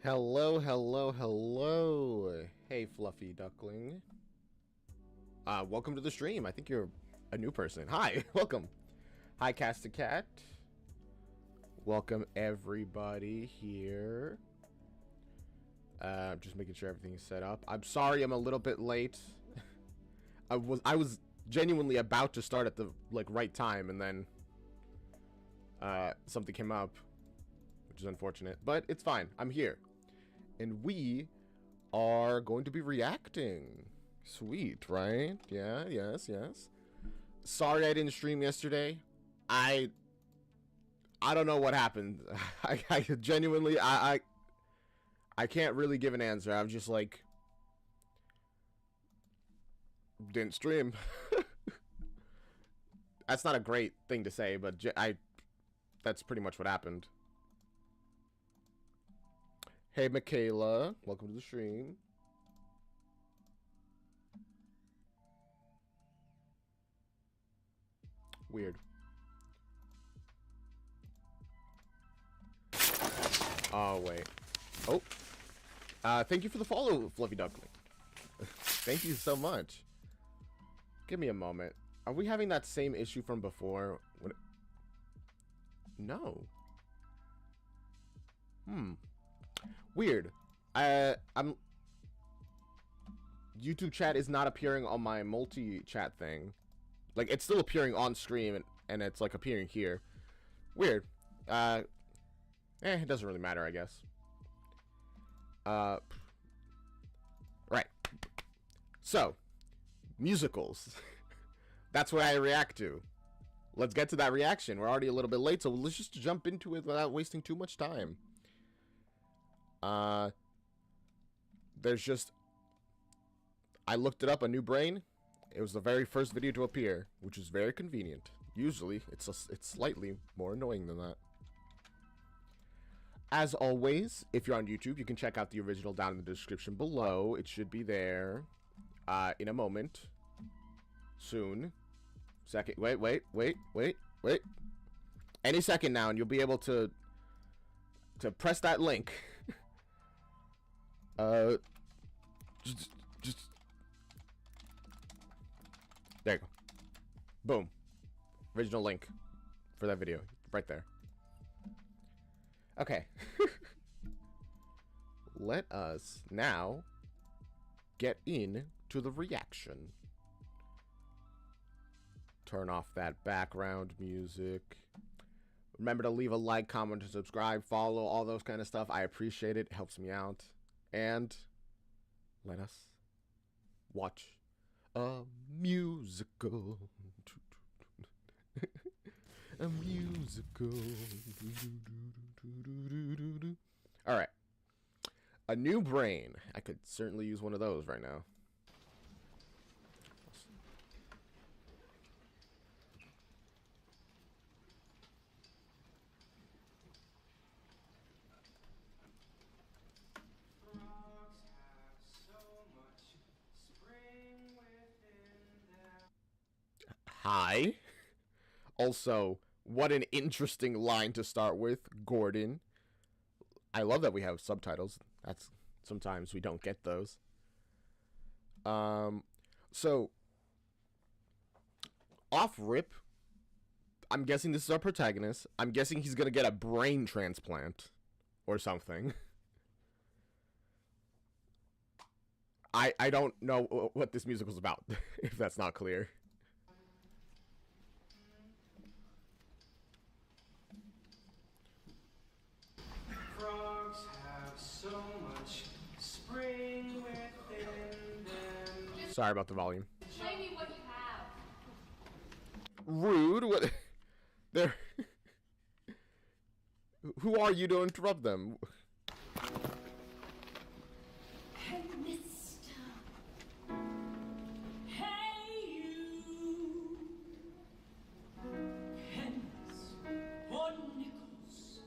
Hello, hello, hello. Hey, Fluffy Duckling. Welcome to the stream. I think you're a new person. Hi, welcome. Hi, Castacat. Welcome, everybody here. Just making sure everything is set up. I'm sorry I'm a little bit late. I was genuinely about to start at the, right time, and then, something came up, which is unfortunate. But it's fine. I'm here. And we are going to be reacting. Sweet, right? Yeah, yes. Sorry I didn't stream yesterday. I don't know what happened. I genuinely, I can't really give an answer. I'm just like, didn't stream. That's not a great thing to say, but that's pretty much what happened. Hey, Michaela. Welcome to the stream. Weird. Oh, wait. Oh. Thank you for the follow, Fluffy Duckling. Thank you so much. Give me a moment. Are we having that same issue from before? No. Weird. I'm YouTube chat is not appearing on my multi-chat thing. Like, it's still appearing on stream, and it's like appearing here. Weird. It doesn't really matter, I guess. Right. So, musicals. That's what I react to. Let's get to that reaction. We're already a little bit late, so let's just jump into it without wasting too much time. There's just, I looked it up, A New Brain. It was the very first video to appear, which is very convenient. Usually, it's slightly more annoying than that. As always, if you're on YouTube, you can check out the original down in the description below. It should be there in a moment. Soon. Second. Wait. Any second now, and you'll be able to press that link. Just there you go. Boom. Original link for that video right there. Okay. Let us now get in to the reaction. Turn off that background music. Remember to leave a like, comment, and subscribe, follow, all those kind of stuff. I appreciate it. It helps me out. And let us watch a musical. A musical. All right. A New Brain. I could certainly use one of those right now. Hi. Also, what an interesting line to start with, Gordon. I love that we have subtitles. That's sometimes we don't get those. So off rip, I'm guessing this is our protagonist. I'm guessing he's gonna get a brain transplant or something. I don't know what this musical's about, if that's not clear. Frogs have so much spring within them. Sorry about the volume. Show me what you have. Rude. What? There. Who are you to interrupt them? Hey, mister. Hey, you. Pence or nickels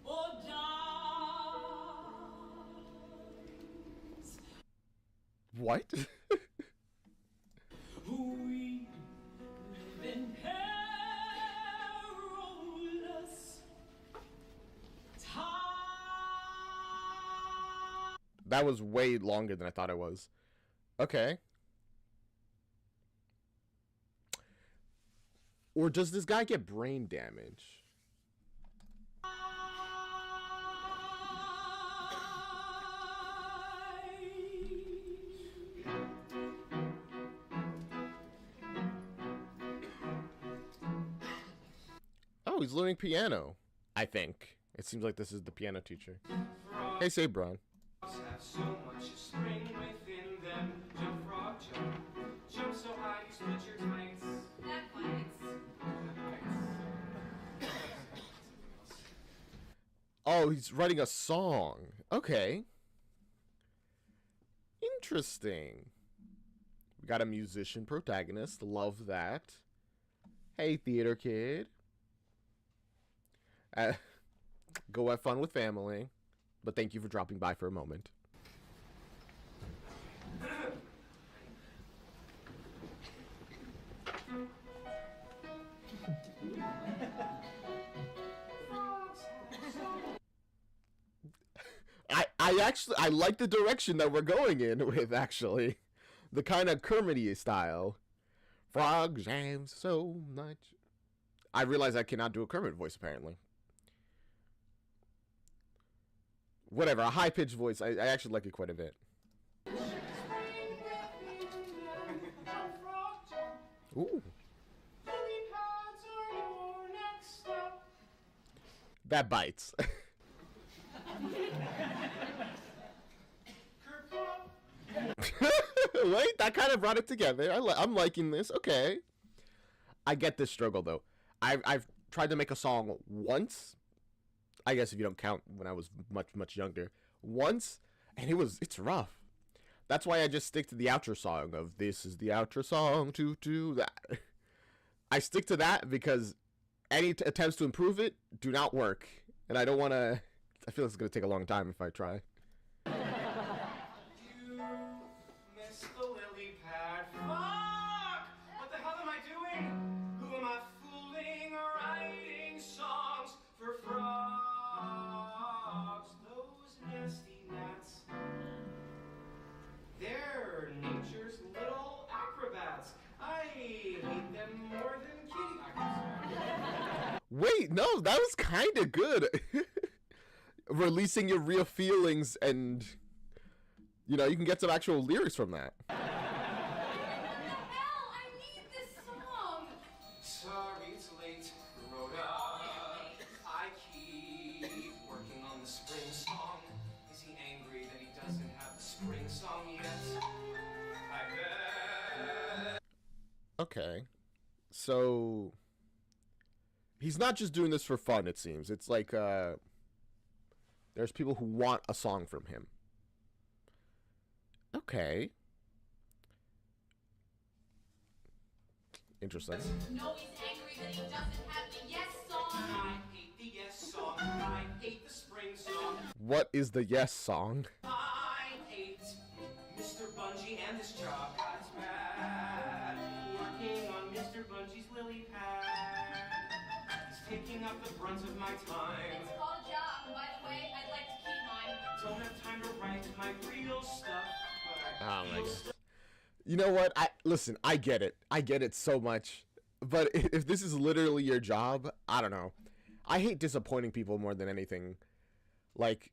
or dimes. What? We live in perilous times. That was way longer than I thought it was. Okay. Or does this guy get brain damage? Oh, he's learning piano. I think. It seems like this is the piano teacher. Hey, Sabron. Frogs have so much spring within them. Jump, frog, jump. Jump so high you split your tights. That bites. Oh, he's writing a song. Okay. Interesting. We got a musician protagonist. Love that. Hey, theater kid. Go have fun with family. But thank you for dropping by for a moment. I like the direction that we're going in with, actually. The kind of Kermit-y style. Frog jams so much. I realize I cannot do a Kermit voice, apparently. Whatever, a high-pitched voice. I actually like it quite a bit. Ooh. That bites. Wait, that kind of brought it together. I'm liking this. Okay. I get this struggle, though. I've tried to make a song once. I guess if you don't count when I was much younger. Once, and it's rough. That's why I just stick to the outro song of "This is the outro song to that." I stick to that because any attempts to improve it do not work, and I don't want to. I feel it's gonna take a long time if I try. You missed the lily pad. Fuck! What the hell am I doing? Who am I fooling? Writing songs for frogs. Those nasty gnats. They're nature's little acrobats. I hate them more than kitty acrobats. Wait, no, that was kind of good. Releasing your real feelings, and you know, you can get some actual lyrics from that. What the hell? I need this song. Sorry it's late, Rhoda. I keep working on the spring song. Is he angry that he doesn't have the spring song yet? I bet. Okay, so he's not just doing this for fun, it seems. It's like there's people who want a song from him. Okay. Interesting. No, he's angry that he doesn't have the yes song. I hate the yes song. I hate the spring song. What is the yes song? I hate Mr. Bungie and this job got bad. Working on Mr. Bungie's lily pad. He's taking up the brunt of my time. It's called a job. By the way, I'd like to keep mine. Don't have time to write my real stuff. But I Oh my feel god. You know what? Listen, I get it. I get it so much. But if this is literally your job, I don't know. I hate disappointing people more than anything. Like,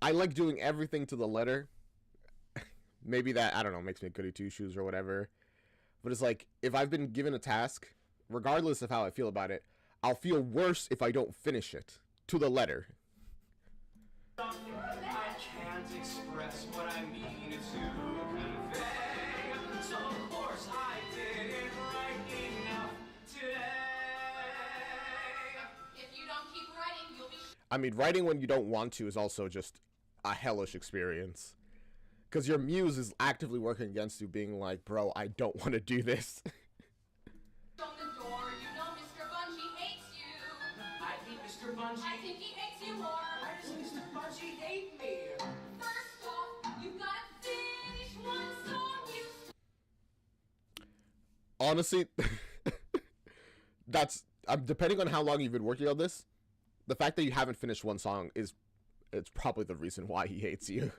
I like doing everything to the letter. Maybe that, I don't know, makes me a goody two shoes or whatever. But it's like, if I've been given a task, regardless of how I feel about it, I'll feel worse if I don't finish it to the letter. I can't express what I mean to convey. So of course I didn't write enough today. If you don't keep writing, you'll be I mean, writing when you don't want to is also just a hellish experience. Because your muse is actively working against you, being like, bro, I don't want to do this. on the door. You know Mr. Bungie hates you. I hate Mr. Bungie. I think he hates you more. Why does Mr. Bungie hate me? First off, you gotta finish one song. Honestly, that's depending on how long you've been working on this, the fact that you haven't finished one song it's probably the reason why he hates you.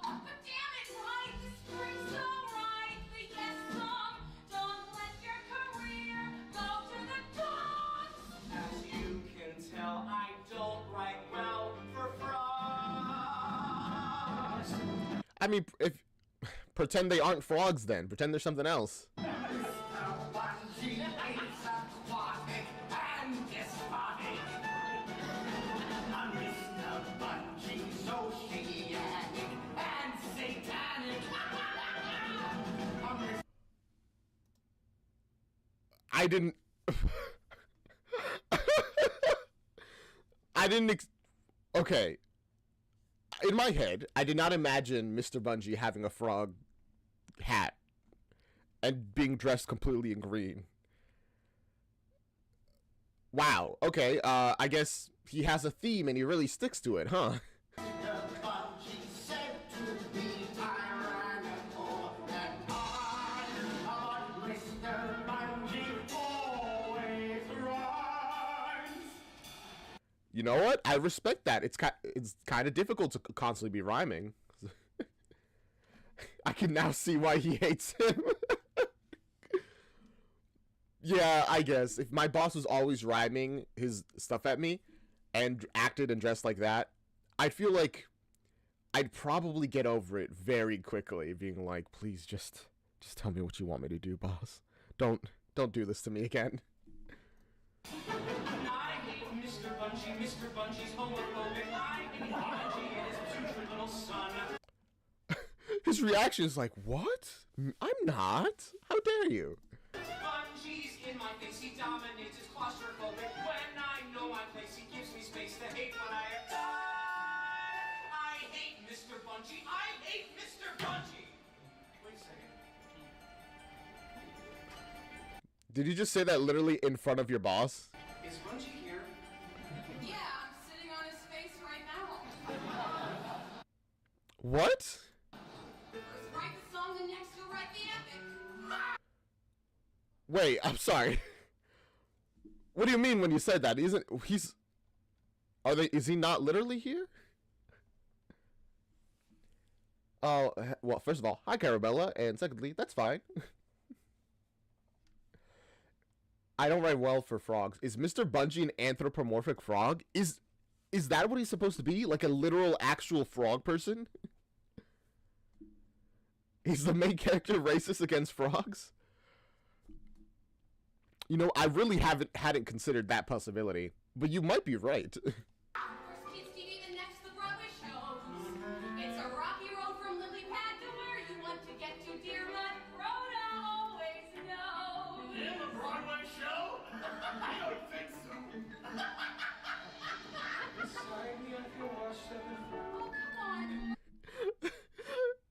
But damn it, right? The spring's so right. The yes song. Don't let your career go to the dogs. As you can tell, I don't write well for frogs. I mean, if pretend they aren't frogs, then pretend they're something else. Mr. Bungie is aquatic and despotic. Mr. Bungie oceanic and satanic. I didn't. Okay. In my head, I did not imagine Mr. Bungie having a frog hat and being dressed completely in green. Wow. Okay. I guess he has a theme and he really sticks to it, huh? Mr. Bungie said to be tyrannical, and Mr. Bungie always rhymes. You know what? I respect that. It's kind of difficult to constantly be rhyming. I can now see why he hates him. Yeah, I guess if my boss was always rhyming his stuff at me and acted and dressed like that, I feel like I'd probably get over it very quickly, being like, "Please just tell me what you want me to do, boss. Don't do this to me again." I hate Mr. Bungie. Mr. Bungie's homophobic. I hate Bungie and his putrid little son. His reaction is like, "What? I'm not. How dare you?" Bungie's in my face. He dominates. Is claustrophobic. When I know my place, he gives me space to hate when I am done. I hate Mr. Bungie. I hate Mr. Bungie. Wait a second. Did you just say that literally in front of your boss? Is Bungie here? Yeah, I'm sitting on his face right now. What? First write the song, the next you'll write the epic. Wait, I'm sorry. What do you mean when you said that? Is he not literally here? Oh, well, first of all, hi Carabella, and secondly, that's fine. I don't write well for frogs. Is Mr. Bungie an anthropomorphic frog? Is that what he's supposed to be? Like a literal actual frog person? Is the main character racist against frogs? You know, I really hadn't considered that possibility, but you might be right. First Kids TV, the next the Broadway shows. It's a rocky road from lily pad to where you want to get to, dear Mud. Rhoda always knows. In the Broadway show? I don't think so. Beside me, I feel washed up and Oh, come on.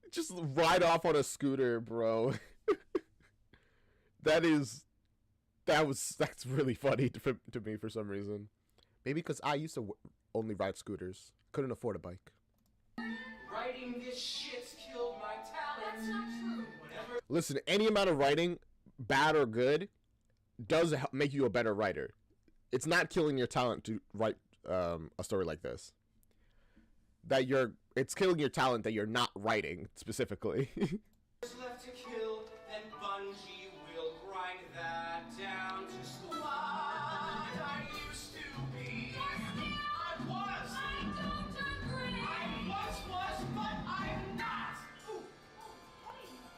Just ride off on a scooter, bro. That's really funny to me for some reason. Maybe because I used to only ride scooters. Couldn't afford a bike. writing this shit's killed my talent. That's not true. Whatever. Listen, any amount of writing, bad or good, does make you a better writer. It's not killing your talent to write a story like this. It's killing your talent that you're not writing specifically. There's left to kill, then Bungie will grind that down to what I used to be. You're still. I was. I don't agree. I once was, but I'm not.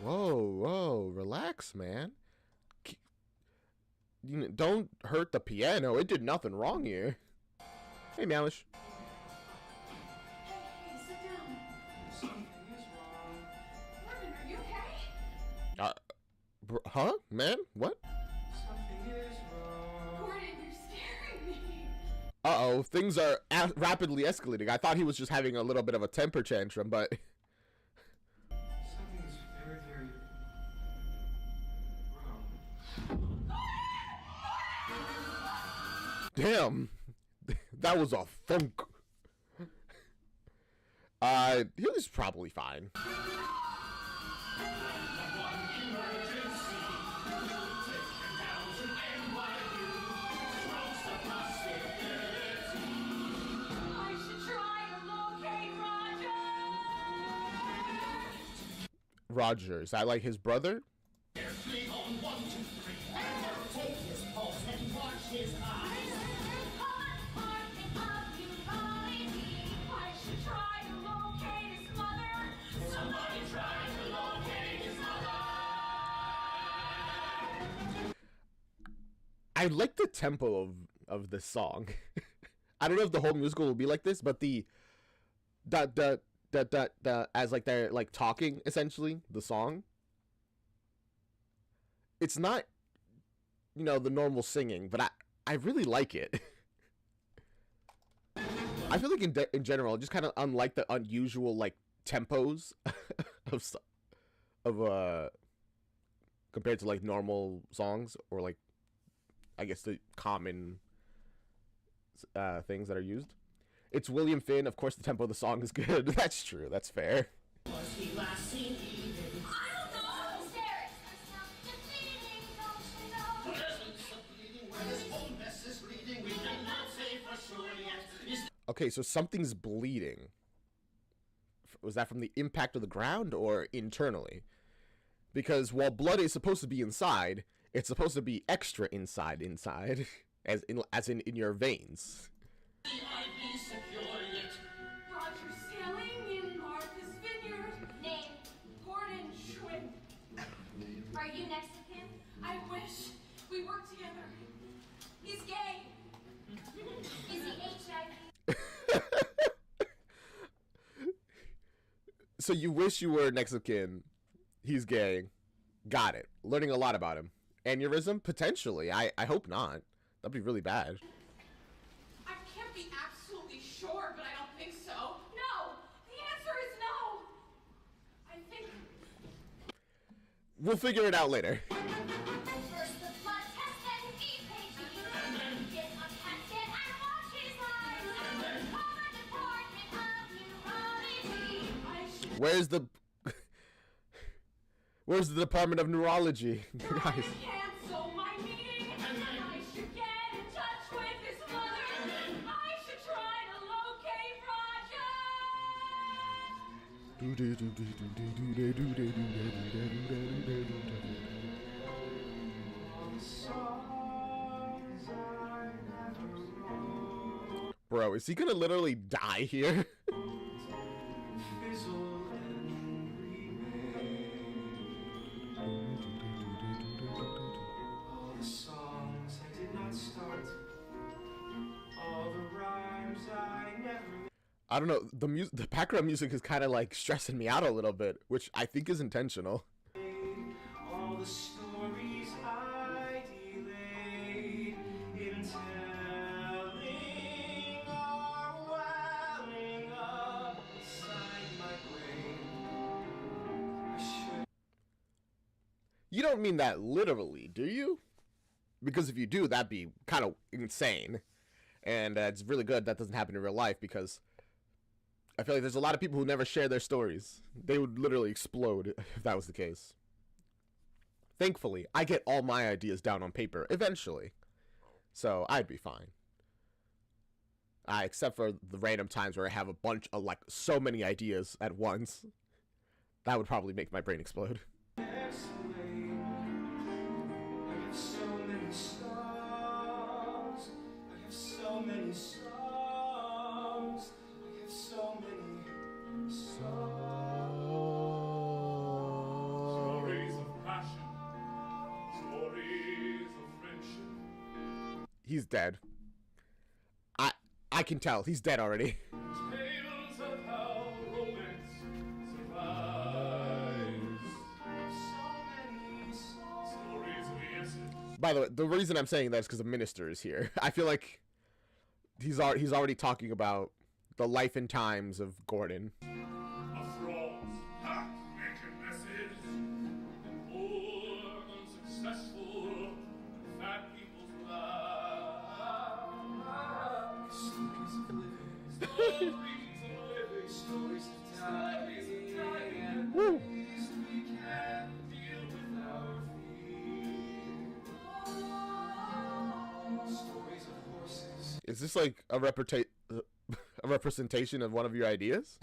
Ooh. Whoa, relax, man. Don't hurt the piano. It did nothing wrong here. Hey, Malish. Hey, sit down. Something is wrong. Gordon, are you okay? Huh? Man? What? Something is wrong. Gordon, you're scaring me. Uh-oh, things are rapidly escalating. I thought he was just having a little bit of a temper tantrum, but... Something is very, very wrong. Damn. That was a thunk. He was probably fine. I should try to locate Roger. Roger. Is that like his brother? I like the tempo of the song. I don't know if the whole musical will be like this, but the as like they're like talking essentially the song. It's not, you know, the normal singing, but I really like it. I feel like in general, just kind of unlike the unusual like tempos of compared to like normal songs or like I guess the common things that are used. It's William Finn. Of course, the tempo of the song is good. That's true. That's fair. I don't know. Upstairs. Okay, so something's bleeding. Was that from the impact of the ground or internally? Because while blood is supposed to be inside, it's supposed to be extra inside, as in your veins. Roger sailing in Martha's Vineyard. Name, Gordon Schwinn. Are you next of kin? I wish we worked together. He's gay. Is he HIV? So you wish you were next of kin. He's gay. Got it. Learning a lot about him. Aneurysm? Potentially. I hope not. That'd be really bad. I can't be absolutely sure, but I don't think so. No! The answer is no! I think... We'll figure it out later. First the blood test, then EKG. Get a CAT scan and watch his eyes. Call the Department of Neurology. I should... Where's the Department of Neurology? Guys. Cancel my meeting. I should get in touch with his mother. I should try to locate Roger. Bro, is he gonna literally die here? I don't know, the background music is kind of like stressing me out a little bit, which I think is intentional. All the stories I delayed in telling are welling up inside my brain. I should... You don't mean that literally, do you? Because if you do, that'd be kind of insane. And it's really good that doesn't happen in real life, because I feel like there's a lot of people who never share their stories. They would literally explode if that was the case. Thankfully, I get all my ideas down on paper eventually. So I'd be fine. Except for the random times where I have a bunch of, like, so many ideas at once. That would probably make my brain explode. Explain. I have so many stars. I have so many songs. I have so many Stories of passion, stories of friendship. He's dead. I can tell. He's dead already. Tales of how romance survives. Stories of yeses. By the way, the reason I'm saying that is because the minister is here. I feel like he's already talking about the life and times of Gordon. Of frauds, making messes, and poor, unsuccessful, fat people's lives. stories of living. Stories of living. Stories of dying. Woo. Ways we can deal with our fear. Stories of horses. Is this like a representation of one of your ideas?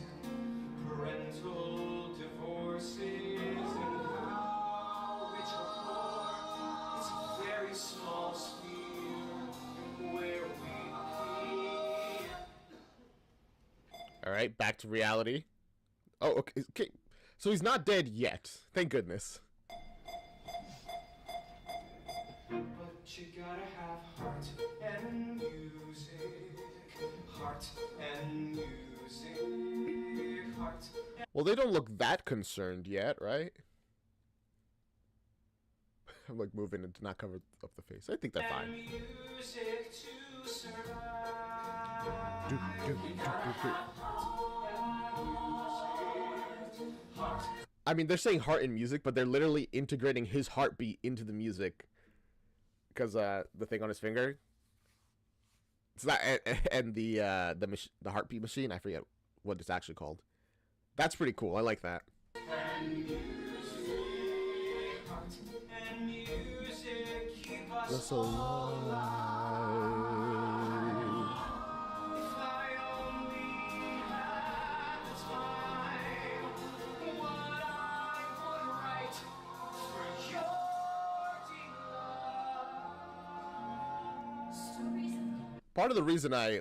Parental divorces right, back to reality. Oh, okay. Okay. So he's not dead yet. Thank goodness. But you gotta have heart and music. Heart and music. Heart and Well, they don't look that concerned yet, right? I'm like moving it to not cover up the face. I think they're fine. music to survive. Do, do, do, do, do. I mean, they're saying heart and music, but they're literally integrating his heartbeat into the music. Because the thing on his finger. It's not, and the heartbeat machine. I forget what it's actually called. That's pretty cool. I like that. And music keep us That's all alive. If I only had the time, what I would write for your delight. Stories of Part of the reason I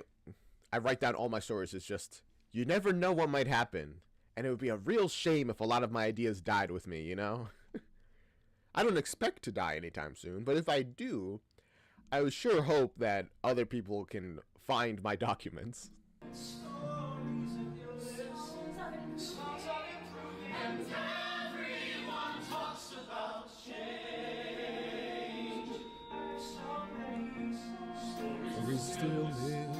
write down all my stories is just you never know what might happen, and it would be a real shame if a lot of my ideas died with me, you know? I don't expect to die anytime soon, but if I do, I would sure hope that other people can find my documents. Stories of illness, songs of improvement, and everyone talks about change. So many stories Still is,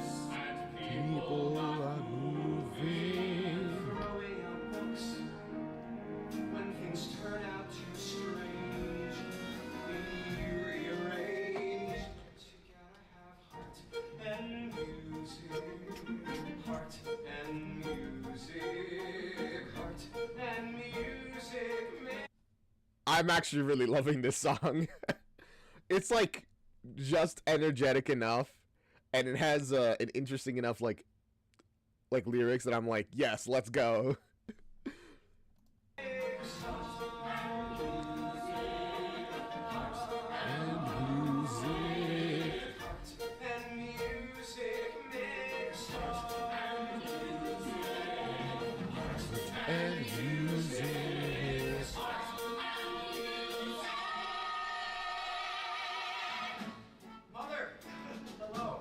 people are moving. growing up books when things turn out too strange. We rearrange. You gotta have heart and music, heart and music, heart and music. I'm actually really loving this song. It's like just energetic enough, and it has an interesting enough like lyrics that I'm like, yes, let's go. And music makes And music. Mother, hello.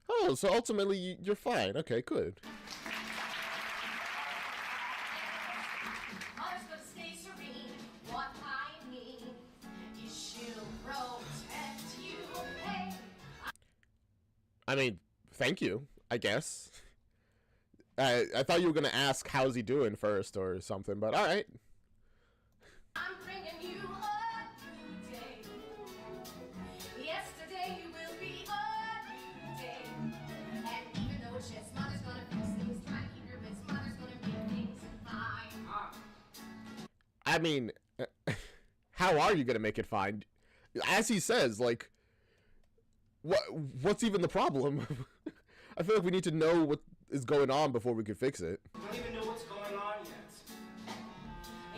Oh, so ultimately you're fine. Okay, good. Mother's gonna stay serene. What I mean is she'll protect you. Hey, I mean, thank you, I guess. I thought you were gonna ask how's he doing first or something, but all right. I'm bringing you a new day. Yesterday you will be a new day. And even though it's just mother's gonna fix things, try to keep your wits. Mother's gonna make things fine. I mean, how are you gonna make it fine? As he says, like, what's even the problem? I feel like we need to know what is going on before we can fix it. We don't even know what's going on yet.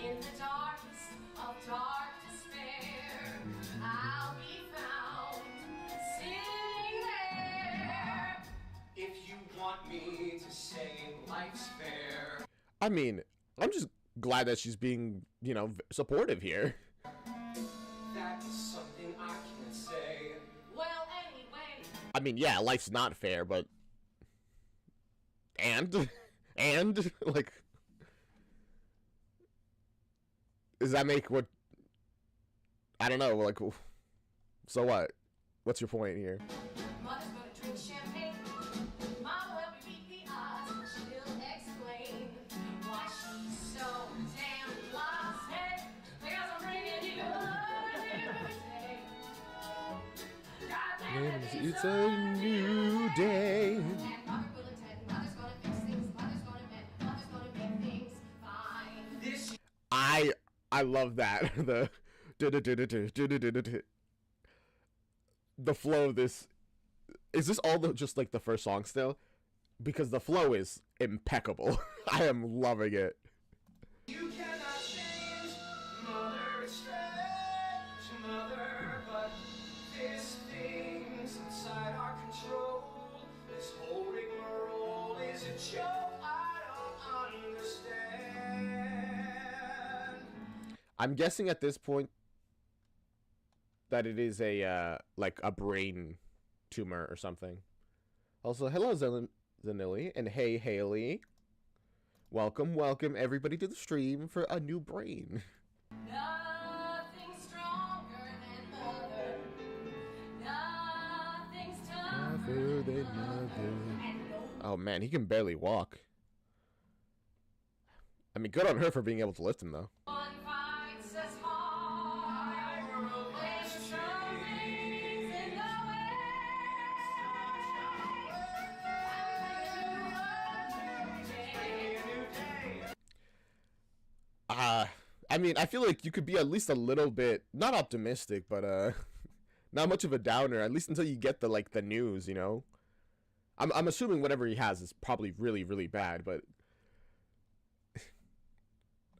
In the darkness of dark despair, I'll be found sitting there. If you want me to say life's fair, I mean, I'm just glad that she's being, supportive here. that is something I can't say. Well, anyway, I mean, yeah, life's not fair, but and like, does that make what? I don't know. Like, so what? What's your point here? mother's gonna drink champagne. Mama will help me beat the odds. She'll explain why she's so damn blasé. Because I'm bringing you a new day. God damn it, It's a new day. And mother will attend. Mother's gonna fix things. Mother's gonna mend. Mother's gonna make things fine. This I love that. The flow of this. Is this all just like the first song still? Because the flow is impeccable. I am loving it. you cannot change, mother, it's strange, mother, but this thing's inside our control. This whole rigmarole is a joke. I'm guessing at this point that it is a like a brain tumor or something. Also, hello Zanilli, and hey Haley. Welcome, welcome everybody to the stream for a new brain. Nothing stronger than mother. Nothing's tougher than mother. Oh man, he can barely walk. I mean, good on her for being able to lift him though. one fights as hard. There's some things in the way. I mean, I feel like you could be at least a little bit, not optimistic, but not much of a downer, at least until you get the like the news, you know. I'm assuming whatever he has is probably really, really bad, but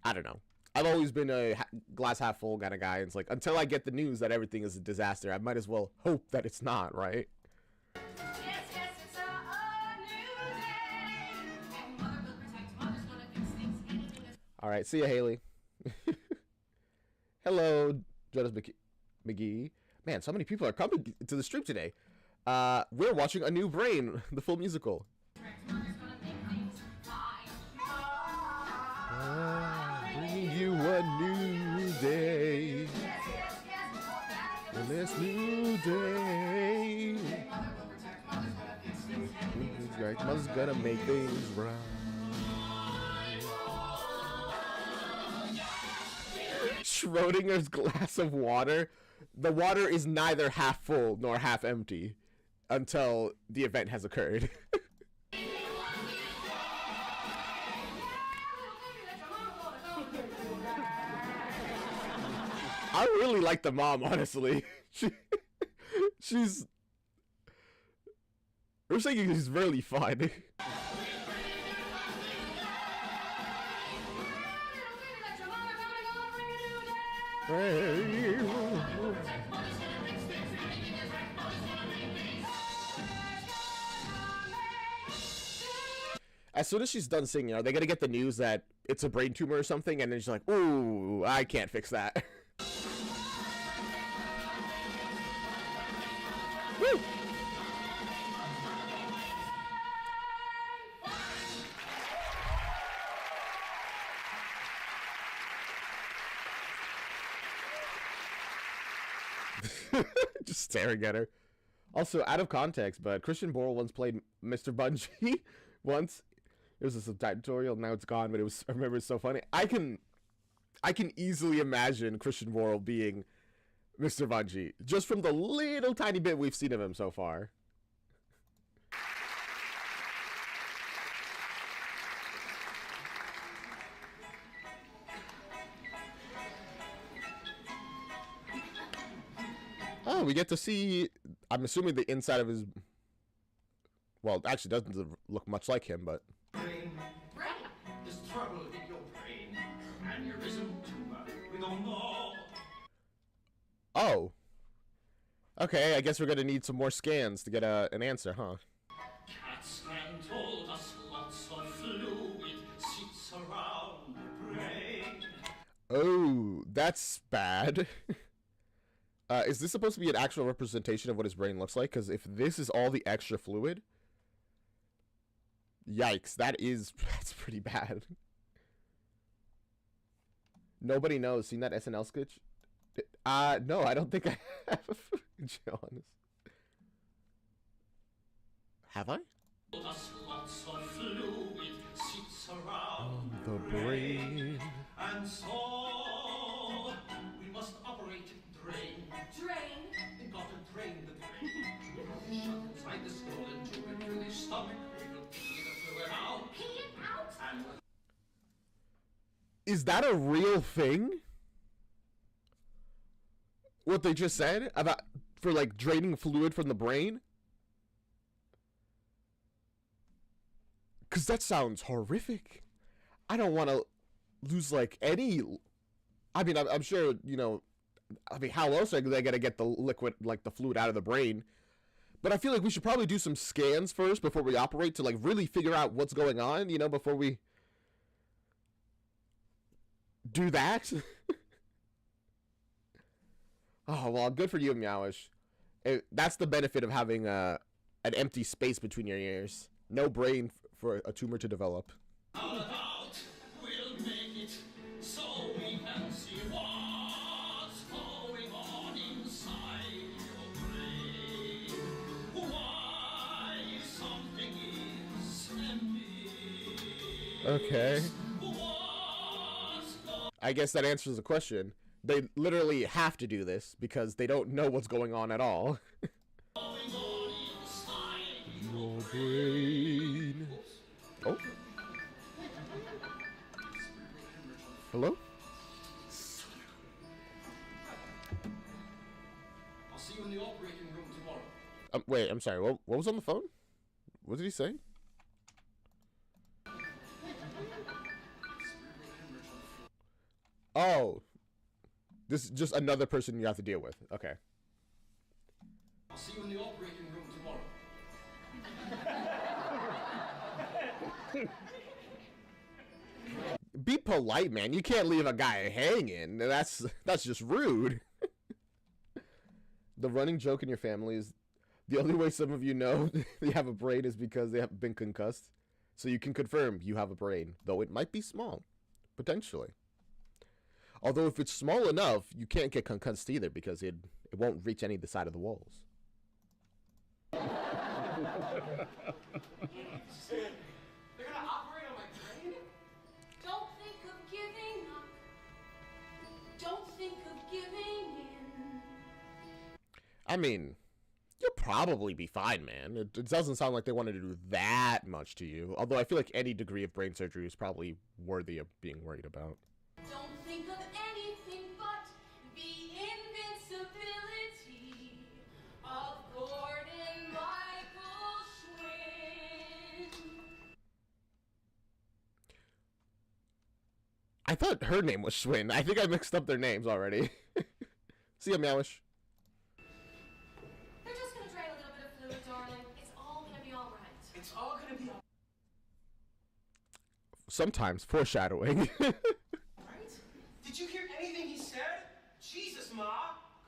I don't know. I've always been a glass half full kind of guy. It's like, until I get the news that everything is a disaster, I might as well hope that it's not, right? Yes, it's a new day. And mother will protect. Mother's gonna fix things. Anything is All right, see ya, Haley. Hello, Jonas McGee. Man, so many people are coming to the stream today. We're watching A New Brain, the full musical. correct. Mother's gonna make things fine. Bringing you a new day. Yes, On this new day. mother will protect. Mother's gonna fix things. Anything is Right, Mother's gonna make things right. Schrodinger's glass of water. The water is neither half full nor half empty until the event has occurred. I really like the mom, honestly. She's. Her singing is really fun. As soon as she's done singing, are they gonna get the news that it's a brain tumor or something? And then she's like, ooh, I can't fix that. Woo! Just staring at her. Also, out of context, but Christian Borle once played Mr. Bungie. Once. It was a subtutorial, now it's gone, but it was, I remember it's so funny. I can easily imagine Christian Borle being Mr. Bungie, just from the little tiny bit we've seen of him so far. Oh, we get to see, I'm assuming the inside of his, well, it actually doesn't look much like him, but. Brain. There's trouble in your brain. Aneurysm, tumor. We don't know. Oh. Okay, I guess we're gonna need some more scans to get an answer, huh? CAT scan told us lots of fluid sits around the brain. Oh, that's bad. Is this supposed to be an actual representation of what his brain looks like? Because if this is all the extra fluid, yikes, that's pretty bad. Nobody knows. Seen that SNL sketch? No, I don't think I have. Jonas. Have I? Told us lots of fluid sits around The brain. and so we must operate drain. Drain. We gotta drain the brain. Shut inside the skull and tube into the stomach. We will pee the fluid out. Pee it out. And Is that a real thing? What they just said about for like draining fluid from the brain? Cause that sounds horrific. I don't want to lose like any. I mean, I'm sure you know. I mean, how else are they gonna get the liquid, like the fluid, out of the brain? But I feel like we should probably do some scans first before we operate to like really figure out what's going on. You know, before we do that. Oh, well, good for you, Meowish. That's the benefit of having an empty space between your ears. No brain for a tumor to develop. All about, we'll make it so we can see what's going on inside your brain. Why something is empty. Okay. What's I guess that answers the question. They literally have to do this because they don't know what's going on at all. going on inside Your brain. Oh. Hello? I'll see you in the operating room tomorrow. Wait, I'm sorry. What was on the phone? What did he say? Oh. This is just another person you have to deal with. Okay. I'll see you in the operating room tomorrow. Be polite, man. You can't leave a guy hanging. That's just rude. The running joke in your family is the only way some of you know they have a brain is because they have been concussed. So you can confirm you have a brain, though it might be small, potentially. Although if it's small enough, you can't get concussed either because it won't reach any of the side of the walls. They're gonna operate on my brain? Don't think of giving up. Don't think of giving in. I mean, you'll probably be fine, man. It doesn't sound like they wanted to do that much to you. Although I feel like any degree of brain surgery is probably worthy of being worried about. Don't think of anything but the invincibility of Gordon Michael Schwinn. I thought her name was Schwinn. I think I mixed up their names already. See ya, Meowish. They're just gonna drain a little bit of fluid, darling. It's all gonna be all right. It's all gonna be Sometimes foreshadowing. right? Did you hear anything he said? Jesus, Ma!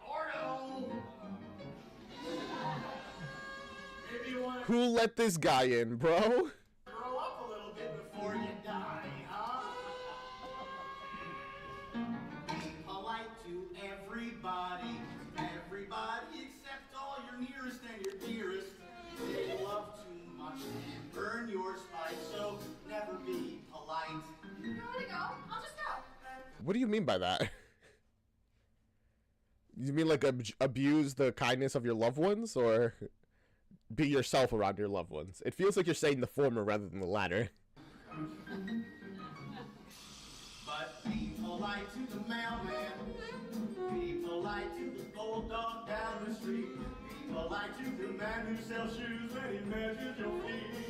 Gordo! Maybe you want to Who let this guy in, bro? grow up a little bit before you die, huh? Be polite to everybody. Everybody except all your nearest and your dearest. They love too much and burn your spite, so never be polite. You want to go? I'll just go. What do you mean by that? You mean like abuse the kindness of your loved ones, or be yourself around your loved ones? It feels like you're saying the former rather than the latter. But be polite to the mailman. Be polite to the bulldog down the street. Be polite to the man who sells shoes when he measures your feet. Be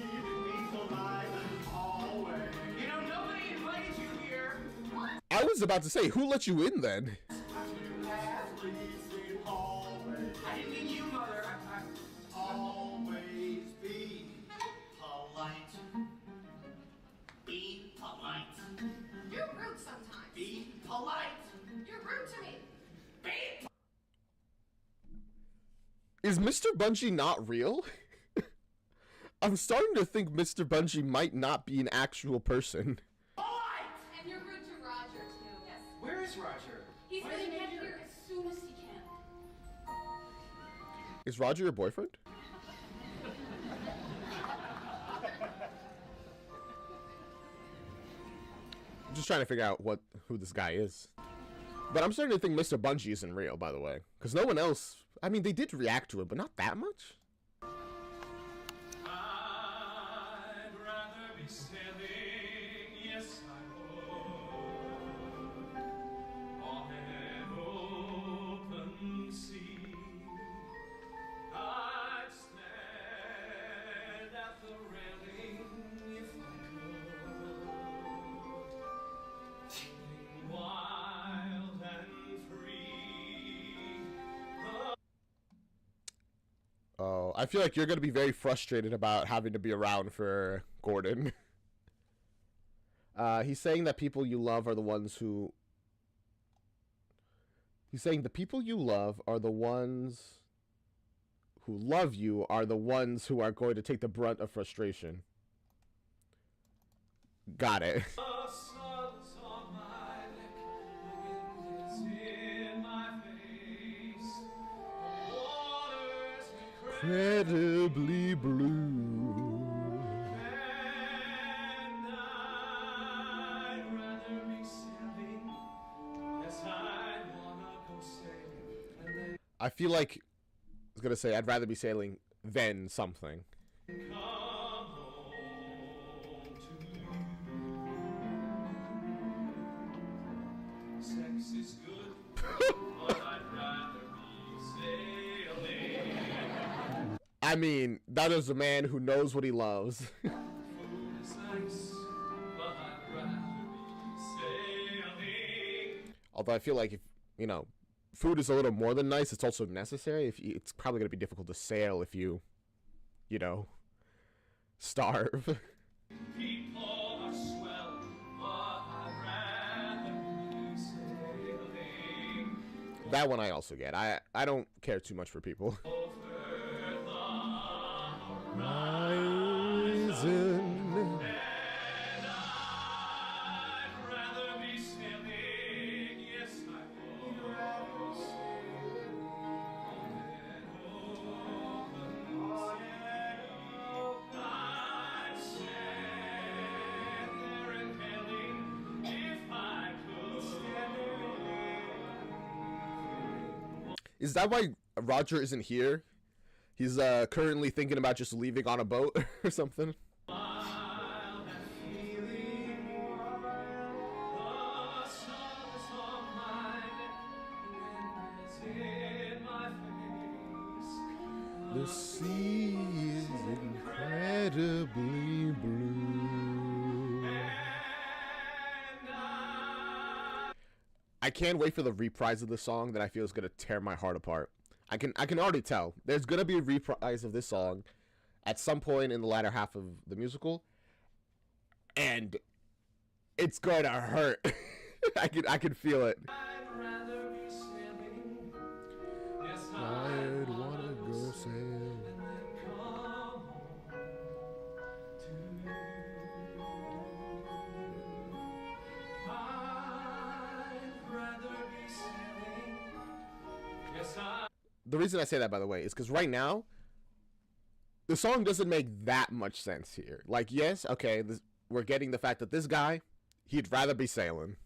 polite always. You know, nobody invited you here. I was about to say, who let you in then? To athletes in always. I didn't mean you, Mother. Always be polite. Be polite. You're rude sometimes. Be polite. You're rude to me. Is Mr. Bungie not real? I'm starting to think Mr. Bungie might not be an actual person. And you're rude to Roger, too. Yes. Where is Roger? He's Why gonna isn't he get here as soon as he can. Is Roger your boyfriend? I'm just trying to figure out who this guy is. But I'm starting to think Mr. Bungie isn't real, by the way. Because no one else... I mean, they did react to it, but not that much. I'd rather be sailing, yes I would, on an open sea. I'd stand at the railing if I could, feeling wild and free. Oh, I feel like you're going to be very frustrated about having to be around for Gordon. He's saying that people you love are the ones who... He's saying the people you love are the ones who love you are the ones who are going to take the brunt of frustration. Got it. The sun's on my neck, the wind is in my face, the waters Incredibly blue. and I'd rather be sailing. Yes, I wanna go sailing, and then I feel like I was gonna say I'd rather be sailing than something. come home to you. Sex is good, but I'd rather be sailing. I mean, that is a man who knows what he loves. Food is nice, but I'd rather be sailing. Although I feel like if you know, food is a little more than nice, it's also necessary. It's probably gonna be difficult to sail if you know, starve. People are swell, but I'd rather be sailing. That one I also get. I don't care too much for people. Over the horizon. Horizon. And I'd rather be sailing, yes I would. I'd stand there impelling if I could. Is that why Roger isn't here? He's currently thinking about just leaving on a boat or something. Wild and feeling, the sun is on my neck, the wind is in my face. The sea is incredibly blue. And I can't wait for the reprise of the song that I feel is gonna tear my heart apart. I can already tell. There's gonna be a reprise of this song at some point in the latter half of the musical, and it's gonna hurt. I can feel it. I'd rather be sailing, yes I'd wanna go sail. and then come home to you. I'd rather be sailing, yes I. The reason I say that, by the way, is because right now, the song doesn't make that much sense here. Like, yes, okay, we're getting the fact that this guy, he'd rather be sailing.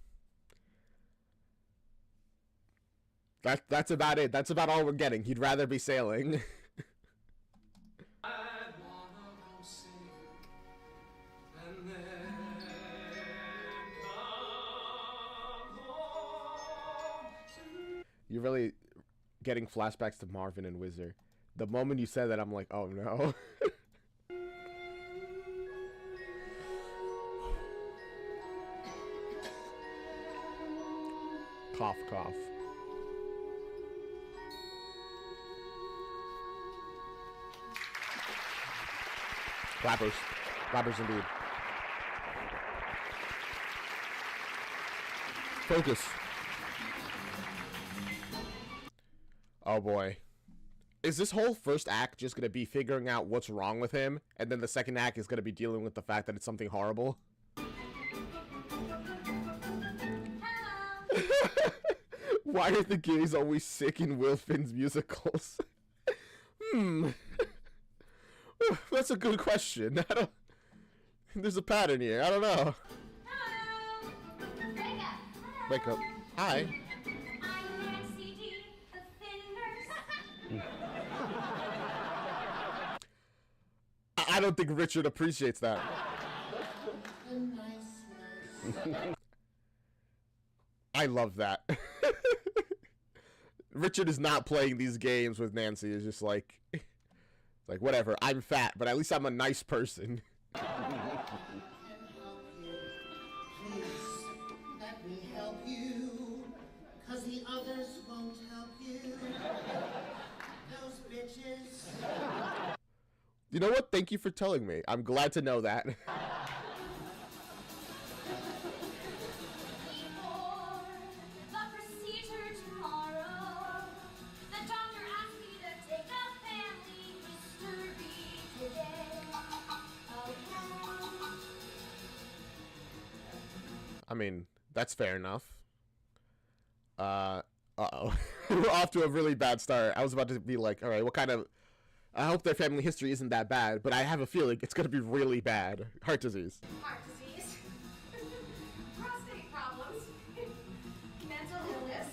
That's about it. That's about all we're getting. He'd rather be sailing. I'd wanna go sailing, and then come home to. You're really getting flashbacks to Marvin and Whizzer. The moment you said that, I'm like, oh no. Cough, cough. Clappers. Clappers indeed. Focus. Oh boy. Is this whole first act just gonna be figuring out what's wrong with him, and then the second act is gonna be dealing with the fact that it's something horrible? Why are the gays always sick in Will Finn's musicals? That's a good question. There's a pattern here. I don't know. Hello. Wake up. Wake up. Hi. I'm Nancy D, the thin nurse. I don't think Richard appreciates that. I love that. Richard is not playing these games with Nancy. It's just like, it's like, whatever. I'm fat, but at least I'm a nice person. Can help you. Please, let me help you. 'Cause the others won't help you. Those bitches. You know what? Thank you for telling me. I'm glad to know that. Before the procedure tomorrow, I mean, that's fair enough. Uh-oh. We're off to a really bad start. I was about to be like, all right, what kind of... I hope their family history isn't that bad, but I have a feeling it's going to be really bad. Heart disease. Heart disease. Prostate problems. Mental illness.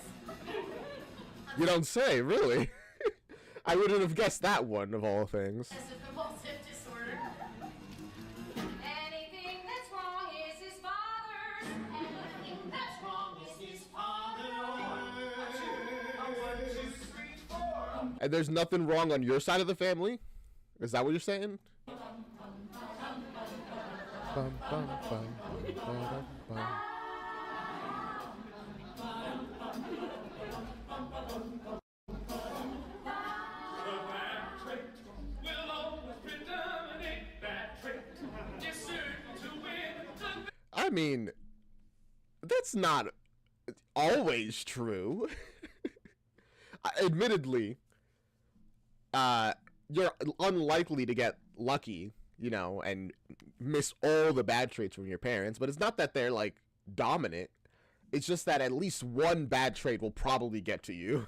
You don't say, really? I wouldn't have guessed that one, of all things. Obsessive compulsive disorder. Anything that's wrong is his father's. Anything that's wrong is his father's. And there's nothing wrong on your side of the family? Is that what you're saying? Bum, bum, bum, ba-da, bum. I mean, that's not always true. Admittedly, you're unlikely to get lucky, you know, and miss all the bad traits from your parents, but it's not that they're, like, dominant. It's just that at least one bad trait will probably get to you.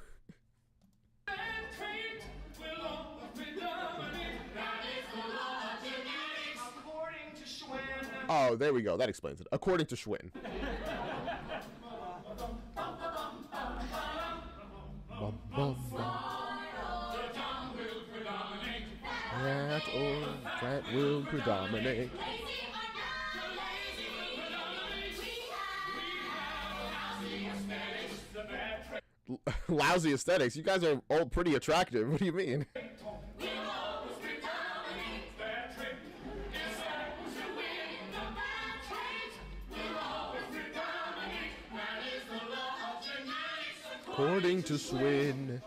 Oh, there we go. That explains it. According to Schwinn. That will predominate. Lousy aesthetics? You guys are all pretty attractive. What do you mean? According to Schwinn.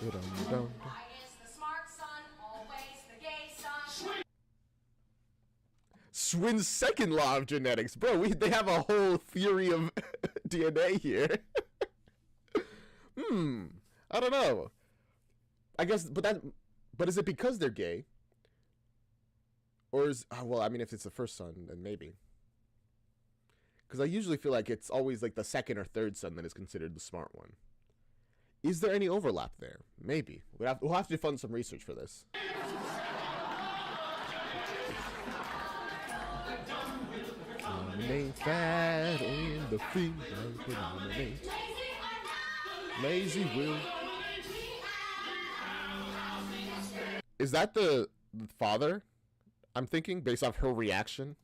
Why is the smart son always the gay son? Schwinn's second law of genetics. Bro, they have a whole theory of DNA here. I don't know. I guess, but is it because they're gay? Or is, well, I mean, if it's the first son, then maybe. Because I usually feel like it's always like the second or third son that is considered the smart one. Is there any overlap there? Maybe. We'll have to fund some research for this. Predominate fat in the finger. Predominate. Lazy will. Is that the father? I'm thinking, based off her reaction.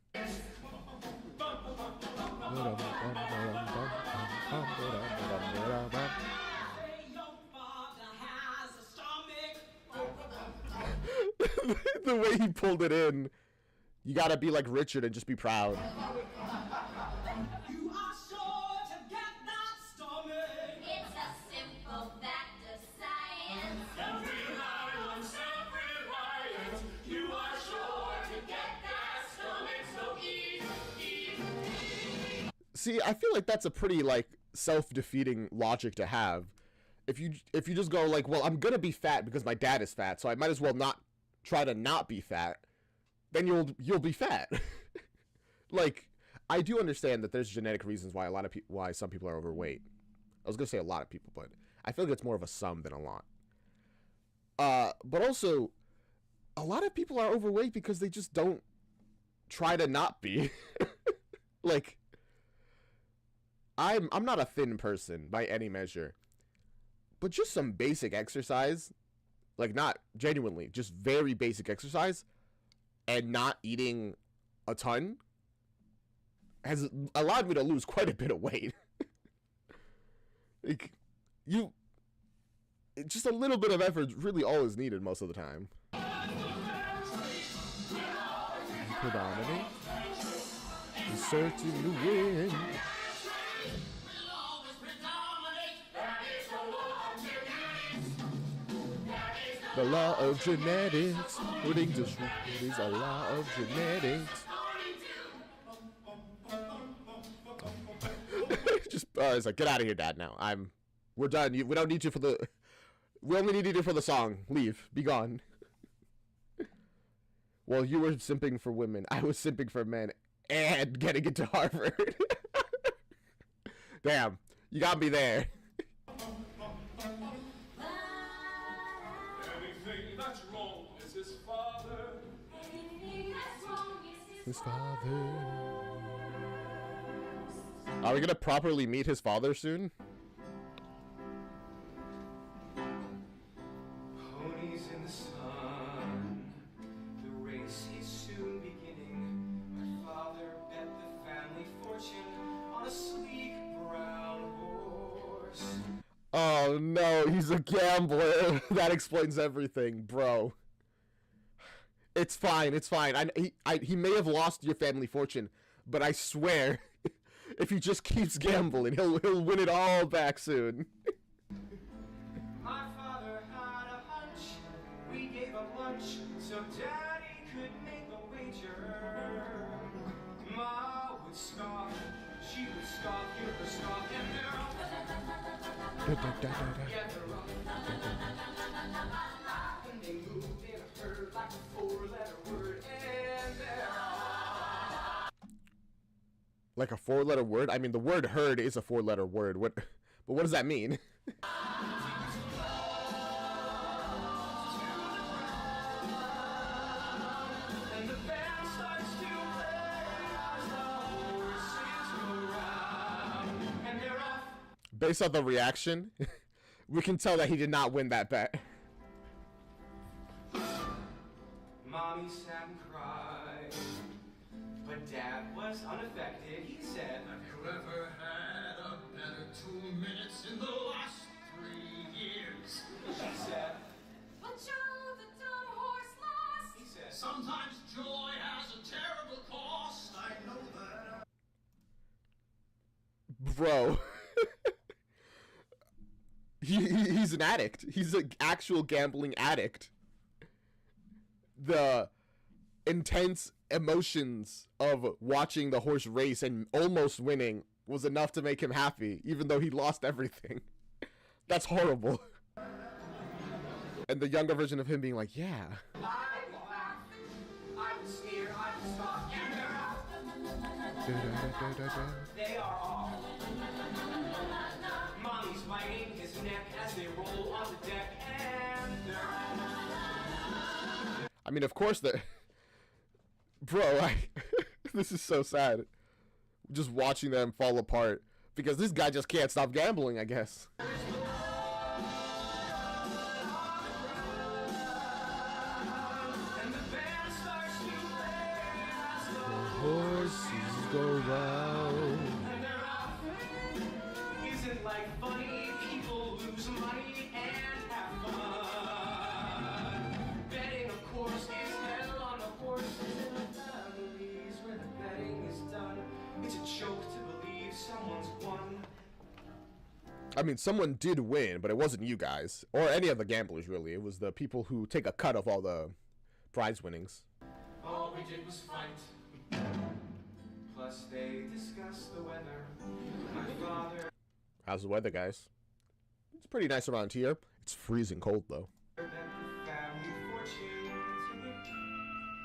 The way he pulled it in, you gotta be like Richard and just be proud. You are sure to get that stomach. It's a simple fact of science. Self-reliance, self-reliance. You are sure to get that stomach, so eat. See, I feel like that's a pretty like self-defeating logic to have. If you just go like, well, I'm gonna be fat because my dad is fat, so I might as well not try to not be fat, then you'll be fat. Like, I do understand that there's genetic reasons why why some people are overweight. I was gonna say a lot of people, but I feel like it's more of a some than a lot. But also, a lot of people are overweight because they just don't try to not be. Like, I'm not a thin person by any measure, but just some basic exercise, like not genuinely, just very basic exercise, and not eating a ton has allowed me to lose quite a bit of weight. Like, just a little bit of effort is really all is needed most of the time. Predominate, certain to win. The law of genetics. According to Schwinn, it is a law of genetics. Just, it's like, get out of here, Dad. Now we're done. We don't need you for the. We only need you for the song. Leave. Be gone. Well, you were simping for women. I was simping for men. and getting into Harvard. Damn, you got me there. Anything that's wrong is his father. Anything that's wrong is His father. Are we gonna properly meet his father soon? Ponies in the sun, the race is soon beginning. My father bet the family fortune on a sleek brown horse. Oh no, he's a gambler. That explains everything, bro. It's fine, it's fine. He may have lost your family fortune, but I swear, if he just keeps gambling, he'll win it all back soon. My father had a hunch. We gave up lunch so Daddy could make a wager. Ma would scoff, she would scoff, hear her scoff, and they're off. Yeah, they're off. And they move in a herd like a four-letter word, and they're off. Like a four-letter word? I mean, the word herd is a four-letter word. But what does that mean? And the band starts to play as the horses go round, and they're off. Based on the reaction, we can tell that he did not win that bet. Mommy sat and cried, but Dad was unaffected. He said, Have you ever had a better 2 minutes in the last 3 years? she said, But Joe, the dumb horse lost. he said, Sometimes joy has a terrible cost. I know that. Bro. He's an addict. He's an actual gambling addict. The intense emotions of watching the horse race and almost winning was enough to make him happy, even though he lost everything. That's horrible. And the younger version of him being like, yeah. I laugh, I would sneer, I would scoff, and they're off. They are off. Mommy's biting his neck as they roll on the deck, and they're off. I mean, of course, bro, this is so sad. Just watching them fall apart because this guy just can't stop gambling, I guess. And the band starts to play as the Horses go round. and they're off. Isn't life funny? People lose money and have fun. Betting, of course, is hell on the horses and the families where the betting is done. It's a joke to believe someone's won. I mean, someone did win, but it wasn't you guys or any of the gamblers, really. It was the people who take a cut of all the prize winnings. All we did was fight. Plus, they discussed the weather. My father How's the weather, guys? It's pretty nice around here. It's freezing cold, though. bet the family fortune until it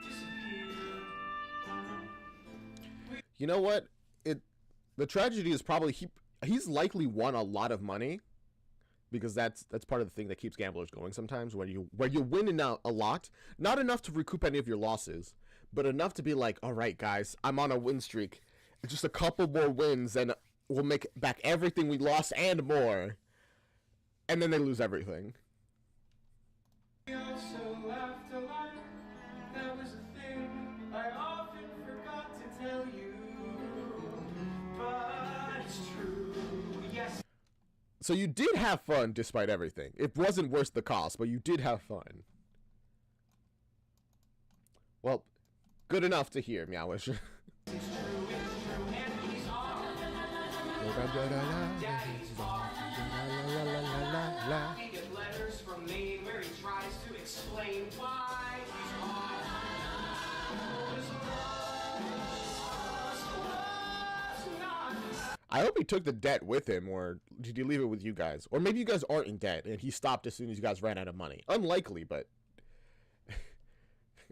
disappeared. You know what? The tragedy is probably he's likely won a lot of money, because that's part of the thing that keeps gamblers going sometimes, where you win a lot, not enough to recoup any of your losses, but enough to be like, all right, guys, I'm on a win streak. Just a couple more wins and we'll make back everything we lost and more. And then they lose everything. We also laughed a lot. That was a thing I often forgot to tell you. But it's true, yes. So you did have fun despite everything. It wasn't worth the cost, but you did have fun. Well, good enough to hear, Meowish. It's true, and he's off. Daddy's off. We get letters from Maine where he tries to explain why he's off. I hope he took the debt with him, or did he leave it with you guys? Or maybe you guys aren't in debt and he stopped as soon as you guys ran out of money. Unlikely, but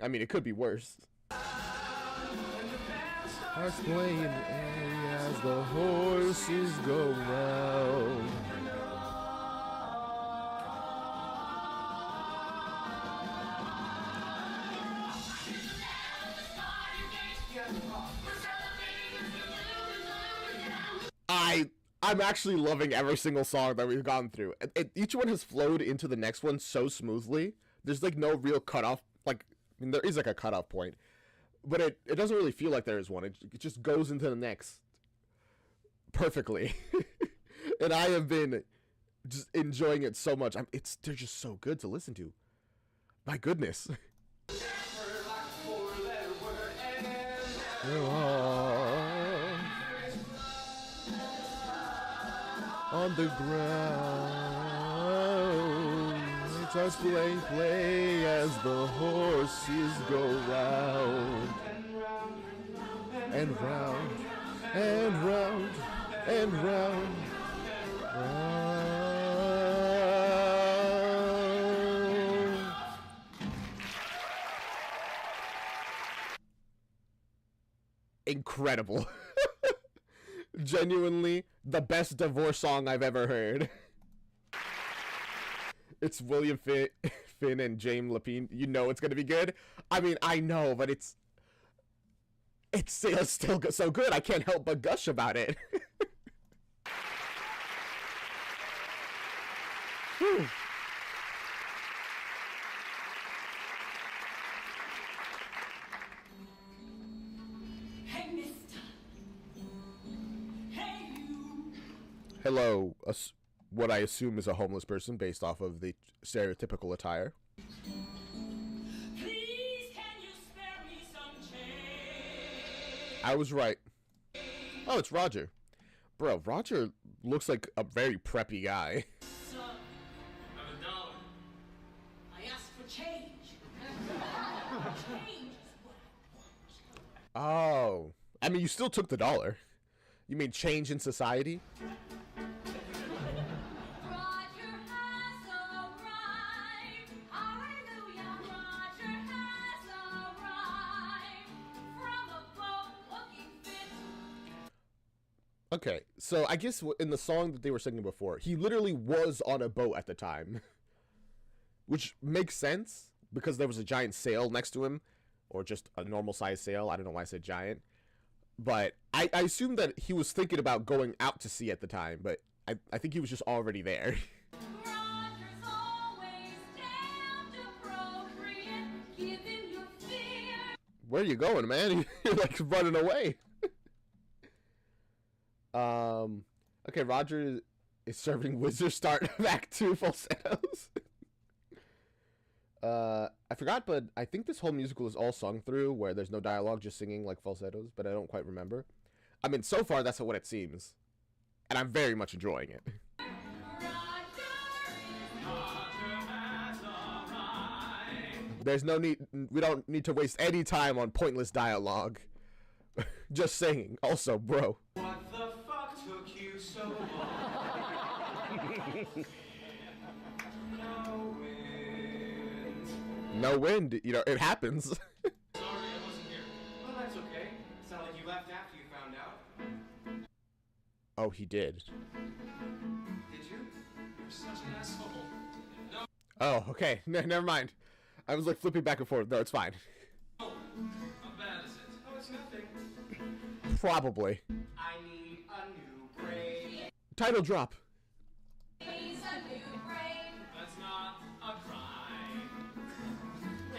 I mean, it could be worse. And the band starts Hearts playing as the horses go round. I'm actually loving every single song that we've gone through. Each one has flowed into the next one so smoothly. There's like no real cutoff. Like, I mean, there is like a cutoff point, but it doesn't really feel like there is one. It just goes into the next perfectly. And I have been just enjoying it so much. They're just so good to listen to. My goodness. On the ground, it starts playing, play as the horses go round and round and round and round. Incredible. Genuinely the best divorce song I've ever heard. It's William Finn and James Lapine. You know it's gonna be good. I mean, I know, but it's still so good. I can't help but gush about it. Whew. Hello, what I assume is a homeless person based off of the stereotypical attire. Please, can you spare me some change? I was right. Oh, it's Roger. Bro, Roger looks like a very preppy guy. Son, have $1. I asked for change. Change is what I want. Oh. I mean, you still took the dollar. You mean change in society? Roger has arrived. Hallelujah, Roger has arrived. From a boat looking fit. Okay, so I guess in the song that they were singing before, he literally was on a boat at the time. Which makes sense, because there was a giant sail next to him. Or just a normal size sail. I don't know why I said giant. But I assume that he was thinking about going out to sea at the time, but I think he was just already there. Roger's always damned appropriate, given your fear. Where are you going, man? You're like running away. Okay, Roger is serving Wizard Start back to falsettos. I forgot, but I think this whole musical is all sung through, where there's no dialogue, just singing like falsettos, but I don't quite remember. I mean, so far, that's what it seems. And I'm very much enjoying it. There's no need, we don't need to waste any time on pointless dialogue. Just singing. Also, bro. What the fuck took you so long? No wind. No wind, you know, it happens. Sorry, I wasn't here. Well, that's okay. It's not like you left after you found out. Oh, he did. Did you? You're such an asshole. No. Oh, okay. Never mind. I was like flipping back and forth. No, it's fine. How bad is it? Oh, it's nothing. Probably. I need a new brain. Title drop. He's a new brain. That's not a crime.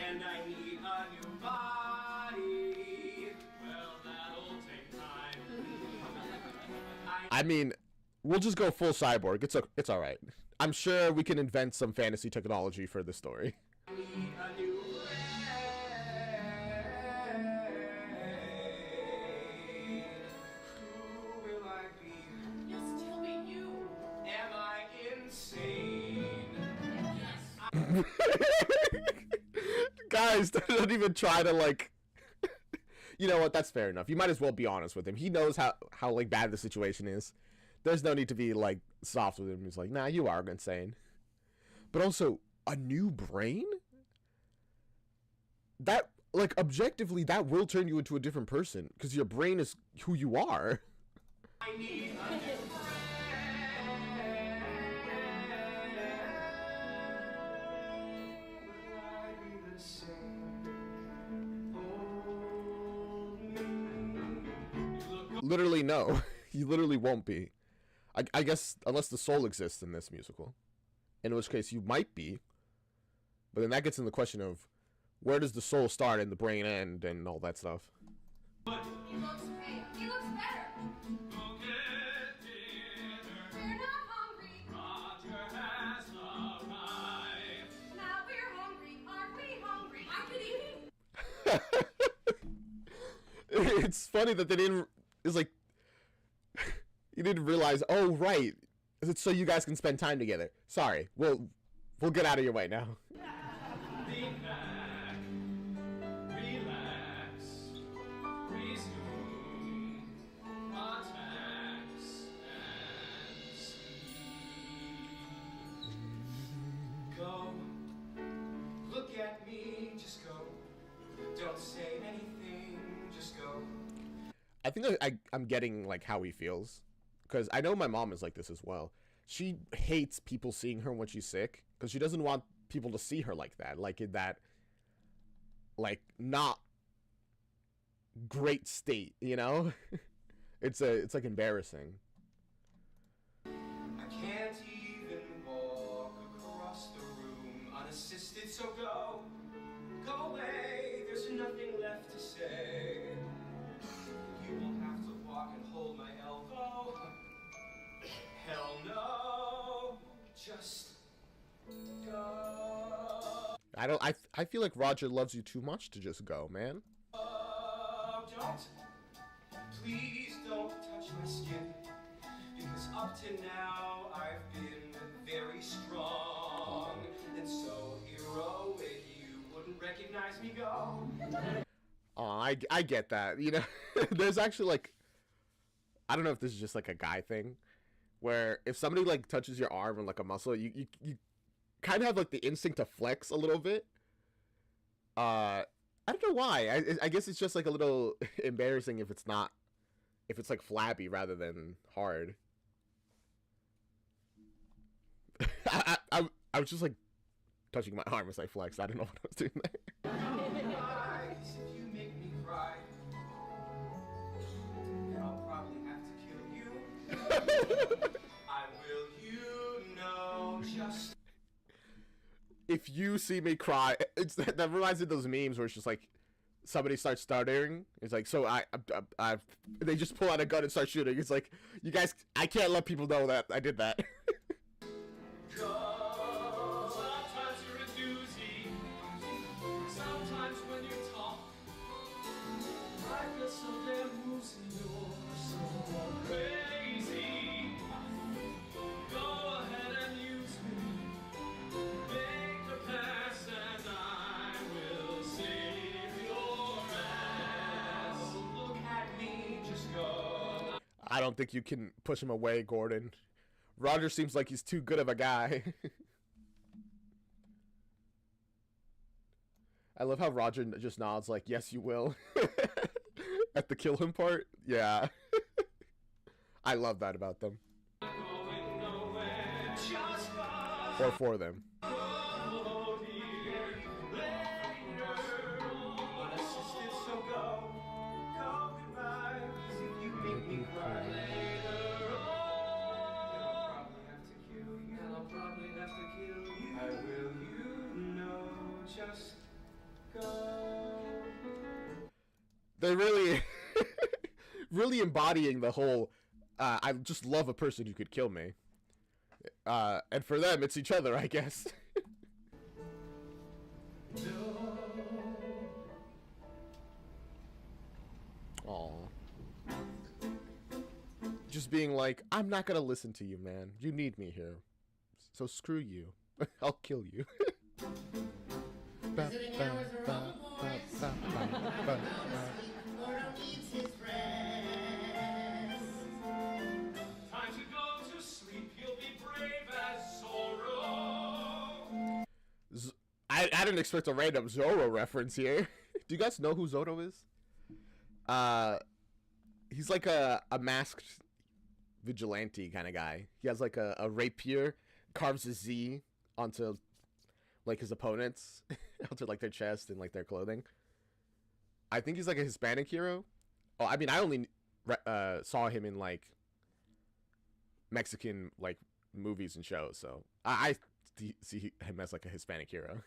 And I need a new body. Well, that'll take time. I mean, we'll just go full cyborg. It's all right. I'm sure we can invent some fantasy technology for this story. I need a new brain. Who will I be? You'll still be you. Am I insane? Guys, don't even try to like. You know what? That's fair enough. You might as well be honest with him. He knows how like bad the situation is. There's no need to be like soft with him. He's like, nah, you are insane. But also, a new brain? That like, objectively, that will turn you into a different person because your brain is who you are. I need a new friend. Will I be the same old me? You look Literally, no. You literally won't be. I guess, unless the soul exists in this musical. In which case, you might be. But then that gets in the question of, where does the soul start and the brain end and all that stuff? He looks pale. He looks better. Go get dinner. We're not hungry. Roger has arrived. Now we're hungry. Aren't we hungry? I could eat. It's funny that they didn't. It's like you didn't realize. Oh, right. It's so you guys can spend time together. Sorry, we'll get out of your way now. Lean back. Relax. Resume. Attacks and sleep. go. Look at me, just go. Don't say anything, just go. I think I'm getting like how he feels, because I know my mom is like this as well. She hates people seeing her when she's sick because she doesn't want people to see her like that, like in that, like, not great state, you know. It's like embarrassing. I can't even walk across the room unassisted, so go. Go away, there's nothing left to say. You will have to walk and hold my elbow. Hell no, just go. I feel like Roger loves you too much to just go, man. Don't. Please don't touch my skin. Because up to now I've been very strong and so heroic you wouldn't recognize me. Go. Oh, I get that. You know, there's actually like, I don't know if this is just like a guy thing, where if somebody like touches your arm or like a muscle, you kind of have like the instinct to flex a little bit. I don't know why. I guess it's just like a little embarrassing if it's like flabby rather than hard. I was just like touching my arm as I flexed. I don't know what I was doing there. Eyes, if you make me cry, then I'll probably have to kill you. I will, you know, just. If you see me cry, that reminds me of those memes where it's just like somebody starts stuttering. It's like, so I they just pull out a gun and start shooting. It's like, you guys, I can't let people know that I did that. Sometimes you're a doozy. Sometimes when you talk, I feel so damn woozy. You're so crazy. Go ahead and use me. Make the pass and I will save your ass. Look at me, just go. I don't think you can push him away, Gordon. Roger seems like he's too good of a guy. I love how Roger just nods like, yes, you will. At the kill him part. Yeah. I love that about them. Going nowhere. Just Or for them. follow here later. Unassisted, so go. Go goodbye. 'Cause if you make me cry later on, then I'll probably have to kill you. I will, you know, just go. They're really, really embodying the whole, I just love a person who could kill me. And for them, it's each other, I guess. Aw. Just being like, I'm not gonna listen to you, man. You need me here. So screw you. I'll kill you. Visiting hours are over, boys. Lord needs his rest. Time to go to sleep. You'll be brave as Zorro. I didn't expect a random Zorro reference here. Do you guys know who Zoro is? He's like a masked vigilante kind of guy. He has like a rapier, carves a Z onto like his opponents, onto like their chest and like their clothing. I think he's like a Hispanic hero. Oh, I mean, I only saw him in like Mexican like movies and shows, so I see him as like a Hispanic hero.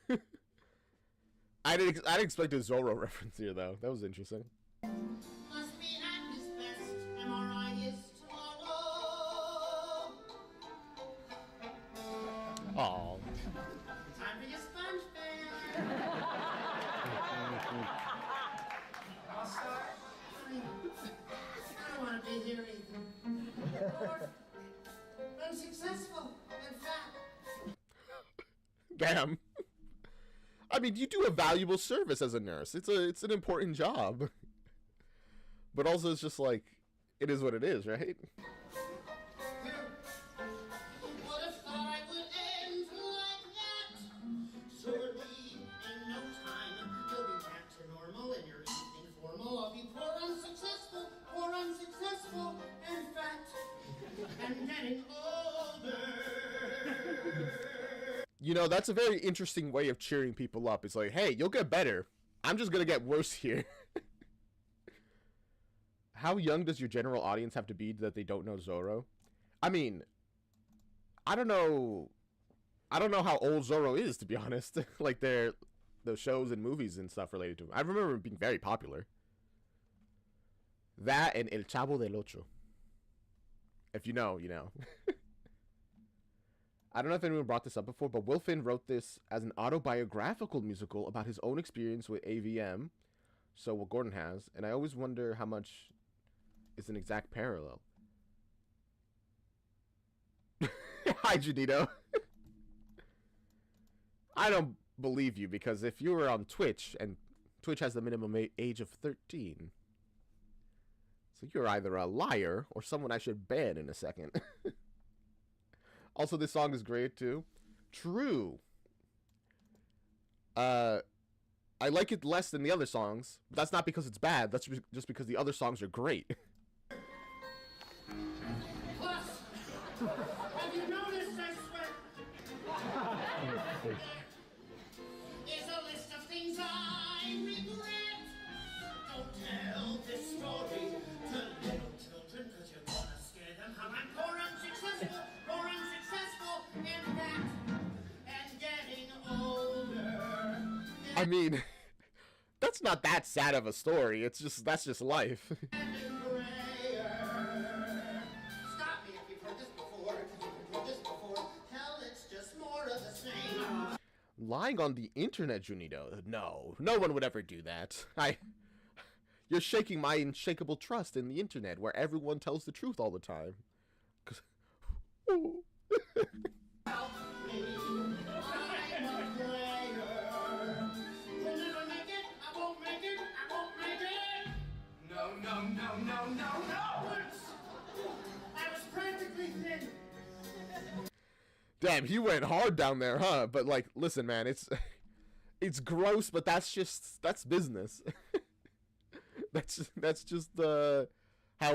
I didn't expect a Zorro reference here though. That was interesting. Must be at his best. MRI is tomorrow. Aw. Time for your sponge bath. I'll start. I don't want to be here either. Or unsuccessful and fat. Damn. I mean, you do a valuable service as a nurse. It's an important job. But also, it's just like, it is what it is, right? Would have thought I would end like that. Surely, in no time, you'll be back to normal in your evening formal. I'll be poor, unsuccessful, and fat, and getting older. You know, that's a very interesting way of cheering people up. It's like, hey, you'll get better. I'm just gonna get worse here. How young does your general audience have to be that they don't know Zoro? I mean, I don't know how old Zoro is, to be honest. Like the shows and movies and stuff related to him. I remember him being very popular. That and El Chavo del Ocho. If you know, you know. I don't know if anyone brought this up before, but Will Finn wrote this as an autobiographical musical about his own experience with AVM. So what Gordon has, and I always wonder how much is an exact parallel. Hi, Janito. I don't believe you, because if you were on Twitch, and Twitch has the minimum age of 13, so you're either a liar or someone I should ban in a second. Also, this song is great too. True. I like it less than the other songs, but that's not because it's bad. That's just because the other songs are great. Plus, have you noticed I sweat? Is a list of things I regret. Don't tell this story to little children, cause you're gonna scare them. How I'm poor, unsuccessful, and fat, and getting older. I mean, that's not that sad of a story. That's just life. Getting grayer. Stop me if you've heard this before. If you've heard this before, hell, it's just more of the same. Lying on the internet, Junito. No one would ever do that. You're shaking my unshakable trust in the internet, where everyone tells the truth all the time. 'Cause, Help me. I'm a player. We'll never make it. I won't make it. I won't make it. No, no, no, no, no, no! I was practically thin. damn, he went hard down there, huh? But like, listen, man, it's gross, but that's business. that's just how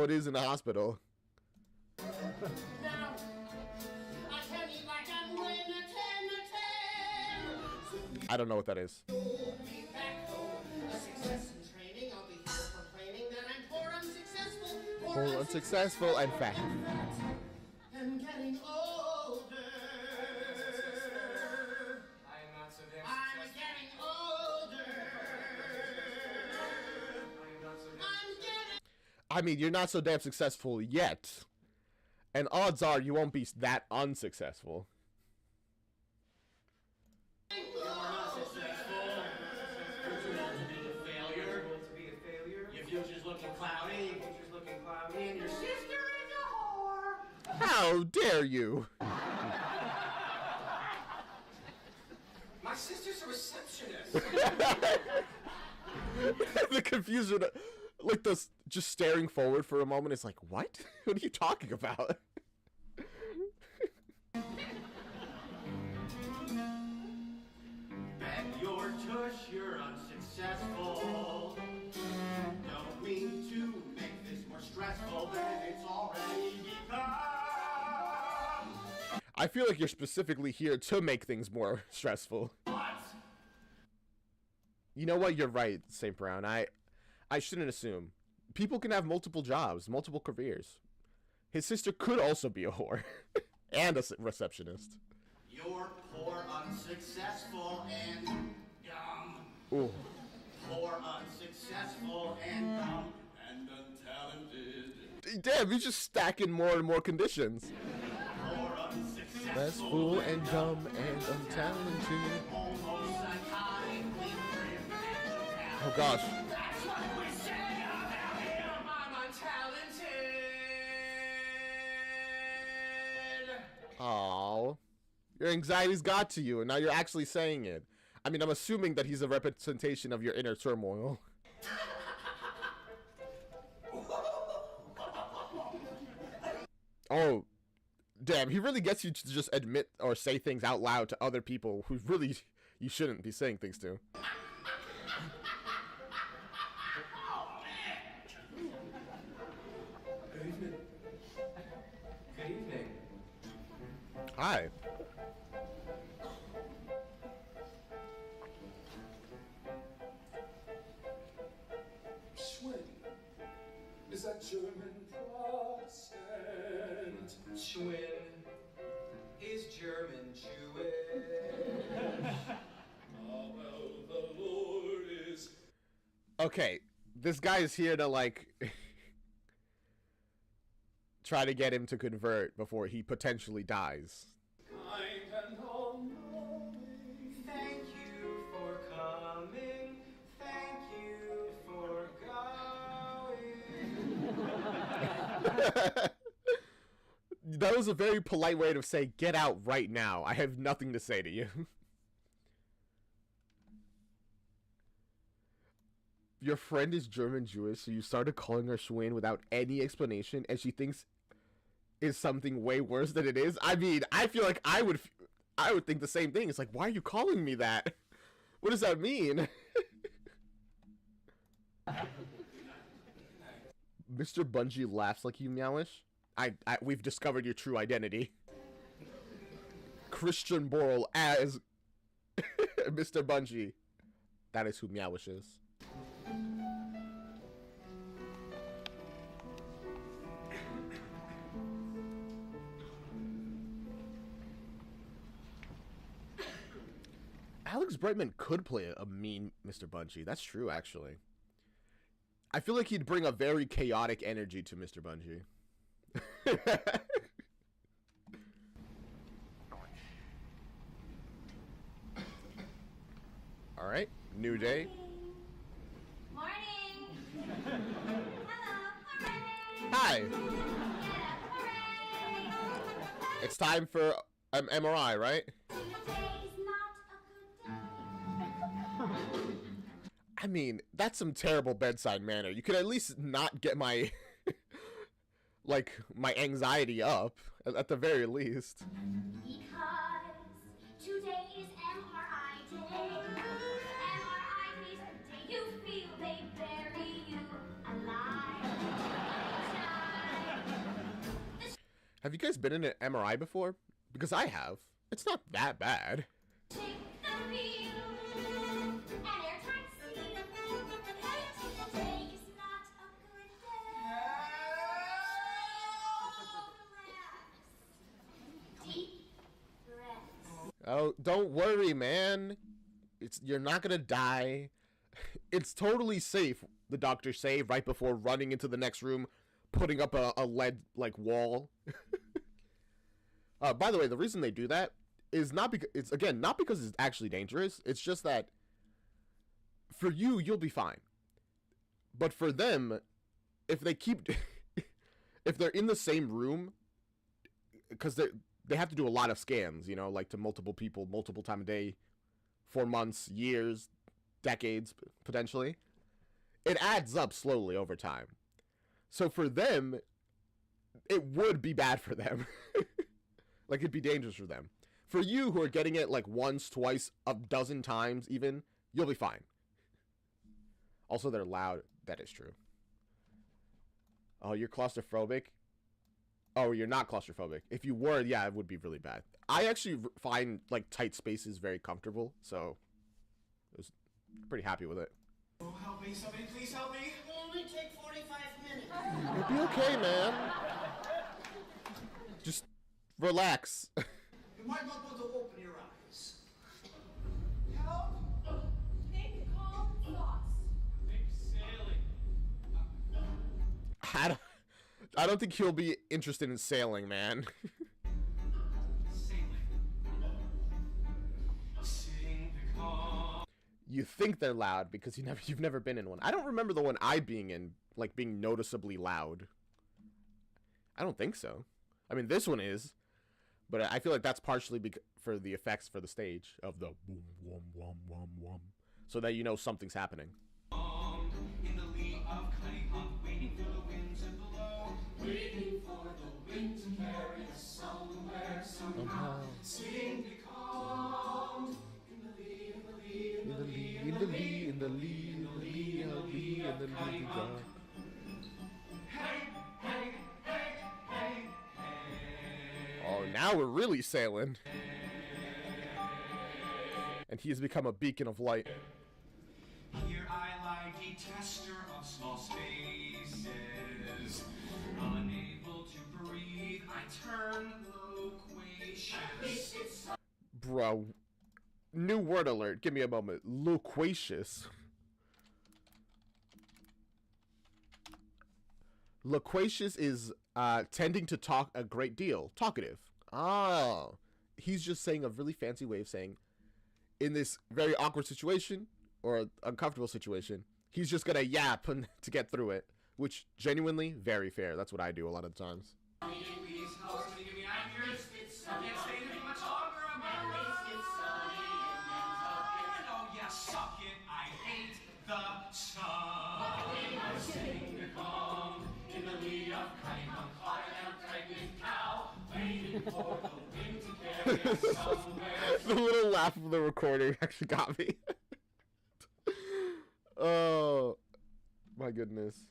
it is in the hospital. Now, I can eat like I'm weighing a 10. I don't know what that is. You'll be back home. A success in training. I'll be here complaining that I'm poor, unsuccessful. Poor, unsuccessful, and fat. And getting older. I am not so damn I'm successful. getting older. I am not so damn I'm getting. I mean, you're not so damn successful yet. And odds are you won't be that unsuccessful. failure. To be a failure. Your future's looking cloudy. Your future's looking cloudy, and your sister is a whore. How dare you? My sister's a receptionist. The confusion, like this, just staring forward for a moment. It's like, what? What are you talking about? Bet your tush you're unsuccessful. I feel like you're specifically here to make things more stressful. What? You know what? You're right, St. Brown. I shouldn't assume. People can have multiple jobs, multiple careers. His sister could also be a whore. And a receptionist. You're poor, unsuccessful, and dumb. Ooh. Poor, unsuccessful, and dumb. And untalented. Damn, he's just stacking more and more conditions. Poor, unsuccessful, Restful and dumb and untalented. almost psychotically prim and talented. Oh gosh. That's what we say about him. I'm untalented. Aww. Your anxiety's got to you, and now you're actually saying it. I mean, I'm assuming that he's a representation of your inner turmoil. Oh, damn, he really gets you to just admit or say things out loud to other people who really you shouldn't be saying things to. Good evening. Good evening. Hi. Schwinn. Is that German Protestant? Schwinn is German Jewish. Ah, well, the Lord is Okay, this guy is here to, like, try to get him to convert before he potentially dies. kind and all-knowing. Thank you for coming. Thank you for going. That was a very polite way to say, get out right now. I have nothing to say to you. Your friend is German Jewish, so you started calling her Schwinn without any explanation, and she thinks is something way worse than it is. I mean, I feel like I would think the same thing. It's like, why are you calling me that? What does that mean? Mr. Bungie laughs like you, Meowish. We've discovered your true identity. Christian Borle as Mr. Bungie. That is who Meowish is. Alex Brightman could play a mean Mr. Bungie. That's true, actually. I feel like he'd bring a very chaotic energy to Mr. Bungie. All right, new day. Morning. Hello. Hooray. Hi. Yeah, hooray. It's time for MRI, right? Today's not a good day. I mean, that's some terrible bedside manner. You could at least not get my like my anxiety up at the very least. Because today is MRI day. MRI days are the day you feel they bury you alive. Have you guys been in an MRI before? Because I have. It's not that bad. Take the field, an airtight seal. Today is not a good day. Relax. Deep breaths. Oh, don't worry, man. You're not gonna die. It's totally safe, the doctors say, right before running into the next room, putting up a lead like wall. By the way, the reason they do that is not because not because it's actually dangerous. It's just that for you, you'll be fine. But for them, if they keep if they're in the same room, because they have to do a lot of scans, you know, like to multiple people, multiple time a day, for months, years, decades, potentially. It adds up slowly over time. So for them, it would be bad for them. Like, it'd be dangerous for them. For you, who are getting it like once, twice, a dozen times even, you'll be fine. Also, they're loud. That is true. Oh, you're claustrophobic? Oh, you're not claustrophobic. If you were, yeah, it would be really bad. I actually find like tight spaces very comfortable, so I was pretty happy with it. Oh, help me. Somebody please help me. It will only take 45 minutes. You'll be okay, man. Just relax. You might not want to open your eyes. Help. Think calm thoughts. Think sailing. I don't think he'll be interested in sailing, man. Sailing. Sing the calm. You think they're loud because you've never been in one. I don't remember the one I being in, like being noticeably loud. I don't think so. I mean, this one is, but I feel like that's partially for the effects for the stage of the boom, wom, wom, wom, wom, so that you know something's happening. In the lee of Cuttyhunk, waiting for the wind to blow, waiting for the wind to carry us somewhere, somehow. Sing the calm in the lee, in the lee, in the lee, In the lee, in the lee, in the lee, in the lee, in the lee, Hey, hey, hey, hey, hey. Oh, now we're really sailing. And he has become a beacon of light. Here I lie, detester of small spaces. Unable to breathe, I turn loquacious. Bro. New word alert. Give me a moment. Loquacious. Loquacious is tending to talk a great deal. Talkative. Oh. He's just saying a really fancy way of saying, in this very awkward situation, or uncomfortable situation, he's just gonna yap to get through it. Which, genuinely, very fair. That's what I do a lot of the times. Please help somebody give me anchors. I can't stay here much longer. I'm gonna run. Oh yeah, suck it. I hate the sun. I sing the calm in the lee of Cuttyhunk. I am pregnant cow, waiting for the wind to carry us somewhere. The little laugh of the recording actually got me. Oh, my goodness.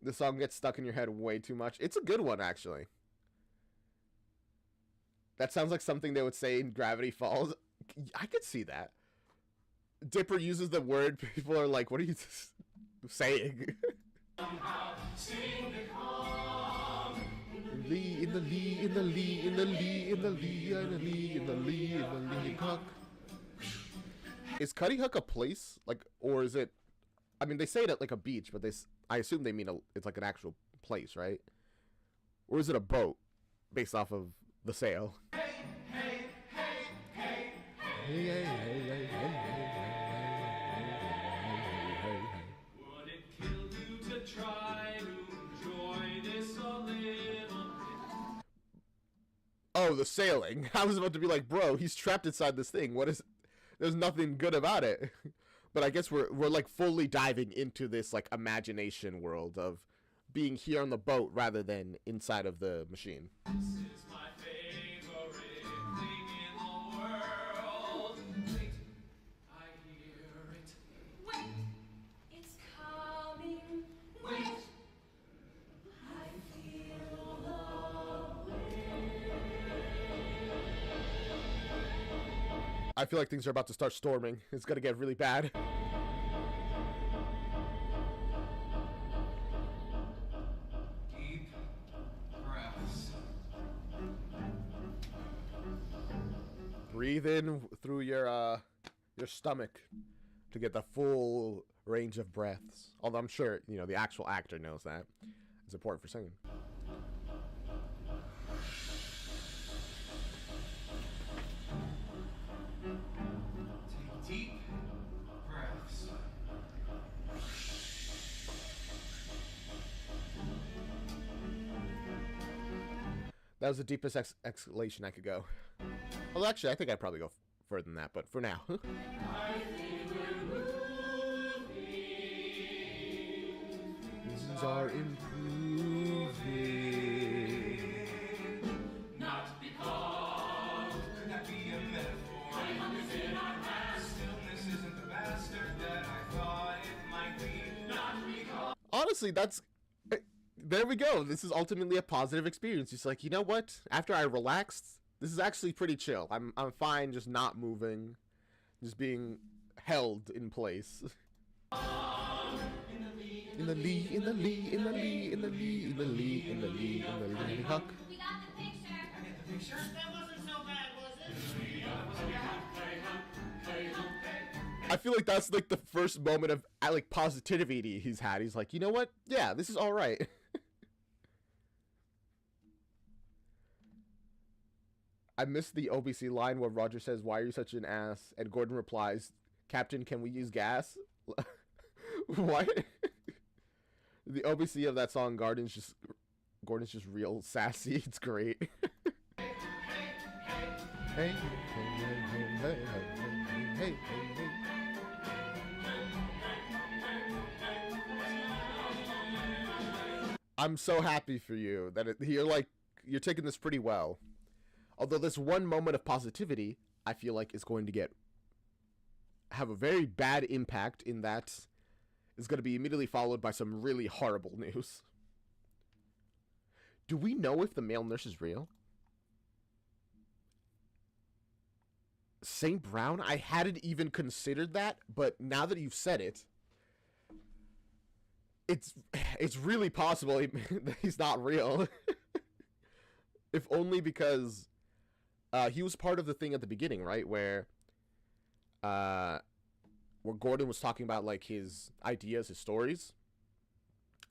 The song gets stuck in your head way too much. It's a good one, actually. That sounds like something they would say in Gravity Falls. I could see that. Dipper uses the word, people are like, what are you saying? Sing the calm In the lee, in the lee, in the lee, in the lee, in the lee, in the lee, in the lee, in the lee, Huck. Is Cuttyhunk a place? Like, or is it... I mean, they say it at like a beach, but I assume they mean it's like an actual place, right? Or is it a boat based off of the sail? Hey, hey, hey, hey, hey. Hey, hey, hey, hey, hey, hey, hey. Would it kill you to try to enjoy this a little bit? Oh, the sailing. I was about to be like, bro, he's trapped inside this thing. What is... There's nothing good about it. But I guess we're like fully diving into this like imagination world of being here on the boat rather than inside of the machine. This is my favorite thing in the world. Wait, I hear it. Wait, it's coming. Wait, I feel the wind. I feel like things are about to start storming. It's gonna get really bad. Deep breaths. Breathe in through your stomach to get the full range of breaths. Although I'm sure, you know, the actual actor knows that. It's important for singing. Take deep breaths. That was the deepest exhalation I could go. Well, actually, I think I'd probably go further than that, but for now. Things are improving. Not because. Could that be a metaphor? Stillness isn't the bastard that I thought it might be. Not because. Honestly, there we go. This is ultimately a positive experience. It's like, you know what? After I relaxed, this is actually pretty chill. I'm fine just not moving, just being held in place. In the lee, in the lee, in the lee, in the lee, in the lee, in the lee, in the lee, huck. We got the picture. I get the picture. That wasn't so bad, was it? I feel like that's like the first moment of like positivity he's had. He's like, you know what? Yeah, this is all right. I missed the OBC line where Roger says, "Why are you such an ass?" And Gordon replies, "Captain, can we use gas?" What? The OBC of that song, Gordon's just real sassy. It's great. Hey, hey, hey, hey, hey, hey. I'm so happy for you that you're taking this pretty well. Although this one moment of positivity, I feel like is going to have a very bad impact in that it's going to be immediately followed by some really horrible news. Do we know if the male nurse is real? St. Brown? I hadn't even considered that, but now that you've said it, it's really possible that he's not real. If only because he was part of the thing at the beginning, right? Where Gordon was talking about like his ideas, his stories.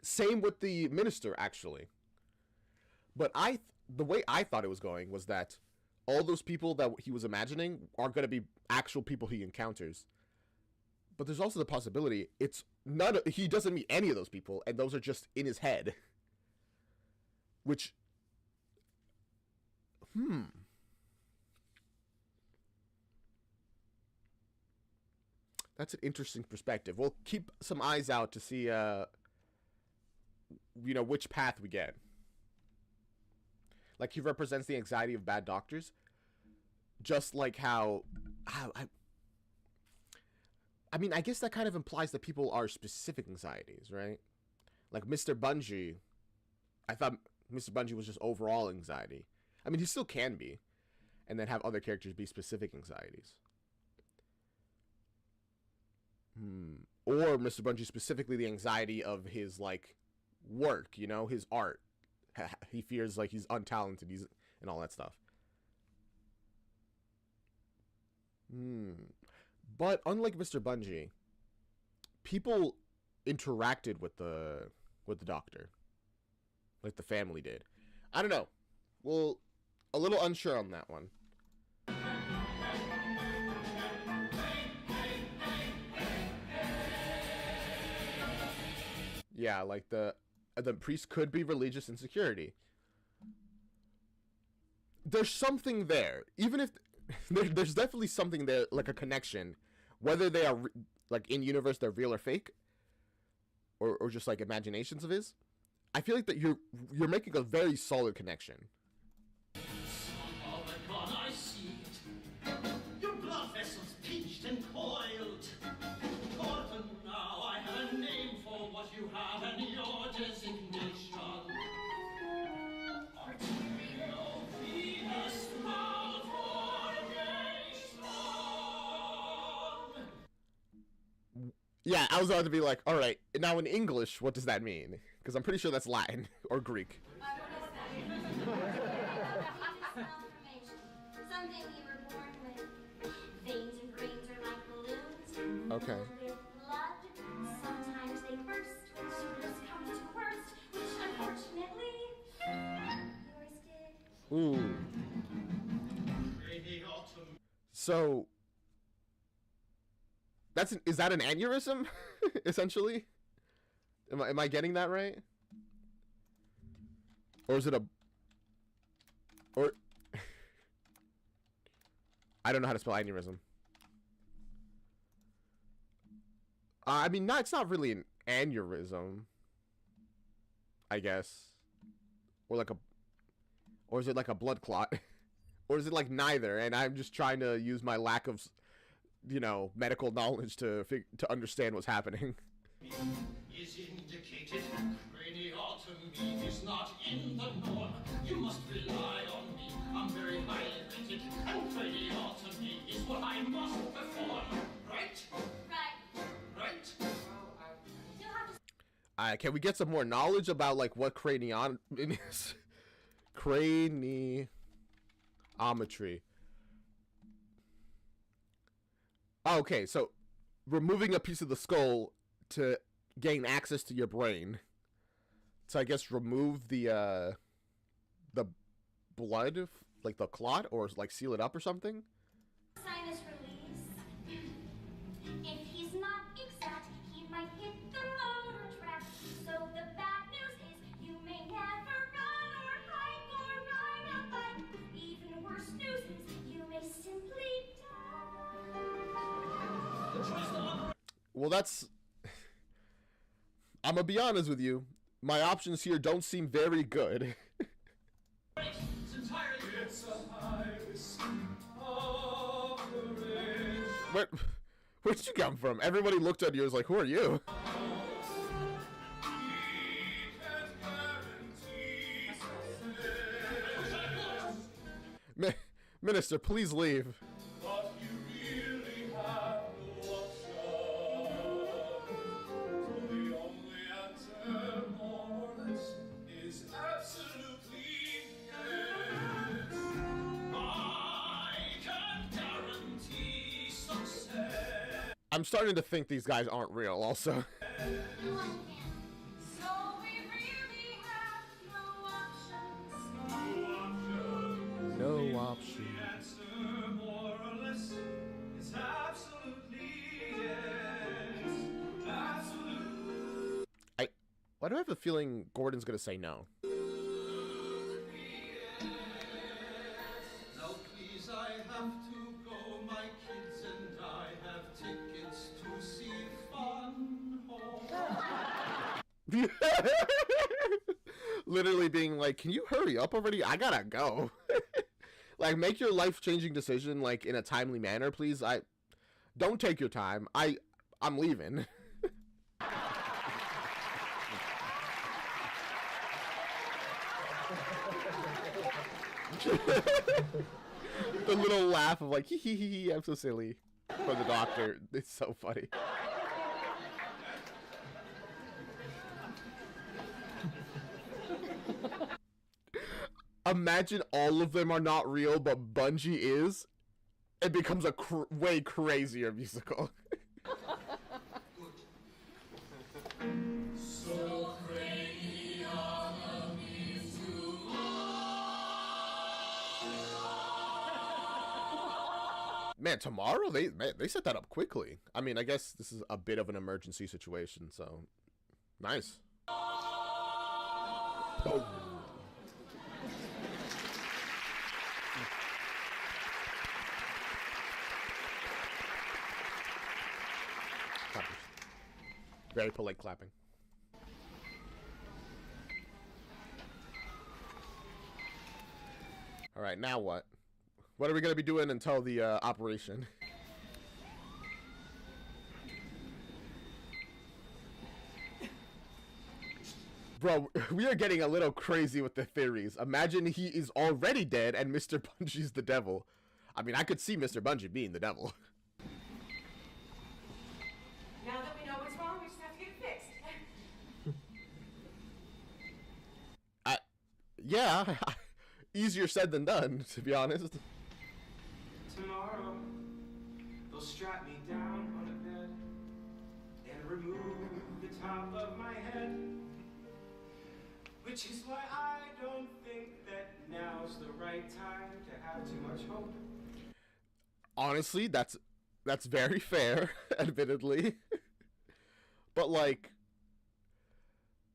Same with the minister, actually. But the way I thought it was going was that all those people that he was imagining are going to be actual people he encounters. But there's also the possibility he doesn't meet any of those people, and those are just in his head. Which, that's an interesting perspective. We'll keep some eyes out to see, which path we get. Like, he represents the anxiety of bad doctors, just like how I mean, I guess that kind of implies that people are specific anxieties, right? Like Mr. Bungie, I thought Mr. Bungie was just overall anxiety. I mean, he still can be, and then have other characters be specific anxieties. Or Mr. Bungie specifically the anxiety of his, like, work, his art. He fears, like, he's untalented, and all that stuff. But unlike Mr. Bungie, people interacted with the doctor, like the family did. I don't know. Well, a little unsure on that one. Yeah, like the priest could be religious insecurity. There's something there, even if there's definitely something there, like a connection, whether they are like in universe they're real or fake, or just like imaginations of his. I feel like that you're making a very solid connection. Oh my God, I see it. Your blood vessels pinched and coiled. Gordon, now I have a name for what you have and your designation. Arterial venous malformation. Yeah, I was about to be like, all right, now in English, what does that mean? Because I'm pretty sure that's Latin or Greek. Something we were born with. Veins and brains are like balloons. Okay. With blood. Sometimes they burst when sickness comes to worst, which unfortunately yours did. Ooh. So is that an aneurysm, essentially? Am I getting that right? Or is it I don't know how to spell aneurysm. I mean, it's not really an aneurysm, I guess. Or is it like a blood clot? Or is it like neither? And I'm just trying to use my lack of, medical knowledge to understand what's happening. is indicated. Craniotomy is not in the norm. You must rely on me. I'm very highly rated, and craniotomy is what I must perform. Right? Right. Right? You'll have to Can we get some more knowledge about like what craniometry is? Craniometry. Okay, so removing a piece of the skull to gain access to your brain. So I guess remove the blood, like the clot, or like seal it up or something. sign his release. If he's not exact, he might hit the motor track. So the bad news is you may never run or hike or ride a bike. Even worse news is you may simply die. Well, that's... I'm gonna be honest with you. My options here don't seem very good. It's entirely. It's a highest operation. Where did you come from? Everybody looked at you and was like, who are you? Minister, please leave. But you really have no option. So the only answer, more or less, is absolutely yes. I can guarantee success. I'm starting to think these guys aren't real also. No one can. So we really have no options. No option. The answer, more or less, is absolutely yes. Absolutely. Why do I have a feeling Gordon's gonna say no? Now please, I have to go, my kids and I have tickets to see Fun Home. Literally being like, can you hurry up already? I gotta go. Like, make your life-changing decision like in a timely manner, please. Don't take your time. I'm leaving. The little laugh of like, hee hee hee hee, I'm so silly. For the doctor. It's so funny. Imagine all of them are not real, but Bungie is. It becomes a way crazier musical. So craniotomy to Man, tomorrow they set that up quickly. I mean, I guess this is a bit of an emergency situation, so nice. Oh. Clappers. Very polite clapping. All right, now what? What are we gonna be doing until the operation? Bro, we are getting a little crazy with the theories. Imagine he is already dead and Mr. Bungie's the devil. I mean, I could see Mr. Bungie being the devil. Now that we know what's wrong, we just have to get it fixed. Yeah, easier said than done, to be honest. Tomorrow, they'll strap me down on a bed and remove the top of my head. Which is why I don't think that now's the right time to have too much hope. Honestly, that's very fair, admittedly. But like,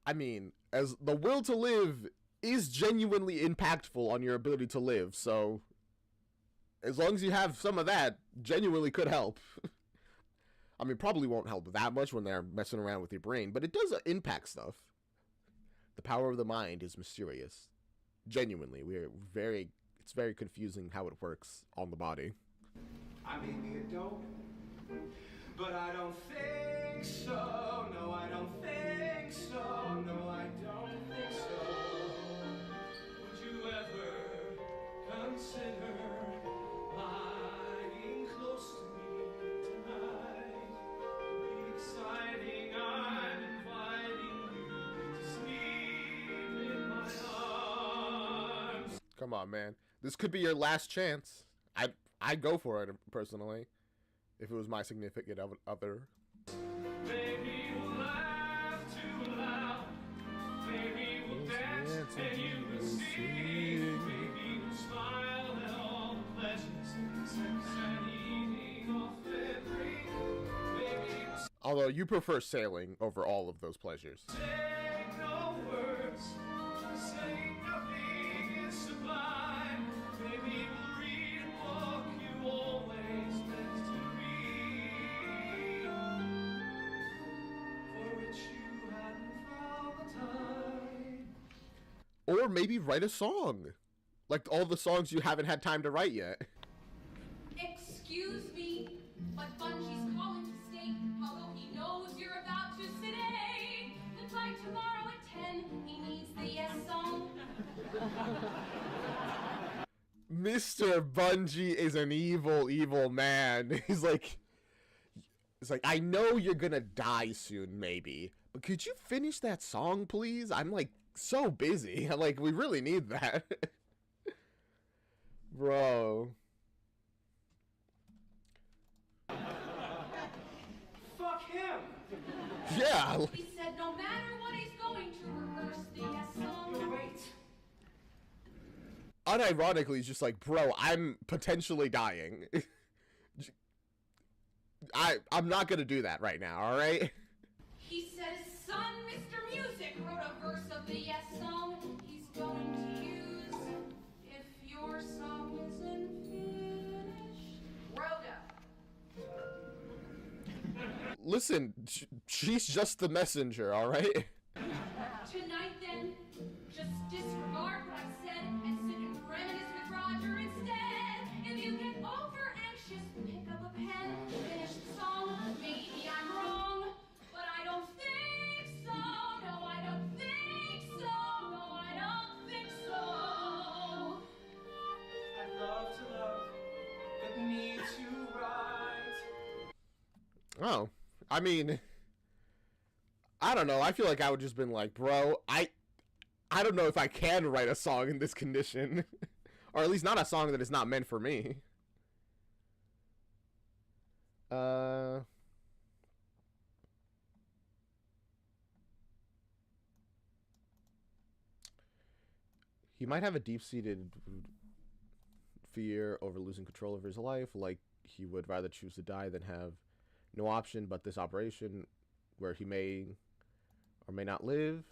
I mean, as the will to live is genuinely impactful on your ability to live, so as long as you have some of that, genuinely could help. I mean, probably won't help that much when they're messing around with your brain, but it does impact stuff. The power of the mind is mysterious. Genuinely, it's very confusing how it works on the body. I may be a dope, but I don't think so. No, I don't think Come on, man. This could be your last chance. I'd go for it personally, if it was my significant other. Baby will laugh too loud. Baby will dance and you will sing. Baby will smile at all the pleasures, sex and eating off the drink. Baby will Although you prefer sailing over all of those pleasures. say no words, say nothing is sublime. Baby will read a book you always meant to read, for which you hadn't found the time. Or maybe write a song. Like all the songs you haven't had time to write yet. Excuse me, but Bungie's calling to state, although he knows you're about to sedate, that by tomorrow at 10, he needs the yes song. Mr. Bungie is an evil, evil man. He's like, I know you're gonna die soon, maybe, but could you finish that song, please? I'm like so busy. I'm like, we really need that. Bro. Fuck him! Yeah. He said no matter what he's going to rehearse the yes song. No, wait. Unironically, he's just like, bro, I'm potentially dying. I'm not gonna do that right now, alright? He said his son, Mr. Music, wrote a verse of the yes song he's going to use if your song isn't finished. Rhoda. Listen, she's just the messenger, alright? Tonight then, just disregard what I said and sit and reminisce with Roger instead. If you get over anxious, pick up a pen, finish the song. Maybe I'm wrong, but I don't think so. No, I don't think so. No, I don't think so. I love to love, but need to write. Oh. I mean, I don't know. I feel like I would just been like, bro, I don't know if I can write a song in this condition. Or at least not a song that is not meant for me. He might have a deep-seated fear over losing control of his life, like he would rather choose to die than have no option but this operation where he may or may not live.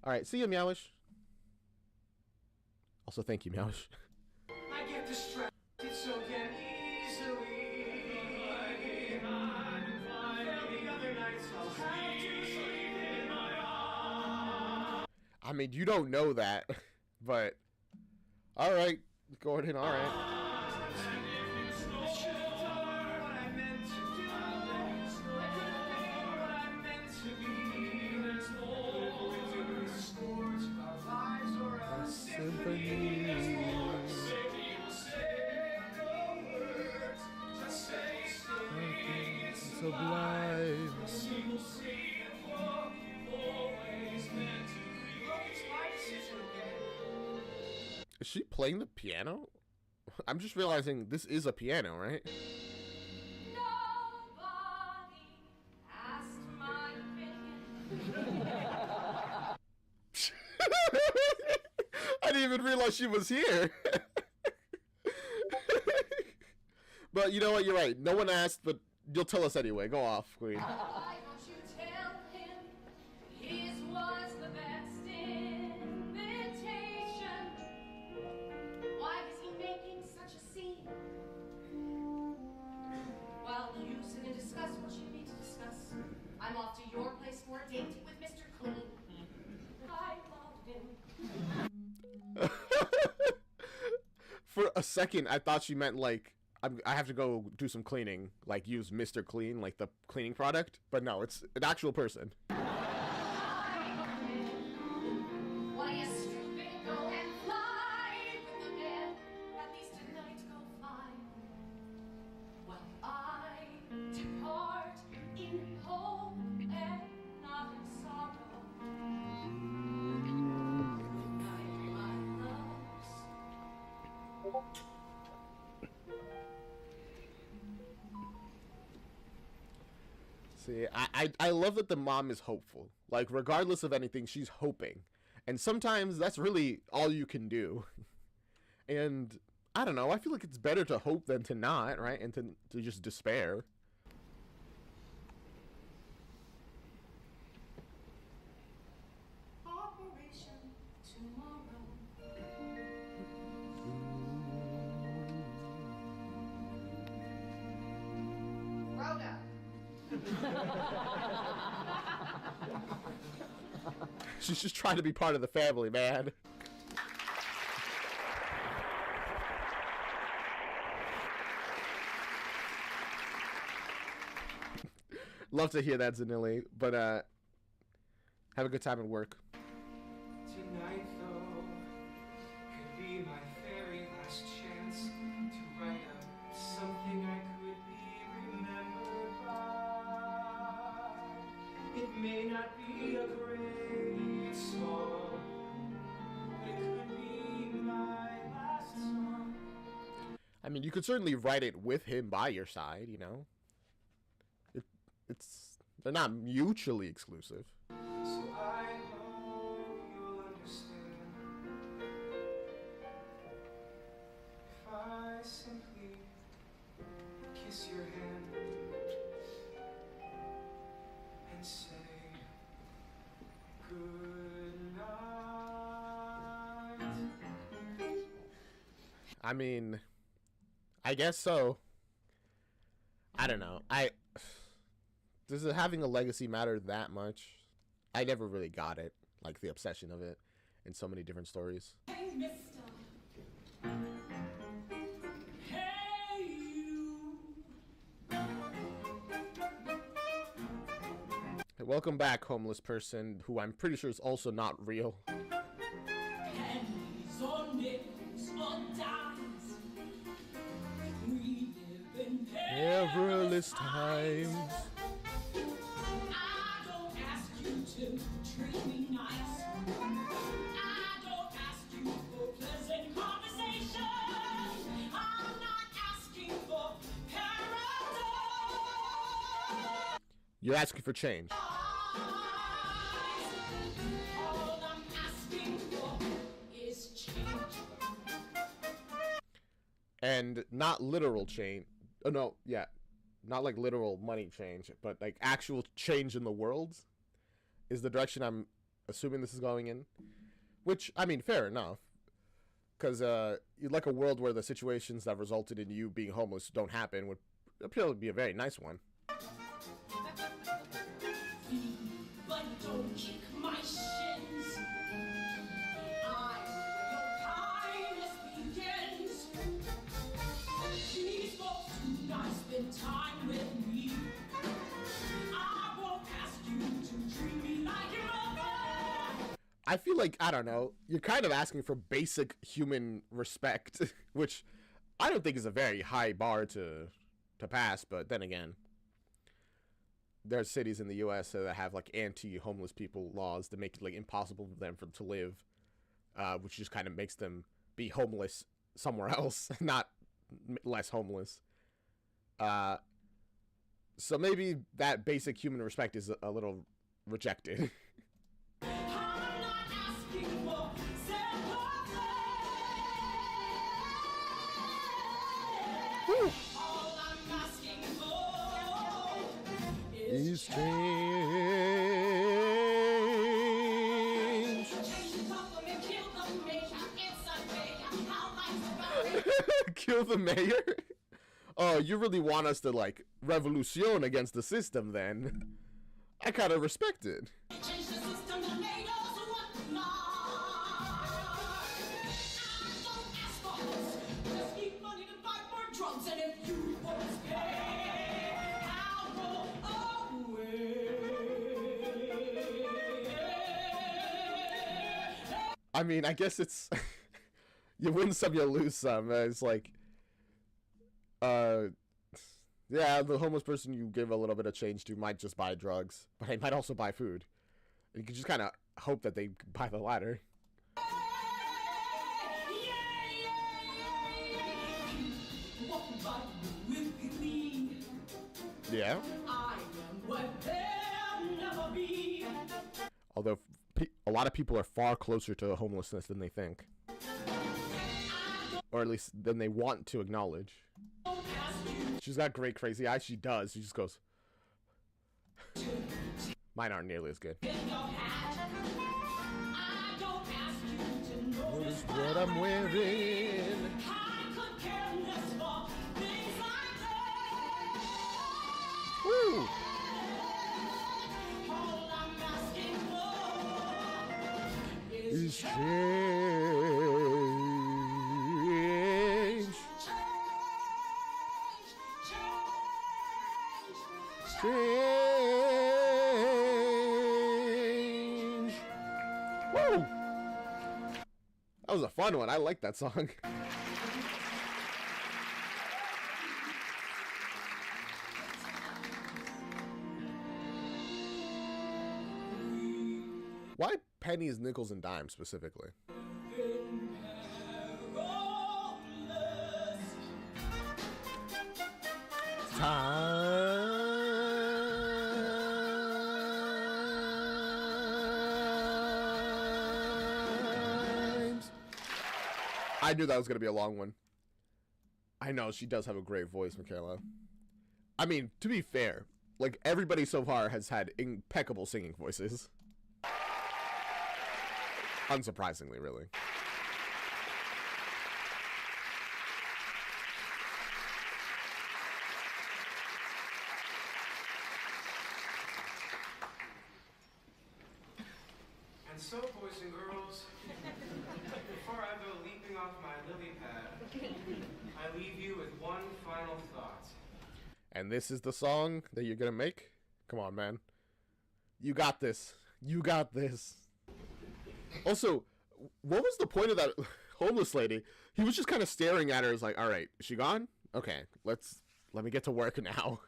Alright, see you, Meowish. Also, thank you, Meowish. I get distracted so damn easily. The other nights I'll have to sleep in my arms. I mean, you don't know that, but alright, Gordon, alright. Sublime. Is she playing the piano? I'm just realizing this is a piano, right? Nobody asked my opinion. I didn't even realize she was here. But you know what? You're right. No one asked, but you'll tell us anyway. Go off, Queen. Why don't you tell him his was the best invitation? Why is he making such a scene? Well, you sit and discuss what you need to discuss. I'm off to your place for a date with Mr. Clean. I loved him. For a second, I thought she meant like I have to go do some cleaning, like use Mr. Clean, like the cleaning product. But no, it's an actual person. Why you stupid, go and fly with the man. At least tonight go fly. Well, I depart in hope and not in sorrow. Good night. See, I love that the mom is hopeful. Like, regardless of anything, she's hoping. And sometimes that's really all you can do. And I don't know, I feel like it's better to hope than to not, right? And to just despair. Operation Tomorrow. Rhoda. She's just trying to be part of the family, man. Love to hear that, Zanilli, but have a good time at work. Tonight, though, could be my very last chance to write up something I could be remembered by. It may not be a great song, but it could be my last song. I mean, you could certainly write it with him by your side, you know? They're not mutually exclusive. So I hope you'll understand if I simply kiss your hand and say good night. I mean, I guess so. I don't know. Does it having a legacy matter that much? I never really got it, like the obsession of it in so many different stories. Hey, mister. Hey, you. Hey, welcome back, homeless person, who I'm pretty sure is also not real. Pennies or nickels or dimes. We live in Perilous times. I don't ask you to treat me nice. I don't ask you for pleasant conversation. I'm not asking for paradise. You're asking for change. All I'm asking for is change. And not literal change. Oh, no, yeah. Not like literal money change, but like actual change in the world is the direction I'm assuming this is going in. Which, I mean, fair enough. Because you'd like a world where the situations that resulted in you being homeless don't happen would appear to be a very nice one. But don't kick my shins. I'm where your kindness begins. These folks do not spend time with me. I won't ask you to treat me like your mother. I feel like, I don't know, you're kind of asking for basic human respect, which I don't think is a very high bar to pass, but then again, there's cities in the U.S. that have like anti-homeless people laws that make it like impossible for them to live, which just kind of makes them be homeless somewhere else, not less homeless. So maybe that basic human respect is a little rejected. I'm not asking for sympathy. All I'm asking for is Change. change the problem and kill the mayor. It's a mayor. How life's about. Kill the mayor? Oh, you really want us to like revolution against the system then? I kind of respect it. Change the system that made us what not. I don't ask for this. Just need money to buy more drugs, and if you won't pay, I'll go away. I mean, I guess it's you win some, you lose some. It's like, yeah, the homeless person you give a little bit of change to might just buy drugs, but they might also buy food. You can just kind of hope that they buy the latter. Walk by with me. Yeah. I am what there'll never be. Although a lot of people are far closer to homelessness than they think. Or at least than they want to acknowledge. She's got great crazy eyes. She does. She just goes. Mine aren't nearly as good. Notice what I'm wearing. Woo! Is change. Change. Woo! That was a fun one. I like that song. Why pennies, nickels, and dimes specifically? Times. I knew that was going to be a long one. I know, she does have a great voice, Michaela. I mean, to be fair, like, everybody so far has had impeccable singing voices. Unsurprisingly, really. And so, boys and girls, before I go leaping off my lily pad, I leave you with one final thought. And this is the song that you're gonna make? Come on, man. You got this. You got this. Also, what was the point of that homeless lady? He was just kind of staring at her as like, all right, is she gone? Okay, let me get to work now.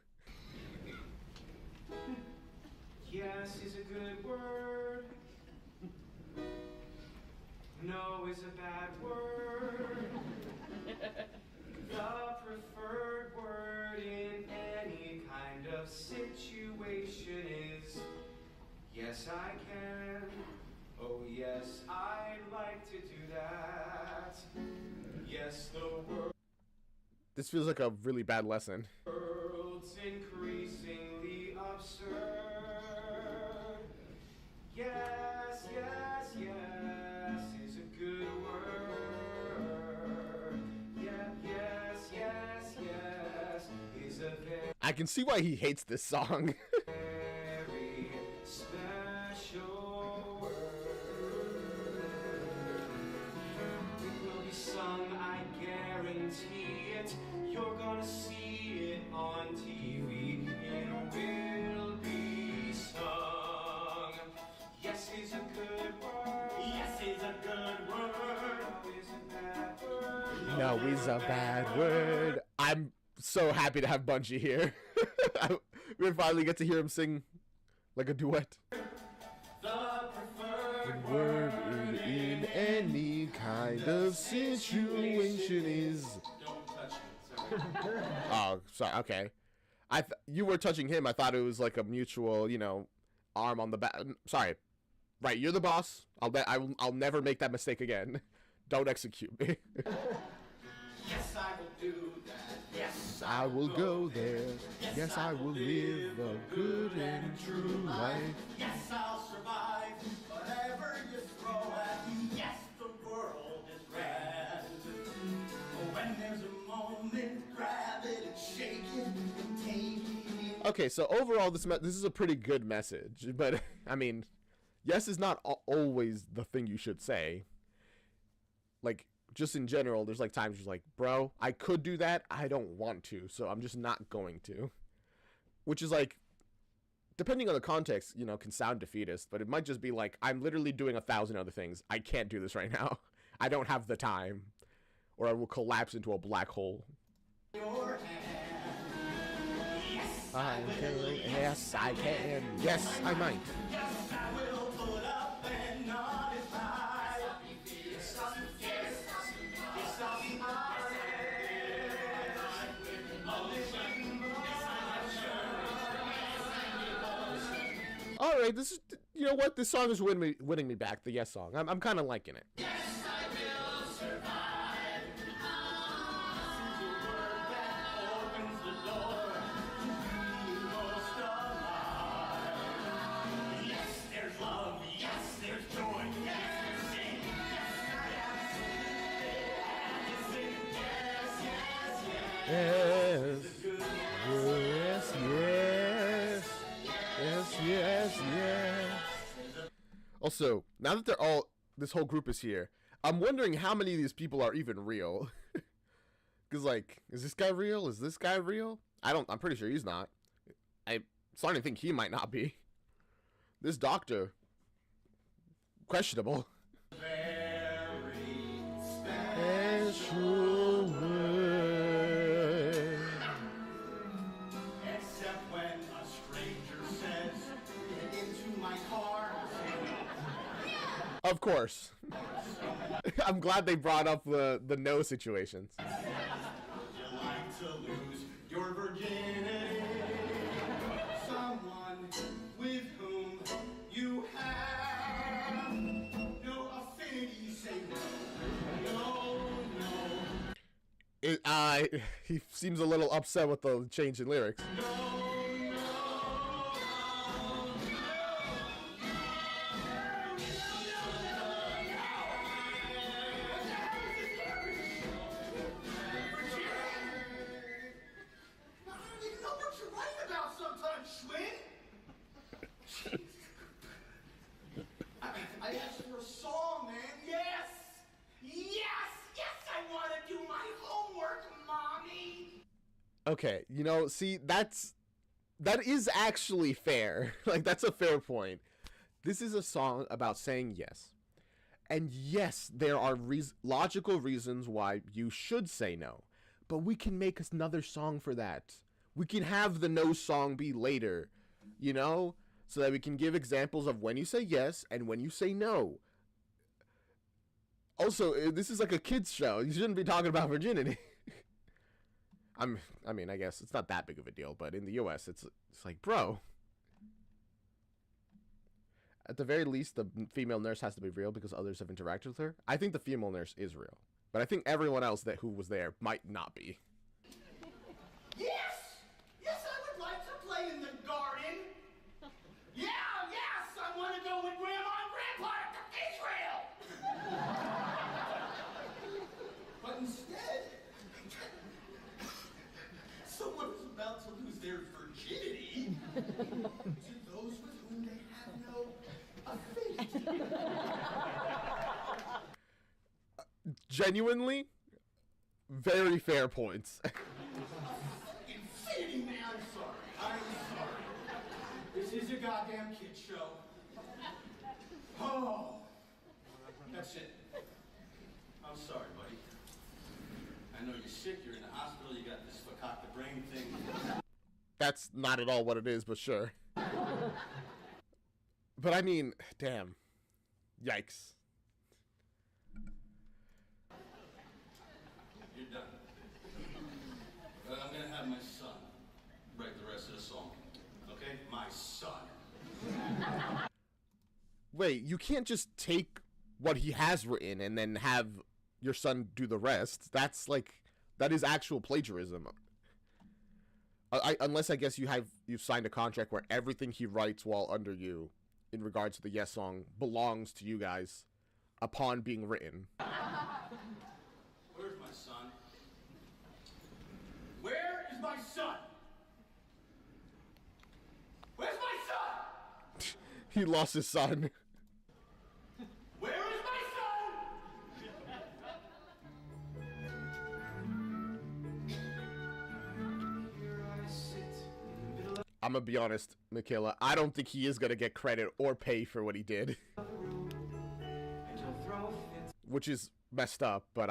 Yes is a good word. No is a bad word. The preferred word in any kind of situation is yes, I can. Oh yes, I'd like to do that. Yes, the This feels like a really bad lesson. world's increasingly absurd. Yes, yes, yes is a good word. Yeah, yes, yes, yes is a I can see why he hates this song. very special word. It will be sung, I guarantee it. You're gonna see it on TV. It will be sung. Yes is a good word. Yes is a good word. No is a bad word. No is a bad word. I'm so happy to have Bungie here. We finally get to hear him sing like a duet. The preferred Word in any kind of situation is. Don't touch it. Sorry. Oh, sorry. Okay, you were touching him. I thought it was like a mutual, arm on the back. Sorry. Right, you're the boss. I'll never make that mistake again. Don't execute me. Yes, I will do that. Yes, I will go there. Yes, I will live a good and true life. yes, I'll survive whatever you throw at me. Yes, the world is red. When there's a moment, grab it and shake it and take it. Okay, so overall, this is a pretty good message. But I mean, yes is not always the thing you should say. Like, just in general, there's like times you're like, bro, I could do that. I don't want to, so I'm just not going to. Which is like, depending on the context, can sound defeatist, but it might just be like, I'm literally doing 1,000 other things. I can't do this right now. I don't have the time, or I will collapse into a black hole. Your hand. Yes, I can, yes, I can, yes, I might. yes, I will put up and not as high. Yes, I'll be honest. all right. This is, you know what? This song is winning me back. The Yes song. I'm kind of liking it. Yes, I will survive. This is a word that opens the door to being most alive. Yes, there's love. Yes, there's joy. Yes, there's sin. Yes, yes, yes, yes. Yes. Also, now that this whole group is here, I'm wondering how many of these people are even real. Cause like, is this guy real? Is this guy real? I'm pretty sure he's not. I'm starting to think he might not be. This doctor, questionable. Very Special word. except when a stranger says, "Get into my car." Of course. I'm glad they brought up the no situations. You like to lose your virginity. Someone with whom you have no affinity. Say no. He seems a little upset with the change in lyrics. I don't even know what you're writing about sometimes, Schwinn. I asked for a song, man. Yes, I want to do my homework, mommy. Okay, see, that is actually fair. Like, that's a fair point. This is a song about saying yes. And yes, there are logical reasons why you should say no. But we can make another song for that. We can have the no song be later, so that we can give examples of when you say yes and when you say no. Also, this is like a kid's show. You shouldn't be talking about virginity. I mean, I guess it's not that big of a deal, but in the US, it's like, bro. At the very least, the female nurse has to be real because others have interacted with her. I think the female nurse is real, but I think everyone else who was there might not be. Yes, I would like to play in the garden. Yes, I want to go with Grandma and Grandpa to Israel. But instead, someone is about to lose their virginity to those with whom they have no affinity. Genuinely, very fair points. Infinity, man, I'm sorry. This is a goddamn kid show. Oh, that's it. I'm sorry, buddy. I know you're sick, you're in the hospital, you got this fakakta brain thing. That's not at all what it is, but sure. But I mean, damn. Yikes. You're done. I'm gonna have my son write the rest of the song. Okay? My son. Wait, you can't just take what he has written and then have your son do the rest. That is actual plagiarism. Unless I guess you've signed a contract where everything he writes while under you in regards to the Yes song belongs to you guys upon being written. Where's my son? Where is my son? Where's my son? He lost his son. Where is my son? Here I sit in the middle of I'm gonna be honest, Michaela. I don't think he is gonna get credit or pay for what he did. the room, and you'll throw fits. Which is messed up, but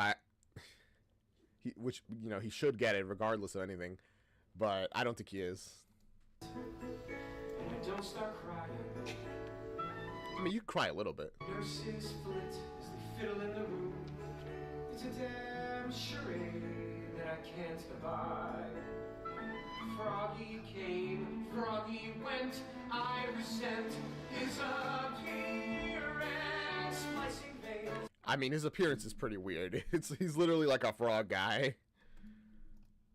he should get it regardless of anything. But I don't think he is. And I don't start crying. I mean, you cry a little bit. Nurses flit as they fiddle in the room. It's a damn charade that I can't abide. Froggy came, Froggy went. I resent his appearance. Splicing veins. I mean, his appearance is pretty weird. He's literally like a frog guy.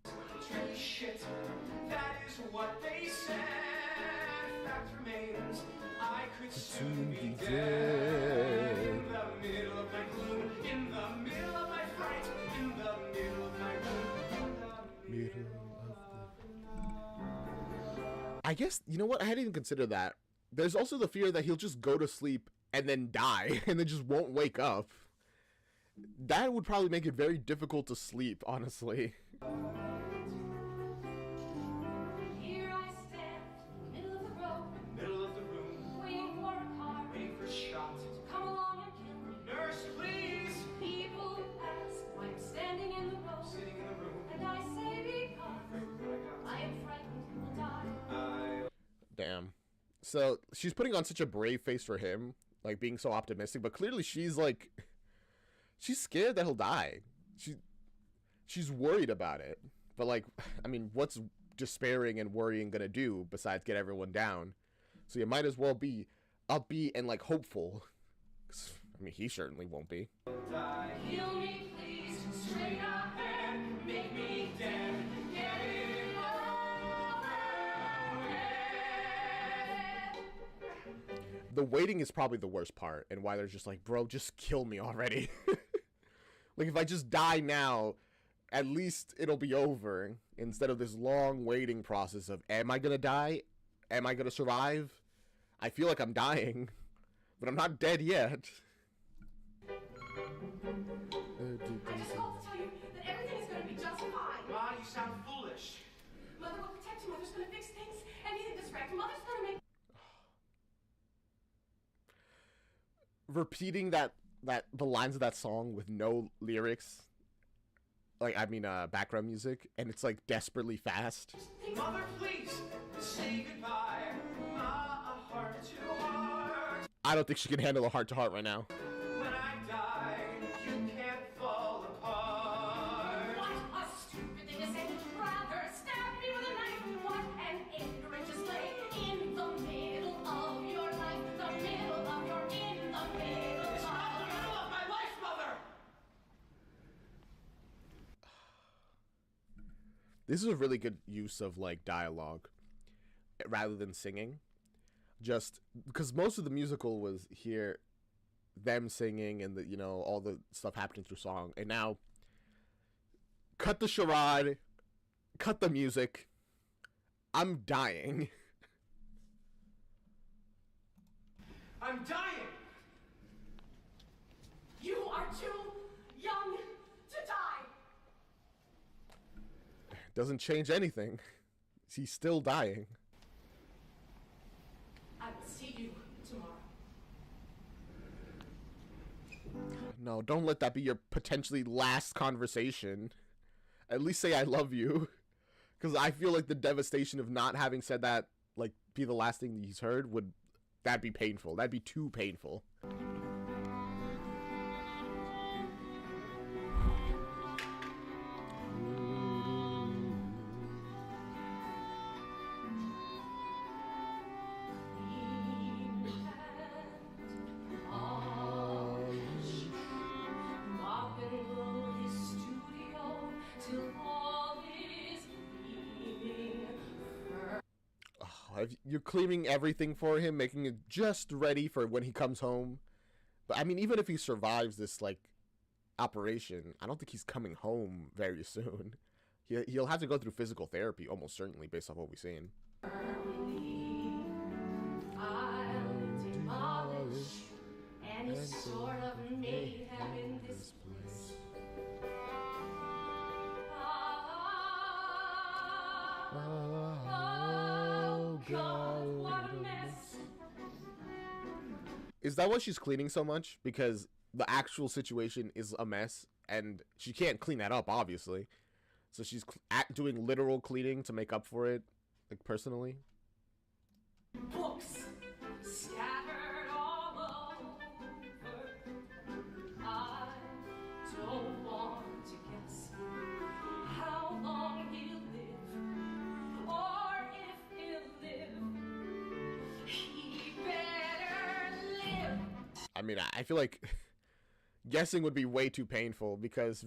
Trendy shit. That is what they said. Fact remains, I could soon be dead. In the middle of my gloom, in the middle of my fright, in the middle of my gloom, in the middle I guess, you know what? I hadn't even considered that. There's also the fear that he'll just go to sleep and then die and then just won't wake up. That would probably make it very difficult to sleep, honestly. Here I stand, middle of the road, middle of the room, waiting for a car waiting for a shot. to come along and kill me. Nurse, please! People ask why I'm standing in the road, Sitting in the room, and I say because I am frightened and will die. Damn. So she's putting on such a brave face for him, like being so optimistic, but clearly she's like, she's scared that he'll die. She's worried about it. But like, I mean, what's despairing and worrying gonna do besides get everyone down? So you might as well be upbeat and like hopeful. 'Cause, I mean, he certainly won't be. Heal me, please, straight up and make me dead. Get it over with. The waiting is probably the worst part, and why they're just like, bro, just kill me already. Like, if I just die now, at least it'll be over, instead of this long waiting process of, am I gonna die? Am I gonna survive? I feel like I'm dying, but I'm not dead yet. I just called to tell you that everything is going to be just fine. Ma, you sound foolish. Mother will protect you. Mother's going to fix things. Anything that's wrecked, Mother's going to make. Repeating the lines of that song with no lyrics, like, I mean, background music, and it's like desperately fast. Mother, please, say goodbye. Ma, a heart to heart. I don't think she can handle a heart-to-heart right now. When I die, you can't fall apart. What a stupid thing to say. Rather stab me with a knife. What an ignorant display. In the middle of your life. The middle of your, in the middle It's not the of middle of my life, Mother! This is a really good use of like dialogue rather than singing, just because most of the musical was here them singing and the, you know, all the stuff happening through song, and now cut the charade, cut the music, I'm dying. I'm dying! You are too young to die. Doesn't change anything. He's still dying. I will see you tomorrow. No, don't let that be your potentially last conversation. At least say I love you. Because I feel like the devastation of not having said that, like, be the last thing he's heard, that'd be painful. That'd be too painful. You're cleaning everything for him, making it just ready for when he comes home. But I mean, even if he survives this like operation, I don't think he's coming home very soon. He'll have to go through physical therapy, almost certainly, based off what we've seen. I'll demolish any sort of mayhem in this place. Oh, God, what a mess. Is that why she's cleaning so much? Because the actual situation is a mess, and she can't clean that up, obviously. So she's doing literal cleaning to make up for it, like, personally. Books scattered all over. I don't want to guess how long he'll live mean, I feel like guessing would be way too painful because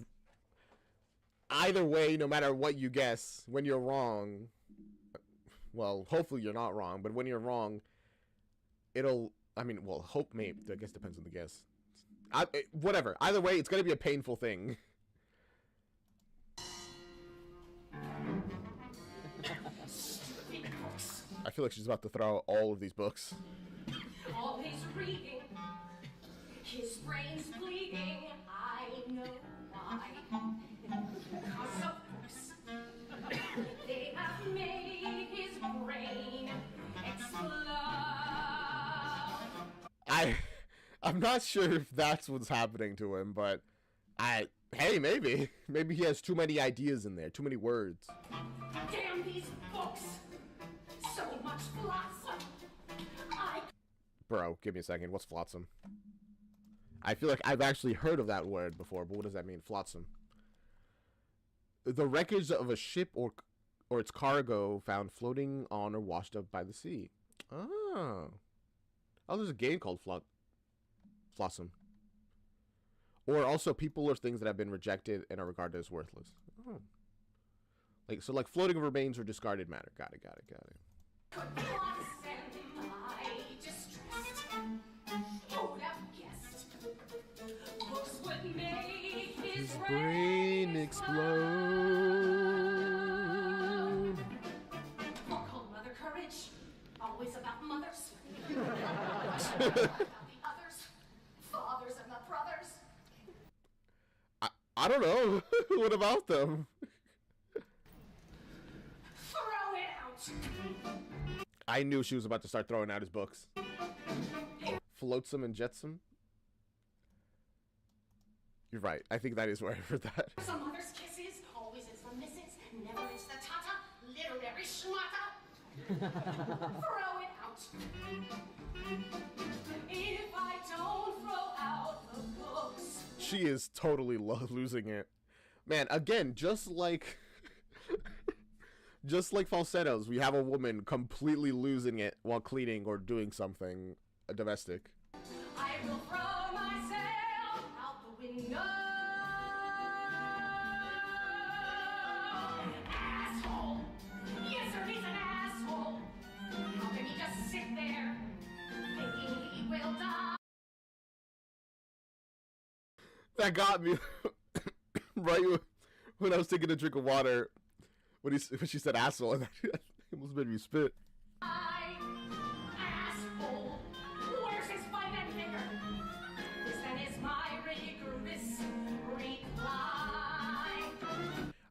either way, no matter what you guess, when you're wrong, well, hopefully you're not wrong, but when you're wrong, it'll, I mean, well, hope maybe, I guess depends on the guess. Whatever. Either way, it's going to be a painful thing. I feel like she's about to throw out all of these books. Always reading, his brain's bleeding. I know why. Because of books, they have made his brain explode. I'm not sure if that's what's happening to him, but hey, maybe he has too many ideas in there, too many words. Damn these books! So much flotsam. Bro, give me a second. What's flotsam? I feel like I've actually heard of that word before, but what does that mean? Flotsam. The wreckage of a ship or its cargo found floating on or washed up by the sea. Oh, there's a game called Flotsam. Or also people or things that have been rejected and are regarded as worthless. Oh. Like floating remains or discarded matter. Got it. Could blossom my distress. Who would have guessed? Books would make his brain explode. Book called Mother Courage. Always about mothers. About the others. Fathers and the brothers. I don't know. What about them? Throw it out. I knew she was about to start throwing out his books. Flotsam and jetsam. You're right. I think that is where I heard that. Some mother's kisses, always it's the misses, never it's the tata, literary schmata. Throw it out. If I don't throw out the books. She is totally losing it. Man, again, just like falsettos, we have a woman completely losing it while cleaning or doing something domestic. I will throw myself out the window. Asshole. Yes, sir, he's an asshole. How can he just sit there thinking he will die? That got me right when I was taking a drink of water. When she said asshole, and it almost made me spit. Asshole. Where's his fine and finger? This then is my rigorous reply.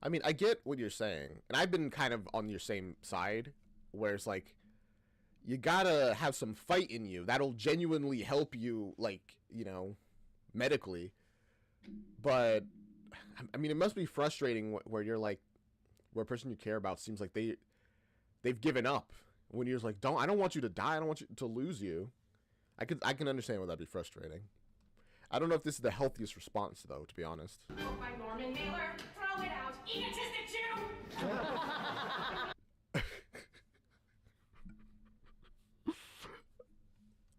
I mean, I get what you're saying, and I've been kind of on your same side, where it's like, you gotta have some fight in you. That'll genuinely help you, like, you know, medically. But, I mean, it must be frustrating where you're like, where a person you care about seems like they've given up. When you're just like, I don't want you to die. I don't want you to lose you. I can understand why that'd be frustrating. I don't know if this is the healthiest response, though, to be honest. Oh, by Norman Mailer, throw it out, egotistic Jew!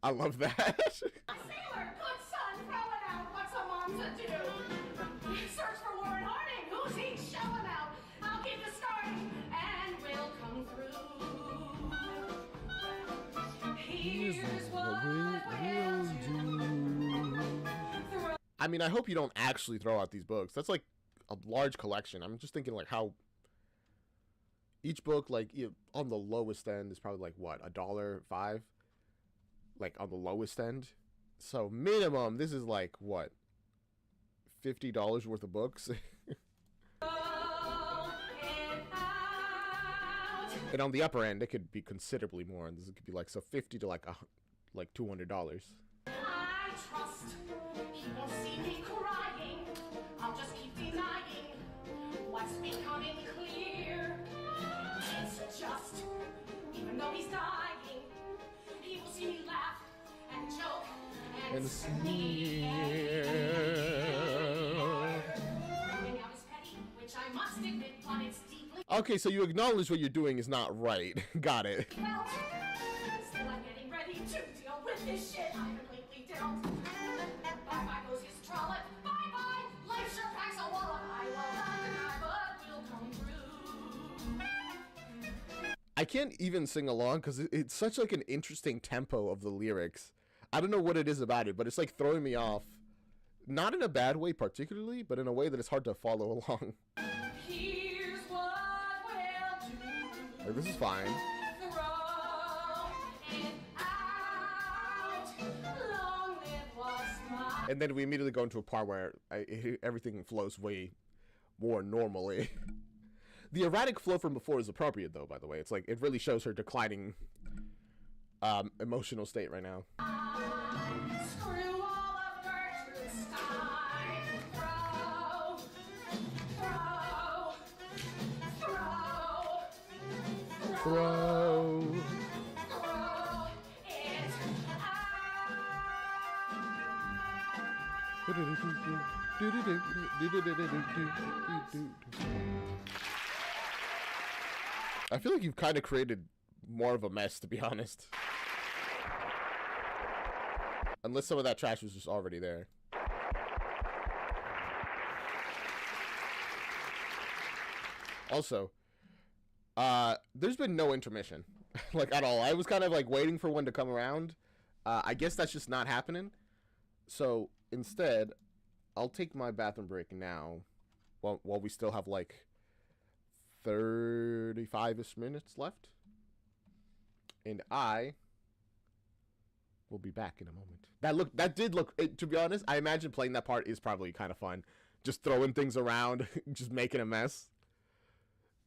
I love that. Sailor, good son, throw it out. What's a mom to do? Search for Warren Harding. Who's he? Show him out. I'll keep the starting, and we'll come through. Here's what we'll do. I mean, I hope you don't actually throw out these books. That's like a large collection. I'm just thinking like how each book, like, on the lowest end is probably like what, $1.05, like on the lowest end. So minimum, this is like what, $50 worth of books. And on the upper end, it could be considerably more. And this could be like, so 50 to like $200. I trust he won't see me crying. I'll just keep denying what's becoming clear. It's just, even though he's dying, he will see me laugh and joke and sneer. Throwing out his petty, which I must admit, but it's deeply Okay, so you acknowledge what you're doing is not right. Got it. felt. Still, I'm getting ready to deal with this shit. I've been lately diddled. Bye-bye goes his trollet. Bye-bye, life sure packs a wallop. I will not deny, but we'll come through. I can't even sing along because it's such like an interesting tempo of the lyrics. I don't know what it is about it, but it's like throwing me off. Not in a bad way particularly, but in a way that it's hard to follow along. Here's what we'll do. Like, this is fine. Throw it out. Long live what's mine. And then we immediately go into a part where everything flows way more normally. The erratic flow from before is appropriate, though, by the way. It's like, it really shows her declining emotional state right now. Screw all of Gertrude Stein. Throw it I feel like you've kind of created more of a mess, to be honest. Unless some of that trash was just already there. Also, there's been no intermission, like at all. I was kind of like waiting for one to come around. I guess that's just not happening. So instead, I'll take my bathroom break now, while we still have like 35-ish minutes left, and I will be back in a moment. That did look. To be honest, I imagine playing that part is probably kind of fun, just throwing things around, just making a mess.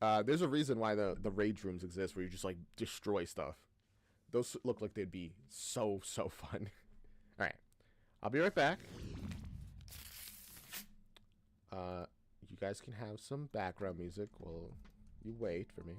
There's a reason why the rage rooms exist, where you just like destroy stuff. Those look like they'd be so fun. All right, I'll be right back. You guys can have some background music while you wait for me.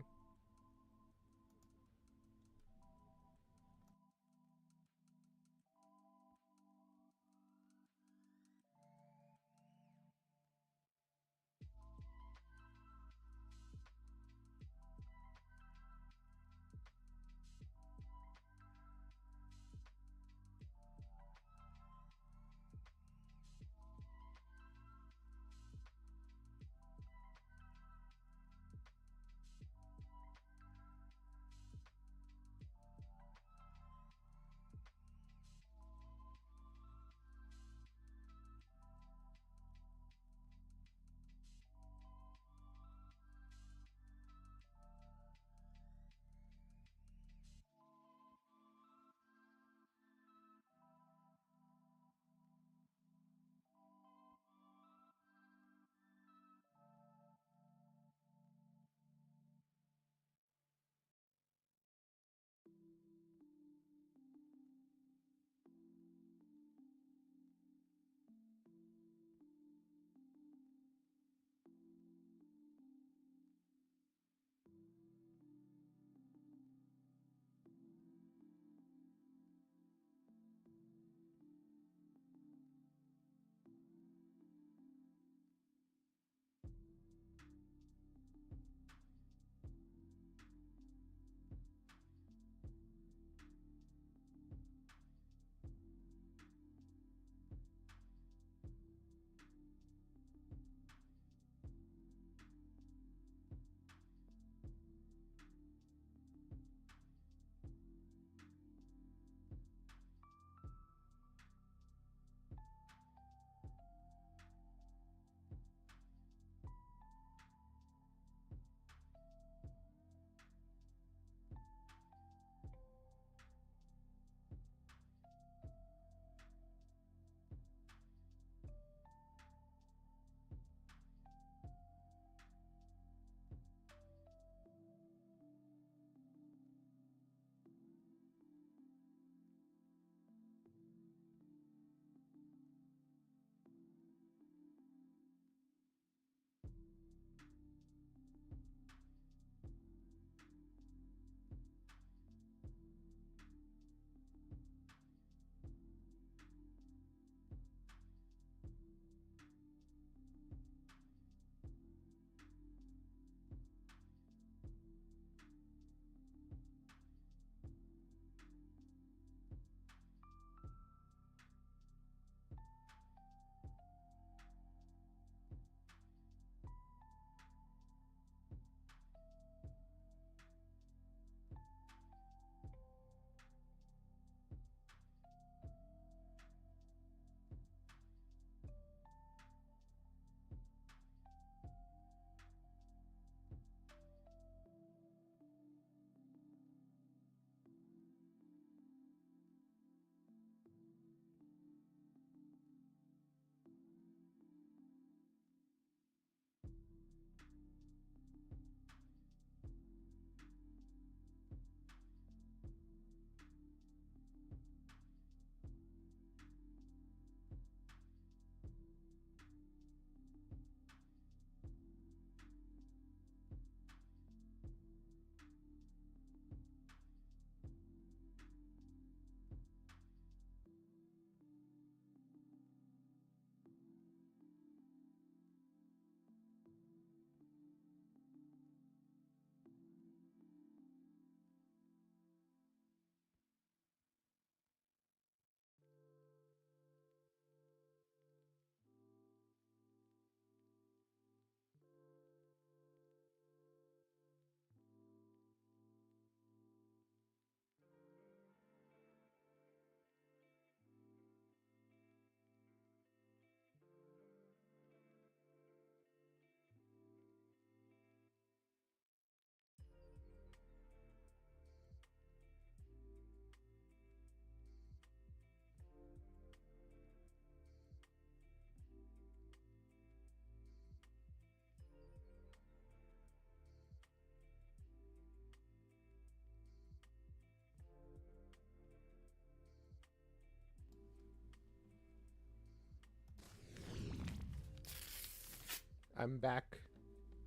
I'm back.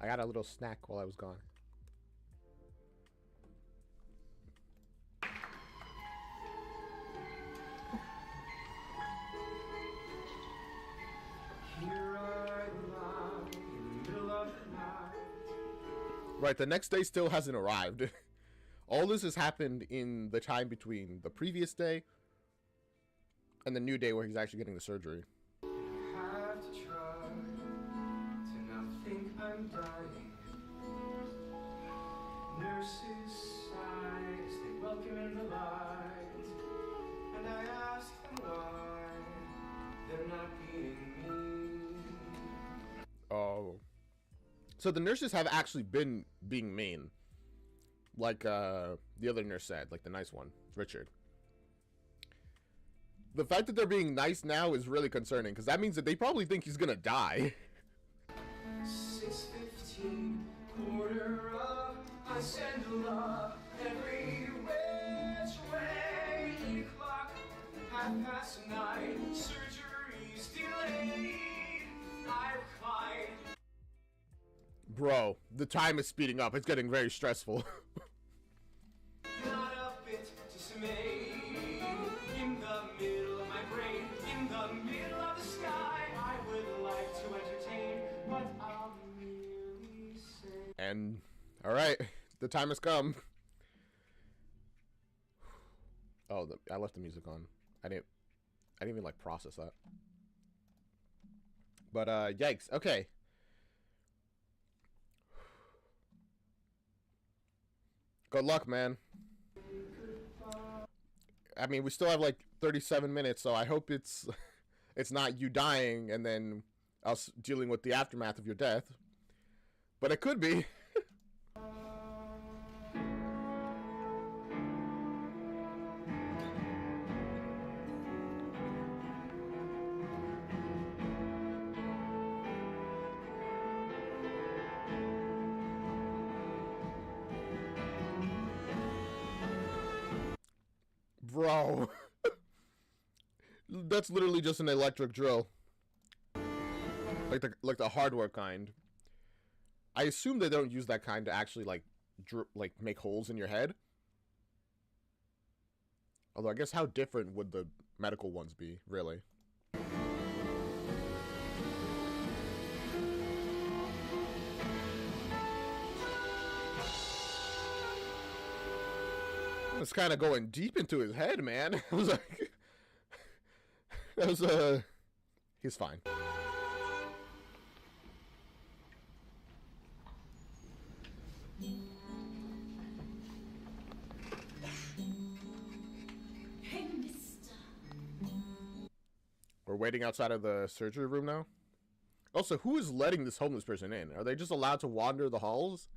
I got a little snack while I was gone. Here I lie in the middle of the night. Right, the next day still hasn't arrived. All this has happened in the time between the previous day and the new day where he's actually getting the surgery. Have to try to not think I'm dying. Nurses sigh as they welcome in the light, and I ask them why they're not being mean. Oh. So the nurses have actually been being mean. Like the other nurse said, like the nice one, Richard. The fact that they're being nice now is really concerning, because that means that they probably think he's gonna die. 6:15, quarter of, I send love every which way. 8 o'clock, 9:30, surgery's delayed. I recline. Bro, the time is speeding up. It's getting very stressful. Not a bit dismayed. In the middle of my brain, in the middle of the sky, I would like to entertain, but I'll merely say. And all right, the time has come. Oh, I left the music on. I didn't even like process that. But yikes. Okay. Good luck, man. I mean, we still have like 37 minutes, so I hope it's not you dying and then us dealing with the aftermath of your death. But it could be. Bro. That's literally just an electric drill. Like the hardware kind. I assume they don't use that kind to actually like make holes in your head. Although I guess how different would the medical ones be, really? It's kind of going deep into his head, man. I was like, he's fine. Hey, mister. We're waiting outside of the surgery room now. Also, who is letting this homeless person in? Are they just allowed to wander the halls?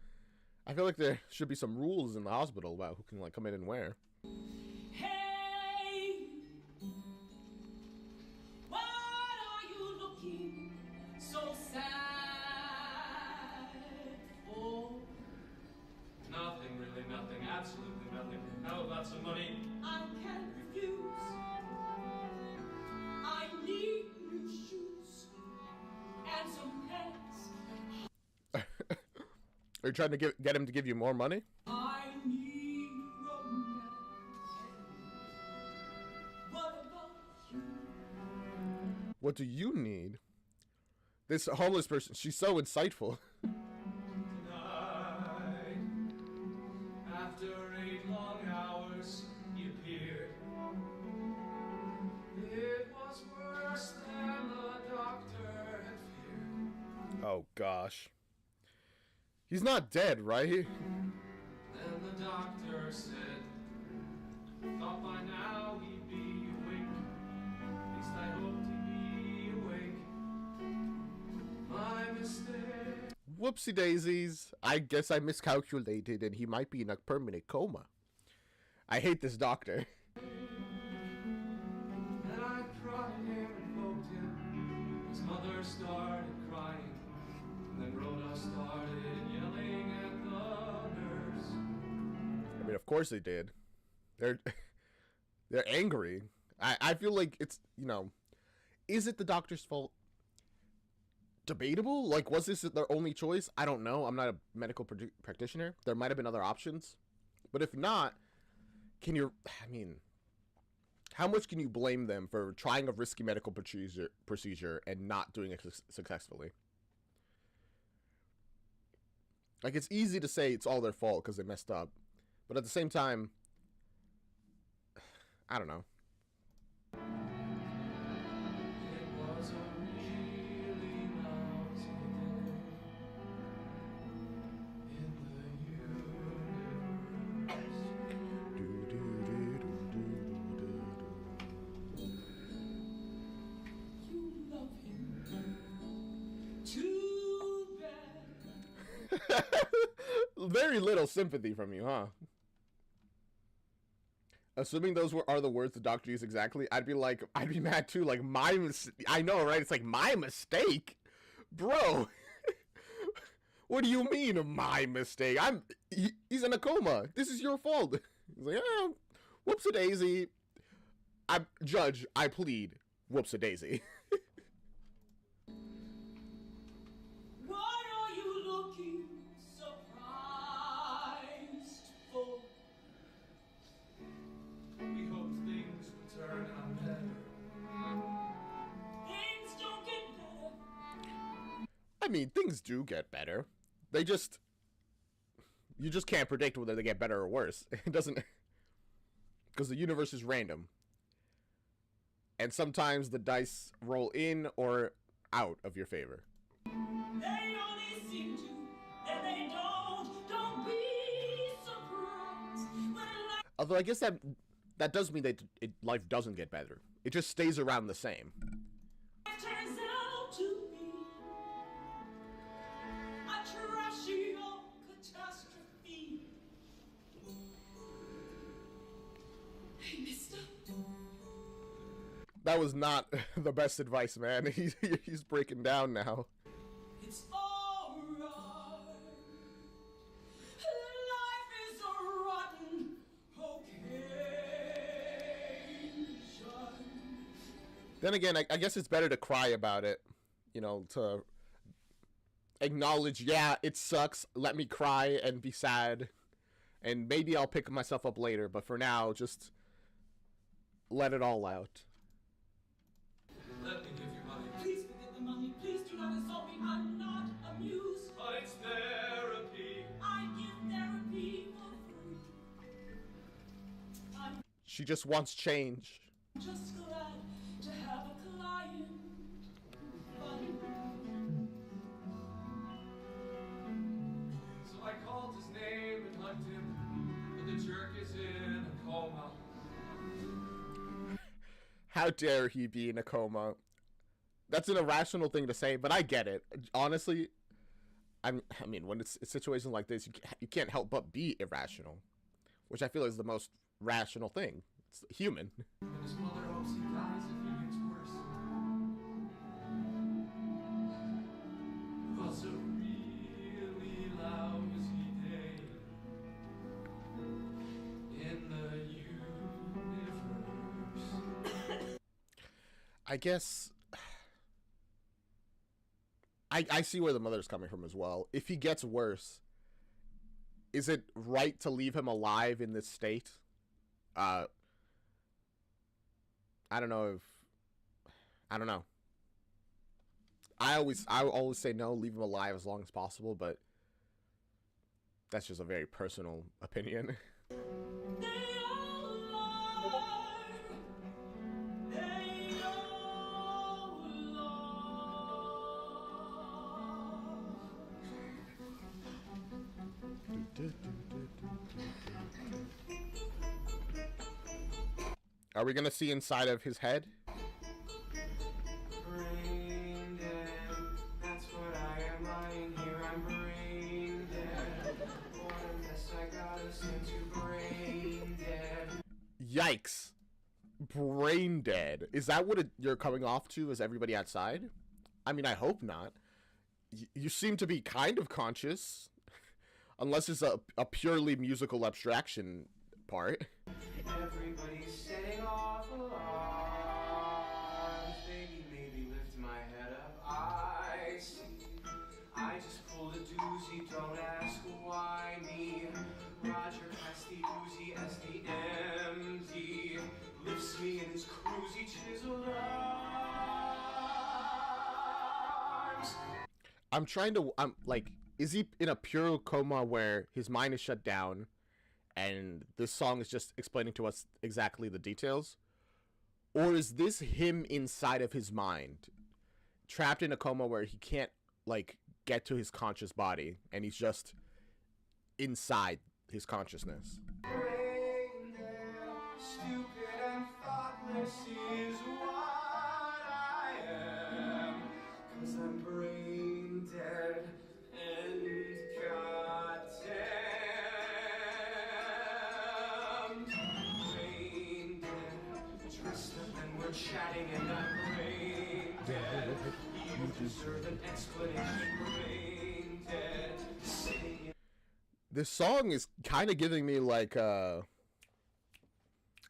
I feel like there should be some rules in the hospital about who can like come in and where. Hey, what are you looking so sad for? Nothing, really nothing, absolutely nothing. How about some money? I can't refuse. I need new shoes and some pants. Are you trying to get him to give you more money? I need romance. What about you? What do you need? This homeless person, she's so insightful. Tonight, after 8 long hours, he appeared. It was worse than the doctor had feared. Oh gosh. He's not dead, right? Then the doctor said, thought by now he'd be awake. At least I hoped he'd be awake. My mistake. Whoopsie daisies. I guess I miscalculated and he might be in a permanent coma. I hate this doctor. Then I prodded him and poked him. His mother started crying. And then Rhoda started yelling at the nurse. I mean, of course they did. They're angry. I feel like it's, you know, is it the doctor's fault? debatable. Like, was this their only choice? I don't know. I'm not a medical practitioner. There might have been other options. But if not, can you, I mean, how much can you blame them for trying a risky medical procedure and not doing it successfully? Like, it's easy to say it's all their fault because they messed up. But at the same time, I don't know. Very little sympathy from you, huh? Assuming those are the words the doctor used exactly, I'd be mad too. Like, I know, right? It's like, my mistake? Bro. What do you mean, my mistake? He's in a coma. This is your fault. He's like, whoops-a-daisy. Judge, I plead, whoops-a-daisy. I mean, things do get better. You just can't predict whether they get better or worse. It doesn't, because the universe is random. And sometimes the dice roll in or out of your favor. They only seem to, and they don't be surprised when although I guess that does mean that life doesn't get better. It just stays around the same. life turns out to be a trashy old catastrophe. Hey, mister. That was not the best advice, man. He's breaking down now. It's alright. Life is a rotten occasion. Then again, I guess it's better to cry about it, you know, to acknowledge, yeah, it sucks, let me cry and be sad, and maybe I'll pick myself up later, but for now, just let it all out. Let me give you money. Please forget the money. Please do not insult me. I'm not amused. But it's therapy. I give therapy for free. I'm She just wants change. just glad to have a client. So I called his name and hugged him, but the jerk is in a coma. How dare he be in a coma? That's an irrational thing to say, but I get it. Honestly, I mean, when it's situations like this, you can't help but be irrational, which I feel is the most rational thing. It's human. And his mother hopes he dies if he gets worse. Was a really lousy day in the universe. I guess I see where the mother's coming from as well. If he gets worse, is it right to leave him alive in this state? I don't know. I always say no, leave him alive as long as possible, but that's just a very personal opinion. They all lie. They all Are we gonna see inside of his head? Brain dead, that's what I am lying here, I'm brain dead. What a mess I got us into, brain dead. Yikes. Brain dead. Is that what you're coming off to as everybody outside? I mean, I hope not. You seem to be kind of conscious. Unless it's a purely musical abstraction part. Everybody's setting off alarms. Baby, maybe lift my head up. I see his cruisy chiseled arms. I'm like, is he in a pure coma where his mind is shut down and this song is just explaining to us exactly the details? Or is this him inside of his mind, trapped in a coma where he can't, like, get to his conscious body and he's just inside his consciousness? Brain dead, stupid and thoughtless is what I am. 'Cause I'm brain dead and goddamn. Brain dead, dressed up and we're chatting and I'm brain dead. You deserve an explanation, brain dead. Sitting This song is kind of giving me like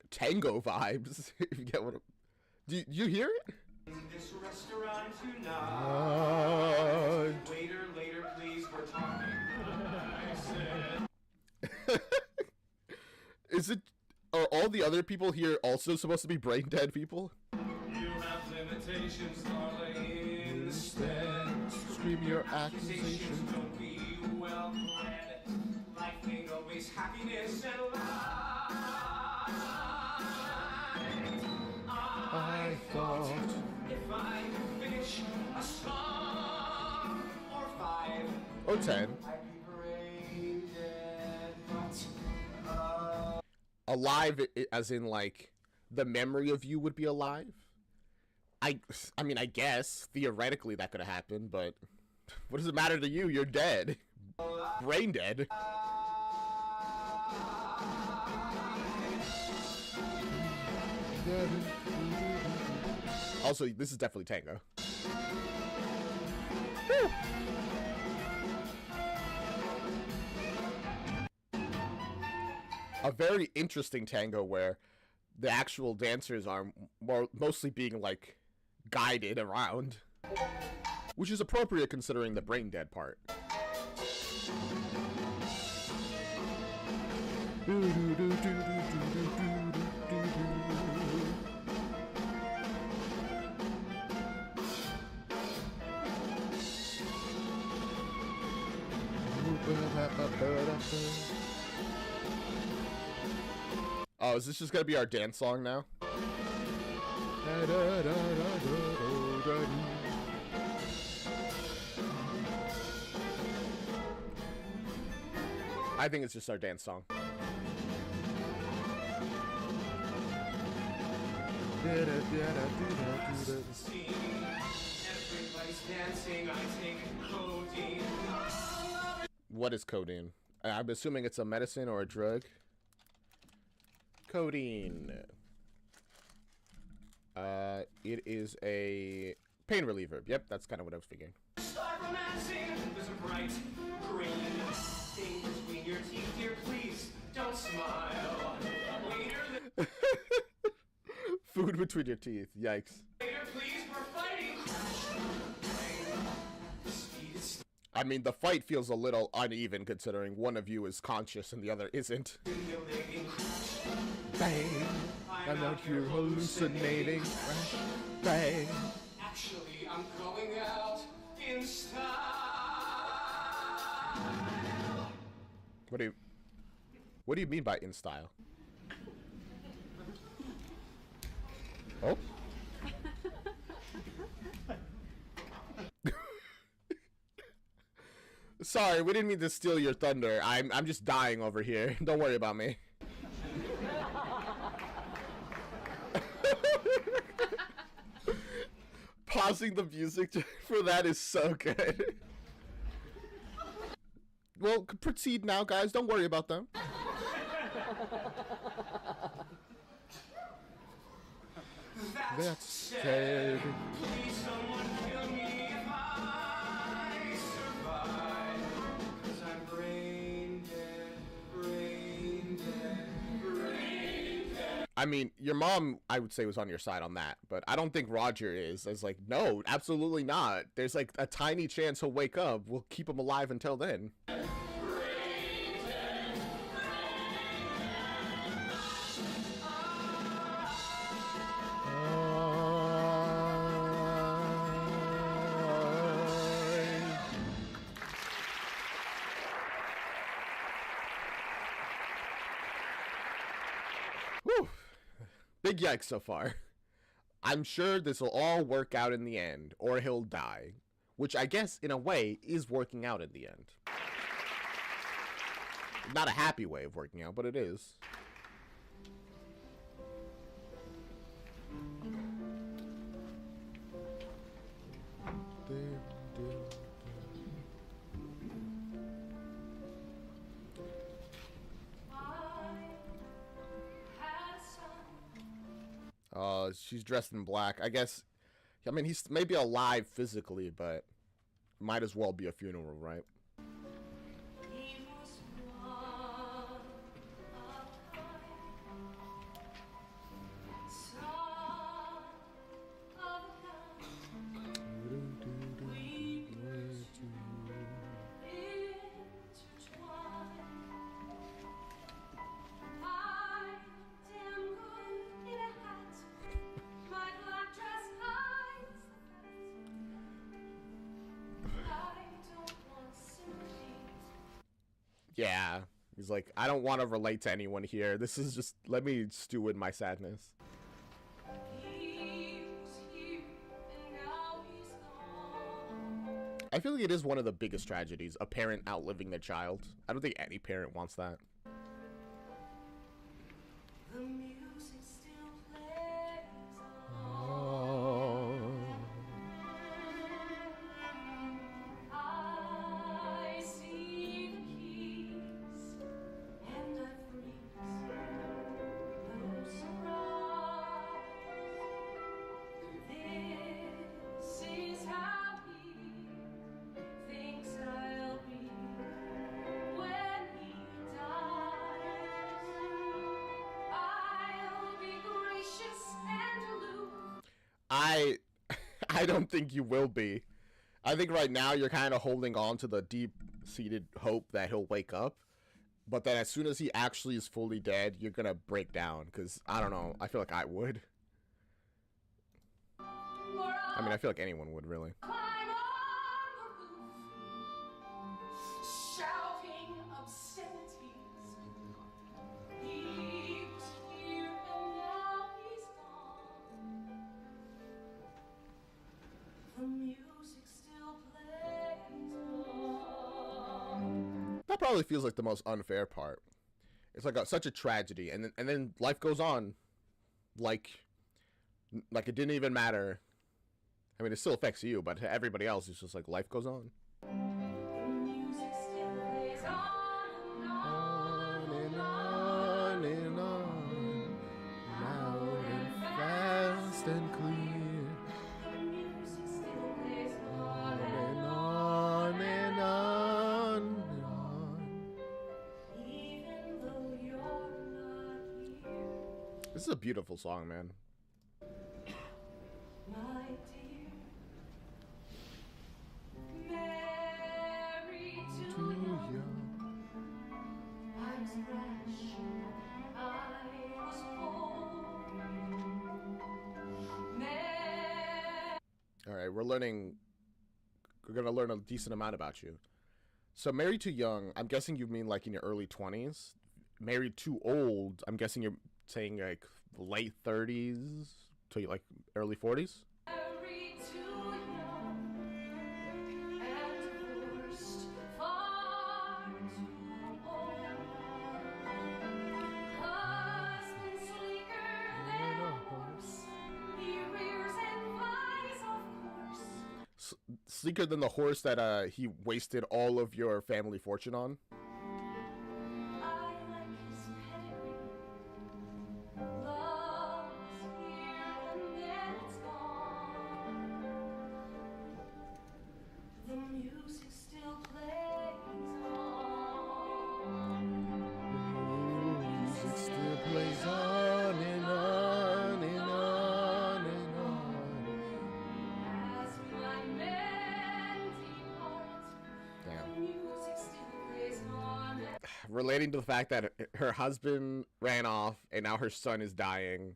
tango vibes. If you get what do you hear it? in this restaurant tonight. Waiter, later, please, we're talking. I said. Is it, are all the other people here also supposed to be brain dead people? You have limitations, darling. Instead, Scream your accusations. accusations. Don't be well bred. Life ain't always happiness and light. I thought. If I could finish a song or 5, Or 10. I'd be brain dead. But Alive, as in like the memory of you would be alive. I mean, I guess theoretically that could have happened, but what does it matter to you? You're dead, brain dead. Also, this is definitely tango. Woo! A very interesting tango where the actual dancers are mostly being like guided around, which is appropriate considering the brain dead part. Oh, is this just gonna be our dance song now? I think it's just our dance song. everybody's dancing, I take codeine. What is codeine? I'm assuming it's a medicine or a drug. Codeine. It is a pain reliever. Yep, that's kind of what I was figuring. Start romancing. There's a bright green thing between your teeth, dear. Please don't smile. Waiter, Food between your teeth. Yikes. waiter, please, we're fighting. The speed is I mean, the fight feels a little uneven considering one of you is conscious and the other isn't. stimulating. Bang! I'm out here hallucinating. Bang! Actually, I'm going out in style. What do you mean by in style? Oh? Sorry, we didn't mean to steal your thunder. I'm just dying over here. Don't worry about me. Pausing the music for that is so good. Well, proceed now, guys. Don't worry about them. That's said. Please, someone kill me if I survive. 'Cause I'm brain dead, brain dead, brain dead. I mean, your mom, I would say, was on your side on that, but I don't think Roger is. It's like, no, absolutely not. There's like a tiny chance he'll wake up. We'll keep him alive until then. Big yikes so far. I'm sure this will all work out in the end, or he'll die. Which I guess, in a way, is working out in the end. Not a happy way of working out, but it is. She's dressed in black. I guess, I mean, he's maybe alive physically, but might as well be a funeral, right? Yeah, he's like, I don't want to relate to anyone here. This is just, let me stew in my sadness. I feel like it is one of the biggest tragedies, a parent outliving their child. I don't think any parent wants that. The music still plays on. Oh. I see the keys and I freeze. No surprise. This is how he thinks I'll be when he dies. I'll be gracious and aloof. I don't think you will be. I think right now you're kind of holding on to the deep-seated hope that he'll wake up. But then as soon as he actually is fully dead, you're going to break down. Because, I don't know, I feel like I would. I mean, I feel like anyone would, really. Climb on the roof, shouting obscenities. He was here and now he's gone. The music still plays on. That probably feels like the most unfair part. It's like such a tragedy, and then life goes on, like it didn't even matter. I mean, it still affects you, but to everybody else, it's just like life goes on. The music still plays on and on and on and on, loud and fast and clear. The music still plays on And on and on and on. even though you're not here. This is a beautiful song, man. My dear, married to Too you. young. I was rash, I was bold. All right, we're gonna learn a decent amount about you. So married too young, I'm guessing you mean like in your early 20s. Married too old, I'm guessing you're saying like late 30s to like early 40s. Married too young and divorced far too old. Husband sleeker than a horse, he rears and flies, of course. Sleeker than the horse that he wasted all of your family fortune on. I like his pedigree. Love's here and then it's gone. The music still plays on. Music still plays on and on and on and on. As my men depart, Damn. the music still plays on. Relating to the fact that her husband ran off and now her son is dying.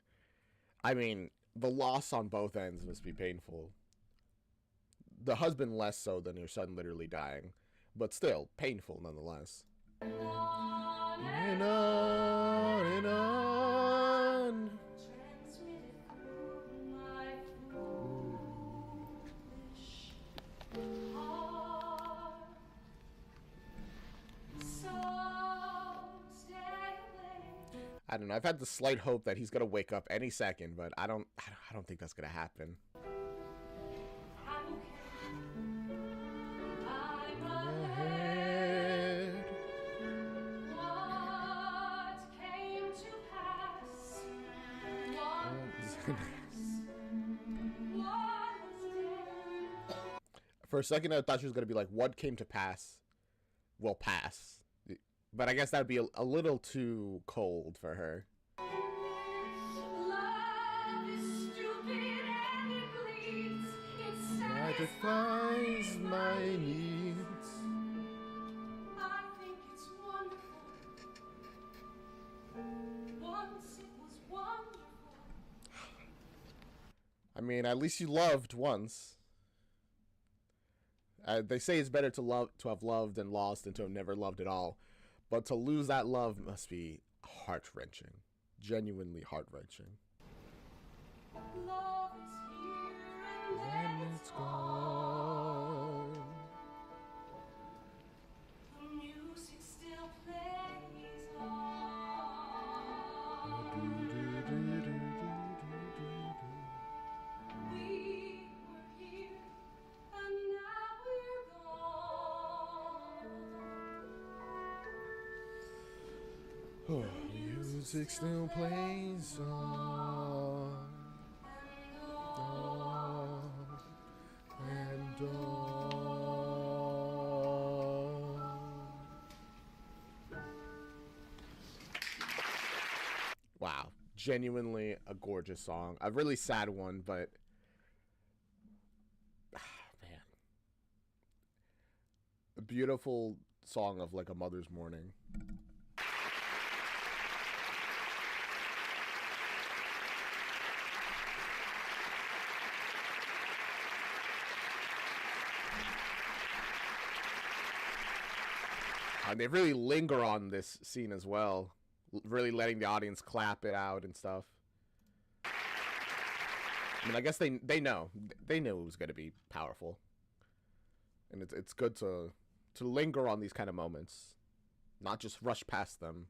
I mean, the loss on both ends must be painful. The husband less so than your son literally dying, but still painful nonetheless. On And on and on. I don't know. I've had the slight hope that he's gonna wake up any second, but I don't think that's gonna happen. For a second, I thought she was going to be like, what came to pass will pass. But I guess that would be a little too cold for her. Love is stupid and it bleeds. It Satisfies my needs. I think it's wonderful. Once it was wonderful. I mean, at least you loved once. They say it's better to have loved and lost than to have never loved at all. But to lose that love must be heart-wrenching. Genuinely heart-wrenching. Love is here and then it's gone. The music still plays on. We were here and now we're gone. Music still plays on. And on. Wow, genuinely a gorgeous song. A really sad one, but man, a beautiful song of like a mother's mourning. And they really linger on this scene as well, really letting the audience clap it out and stuff. I mean, I guess they know it was going to be powerful, and it's good to linger on these kind of moments, not just rush past them.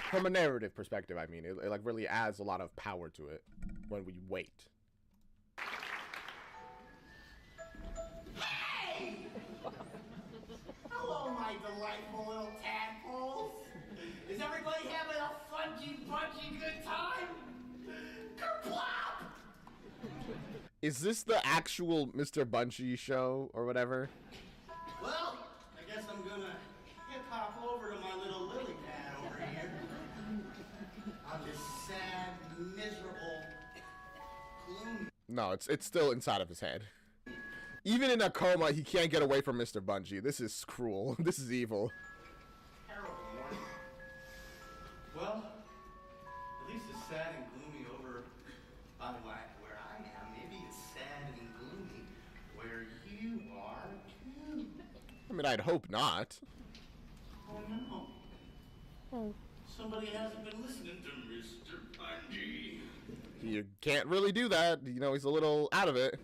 From a narrative perspective, I mean, it like really adds a lot of power to it when we wait. Hello, my delightful little tadpoles. Is everybody having a funky good time? Kerplop! Is this the actual Mr. Bunchy show or whatever? Well, I guess I'm gonna hip-hop over to my little lily pad over here. I'm this sad, miserable, gloomy... No, it's still inside of his head. Even in a coma, he can't get away from Mr. Bunchy. This is cruel. This is evil. terrible morning. Well, at least it's sad and gloomy over by where I am. Maybe it's sad and gloomy where you are too. I mean, I'd hope not. Oh no. Oh. Somebody hasn't been listening to Mr. Bungie. You can't really do that. You know, he's a little out of it.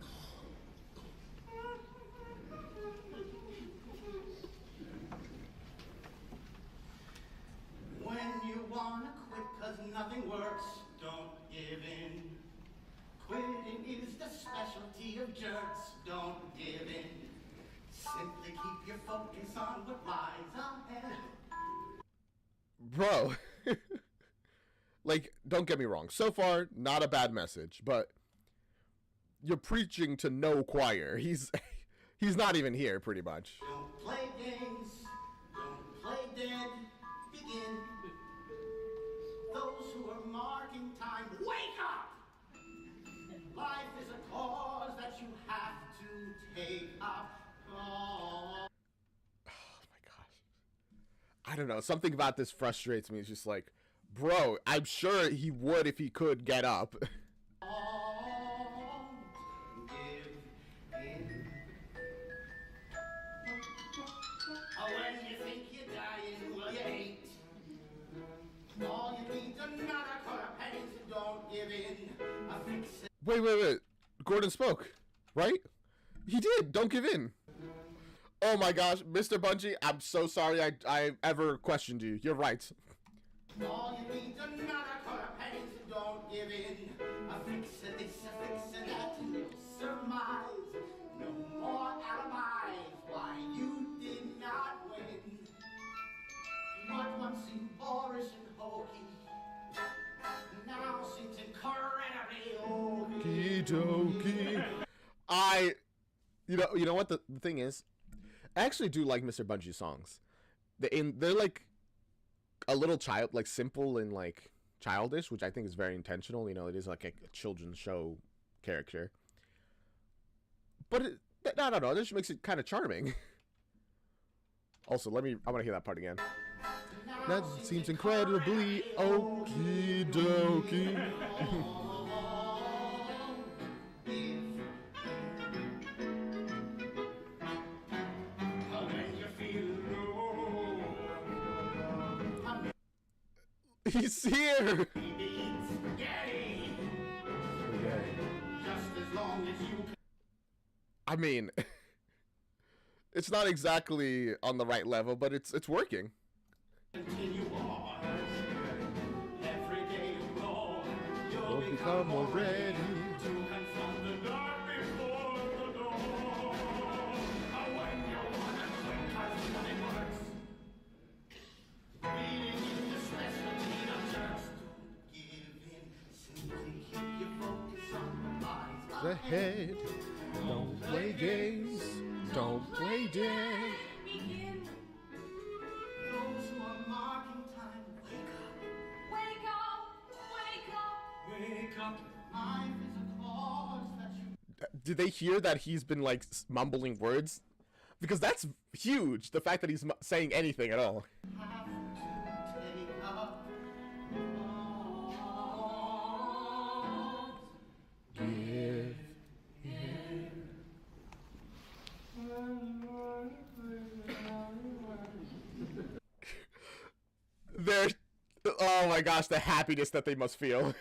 When you wanna quit 'cause nothing works, don't give in. Quitting is the specialty of jerks, don't give in. Simply keep your focus on what lies ahead. Bro. Like, don't get me wrong. So far, not a bad message, but you're preaching to no choir. He's not even here, pretty much. Don't play games, don't play dead, begin. Those who are marking time, wake up! Life is a cause that you have to take up. Oh. Oh my gosh. I don't know. Something about this frustrates me. It's just like, bro, I'm sure he would if he could get up. When you think you're dying, well, you ain't. All you need's another quarter penny, so don't give in. A fix it. Wait. Gordon spoke, right? He did. Don't give in. Oh my gosh, Mr. Bungie, I'm so sorry I ever questioned you. You're right. All you need to not a color pennies, don't give in. A fix it this, a fix it that, and you'll surmise. No more alibis, why you did not win. What once seemed boorish and hokey, now seems incredibly Okie dokie. You know what the thing is? I actually do like Mr. Bungie's songs. They're like a little like simple and like childish, which I think is very intentional. You know, it is like a children's show character. But I don't know, this makes it kind of charming. Also, I want to hear that part again. That seems incredibly okie dokie. He's here! I mean, it's not exactly on the right level, but it's working. You'll become more ready. Ahead. Don't play games. Don't play dead. Begin. Those who are marking time, wake up. Wake up! Wake up! Wake up. Life is a cause that you Did they hear that he's been like mumbling words? Because that's huge. The fact that he's saying anything at all. have to take up. Give. They're, oh my gosh, the happiness that they must feel.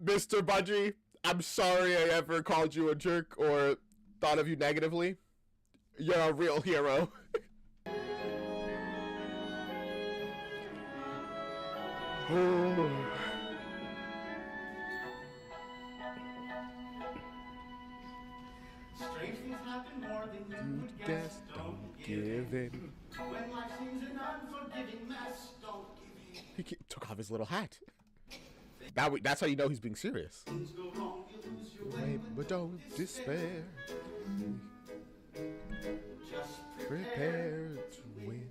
Mr. Bungie, I'm sorry I ever called you a jerk or thought of you negatively. You're a real hero. Strange things happen more than you would guess. Guess don't give in. When life seems an unforgiving mess, don't give in. He took off his little hat. That's how you know he's being serious. Things go wrong, you lose your way, Wait, but don't despair. Just Prepare to win.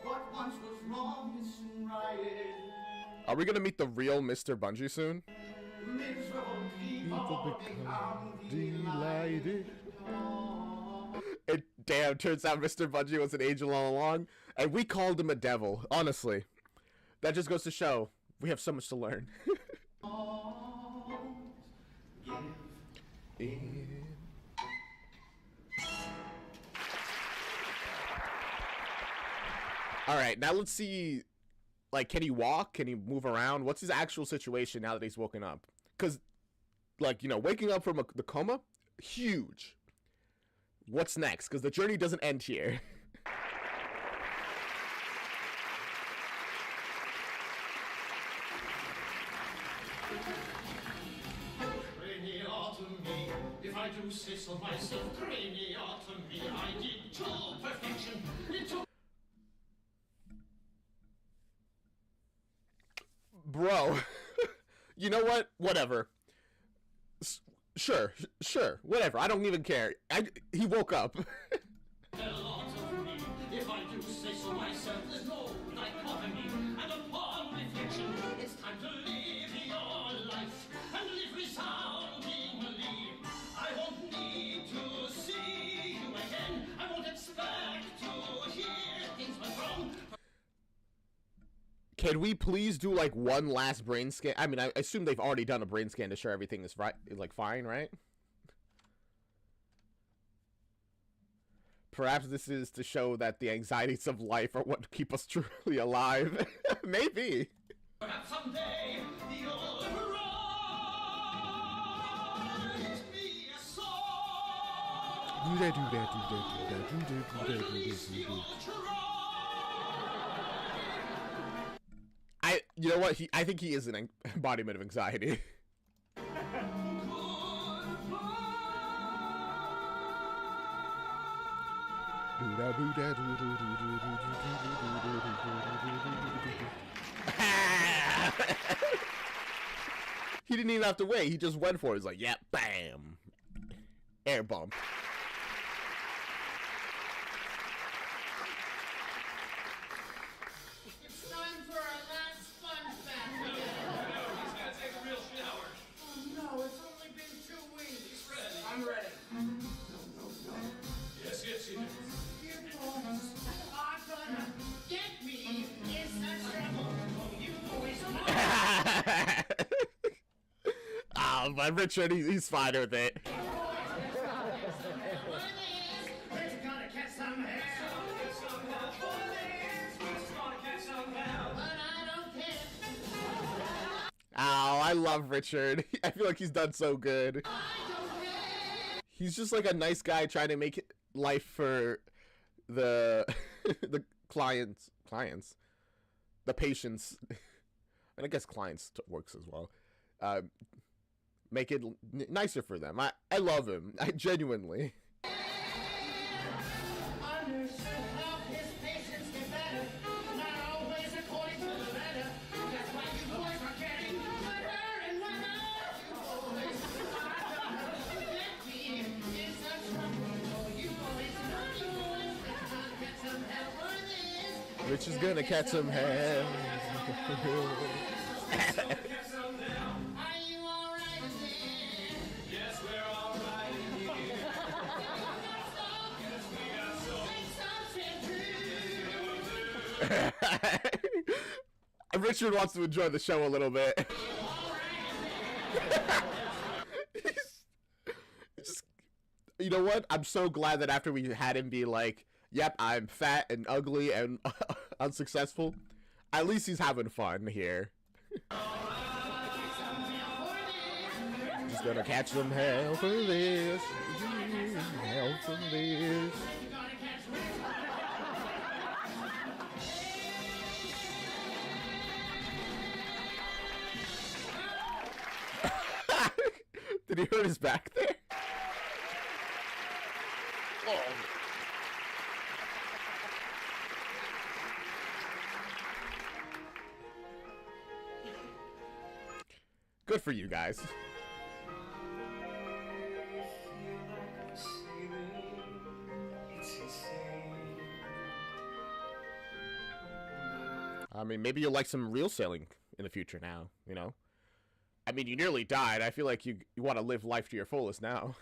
What once was wrong is soon righted. Are we gonna meet the real Mr. Bungie soon? Miserable people People become become delighted. It damn turns out Mr. Bungie was an angel all along, and we called him a devil. Honestly, that just goes to show we have so much to learn. All right, now let's see. Like, can he walk? Can he move around? What's his actual situation now that he's woken up? Because, like, you know, waking up from the coma, huge. What's next? Because the journey doesn't end here. Cranial to me, if I do say so myself, cranial to me, I did to perfection. It took Bro, you know what? Whatever. Sure, whatever. I don't even care. He woke up. a lot of me, if I do say so myself, there's no dichotomy, and upon reflection, it's time to live your life, and live resoundingly. I won't need to see you again, I won't expect to hear things went wrong. Can we please do like one last brain scan? I mean, I assume they've already done a brain scan to sure everything is right, like fine, right? Perhaps this is to show that the anxieties of life are what keep us truly alive. Maybe. Perhaps someday you'll write me a song. You know what? I think he is an embodiment of anxiety. He didn't even have to wait. He just went for it. He's like, yeah, bam. Air bump. It's time for our last sponge bath. He's gotta take a real shower. Oh no, it's only been 2 weeks. He's ready. I'm ready. Yes, yes, yes. Dear boys are gonna get me in such trouble. Oh, you boys know. Ah, but Richard, he's fine with it. We're gonna catch some hell. But I don't care. Ow, I love Richard. I feel like he's done so good. I don't care. He's just like a nice guy trying to make life for the the clients, the patients, and I guess clients works as well. Make it nicer for them. I love him. I genuinely. Honor should help his patients get better. Not always according to the letter. That's why you boys are getting wetter and wetter. Boys are gonna get me in such trouble. Oh, you boys, naughty boys, let's not get some hell for this. Rich is gonna catch some hell. Are you alright in there? Yes, we're all right in here. Take some shampoo. Richard wants to enjoy the show a little bit. You know what? I'm so glad that after we had him be like, yep, I'm fat and ugly and unsuccessful, at least he's having fun here. Just gonna catch some hell for this. Hell for this. Did he hurt his back there? Oh. Good for you guys. I mean, maybe you'll like some real sailing in the future now, you know? I mean, you nearly died. I feel like you want to live life to your fullest now.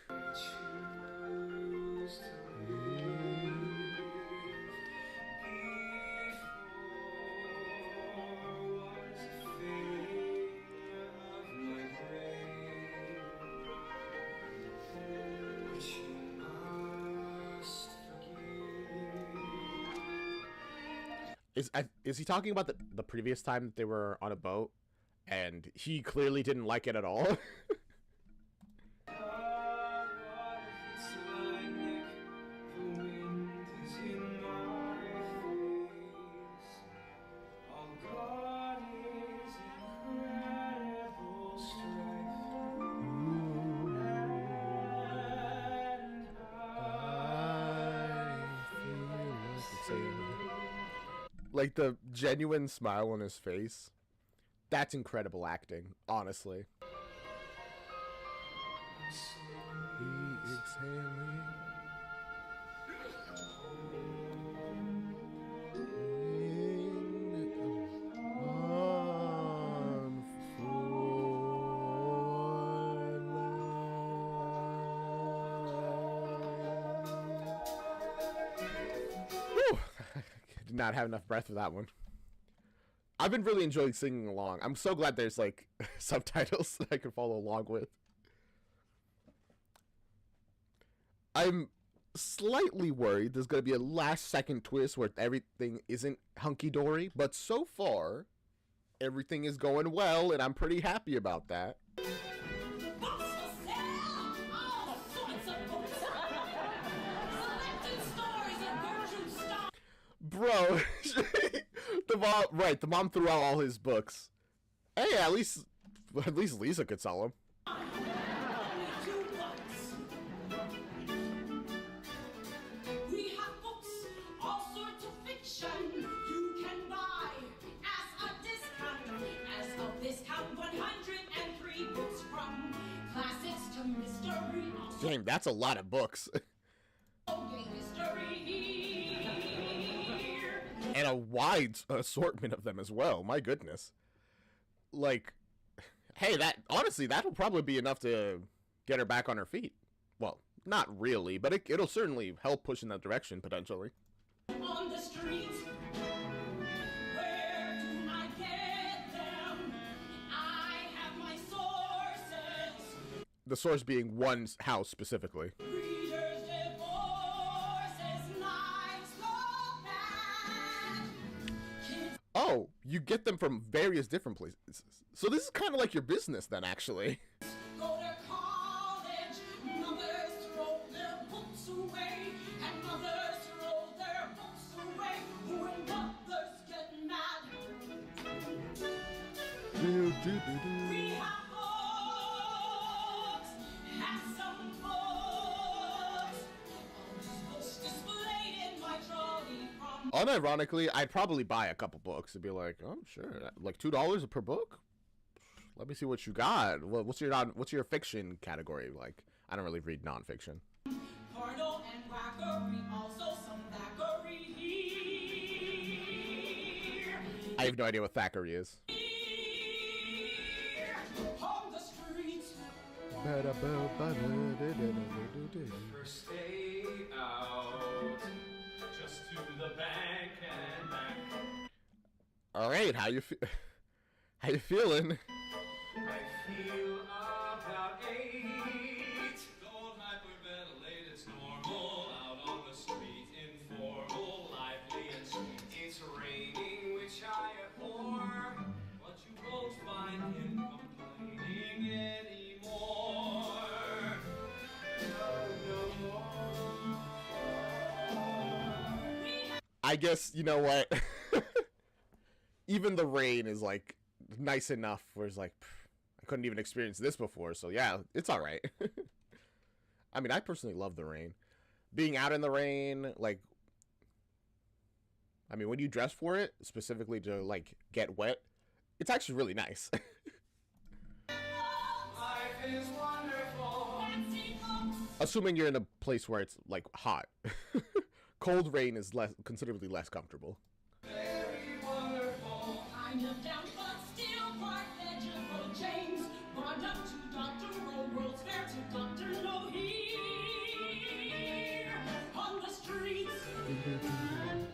Is he talking about the previous time that they were on a boat and he clearly didn't like it at all? Like the genuine smile on his face. That's incredible acting, honestly. Exhaling. Did not have enough breath for that one. I've been really enjoying singing along. I'm so glad there's like subtitles that I can follow along with. I'm slightly worried there's going to be a last second twist where everything isn't hunky-dory, but so far, everything is going well, and I'm pretty happy about that. Books for sale! All sorts of books! Selected stories of Gertrude Stein! Bro, the mom threw out all his books. Hey, at least Lisa could sell them. Only 2 bucks. We have books, all sorts of fiction you can buy as a discount. As of discount, 103 books from classics to mystery. Dang, that's a lot of books. Getting mystery here. And a wide assortment of them as well. My goodness. Like, hey, that'll probably be enough to get her back on her feet. Well, not really, but it'll certainly help push in that direction, potentially. On the street, where do I get them? I have my sources. The source being one house specifically. Readers, divorces, knives, romance. Kids Oh, you get them from various different places. So this is kind of like your business then, actually. go to college. Mothers throw their books away, and mothers throw their books away. When mothers get mad, we have books, handsome books. All these books displayed in my trolley from Unironically, I'd probably buy a couple books and be like, oh, sure. Like $2 per book? Let me see what you got. What's your fiction category? Like, I don't really read nonfiction. Portal and Wackery, also some Thackeray here. I have no idea what Thackeray is. On the street, First day out, just to the bank and back. All right, how you feeling? I feel about 8. Don't hyperventilate, it's normal. Out on the street, informal, lively and sweet. It's raining, which I abhor, but you won't find him complaining anymore. No more. I guess you know what. Even the rain is like nice enough where it's like, I couldn't even experience this before, so yeah, it's all right. I mean, I personally love the rain. Being out in the rain, like, I mean, when you dress for it, specifically to like get wet, it's actually really nice. Life is wonderful. fancy books. Assuming you're in a place where it's like hot. Cold rain is considerably less comfortable. Very wonderful. Kind of down, but still quite legible. James brought up to Dr. World's Fair to Dr. No here on the streets.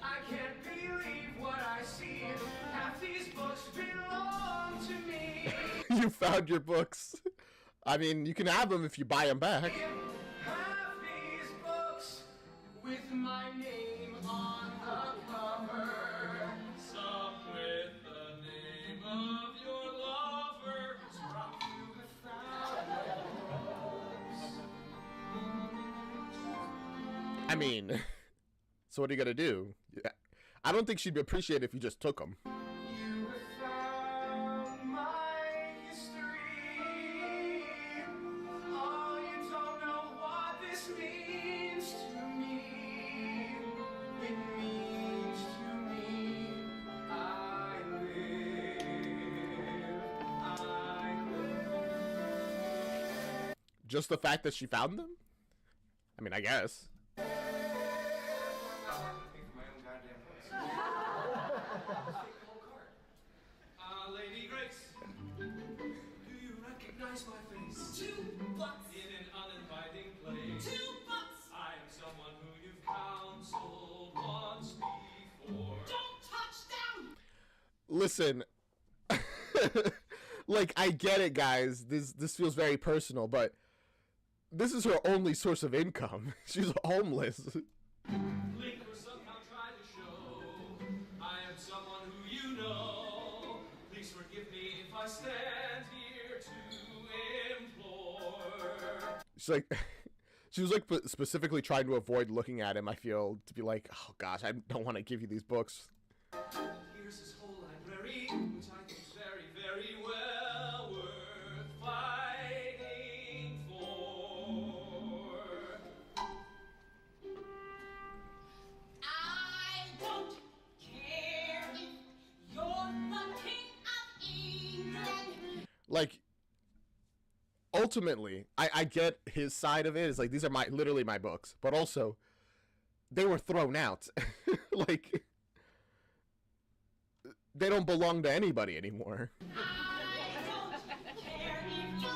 I can't believe what I see. Half these books belong to me. You found your books. I mean, you can have them if you buy them back. Half these books with my name on the cover. Some with the name of your lover. Scrub through the thousands. I mean, so what are you gonna do? I don't think she'd appreciate it if you just took them. You have found my history. Oh, you don't know what this means to me. It means to me. I live. Just the fact that she found them? I mean, I guess. I pay for my own goddamn place. Lady Grace, do you recognize my face? 2 bucks. In an uninviting place. 2 bucks. I am someone who you've counseled once before. Don't touch them. Listen, like, I get it, guys. This feels very personal, but this is her only source of income. She's homeless. Liquor somehow tried to show I am someone who you know. Please forgive me if I stand here to implore. She's like, she was like specifically trying to avoid looking at him. I feel to be like, oh gosh, I don't want to give you these books. Here's this whole library, which I think is very, very well worth fighting for. I don't care if you're the king of England. Like, ultimately, I get his side of it. It's like, these are literally my books, but also they were thrown out. Like, they don't belong to anybody anymore. I don't care if you're a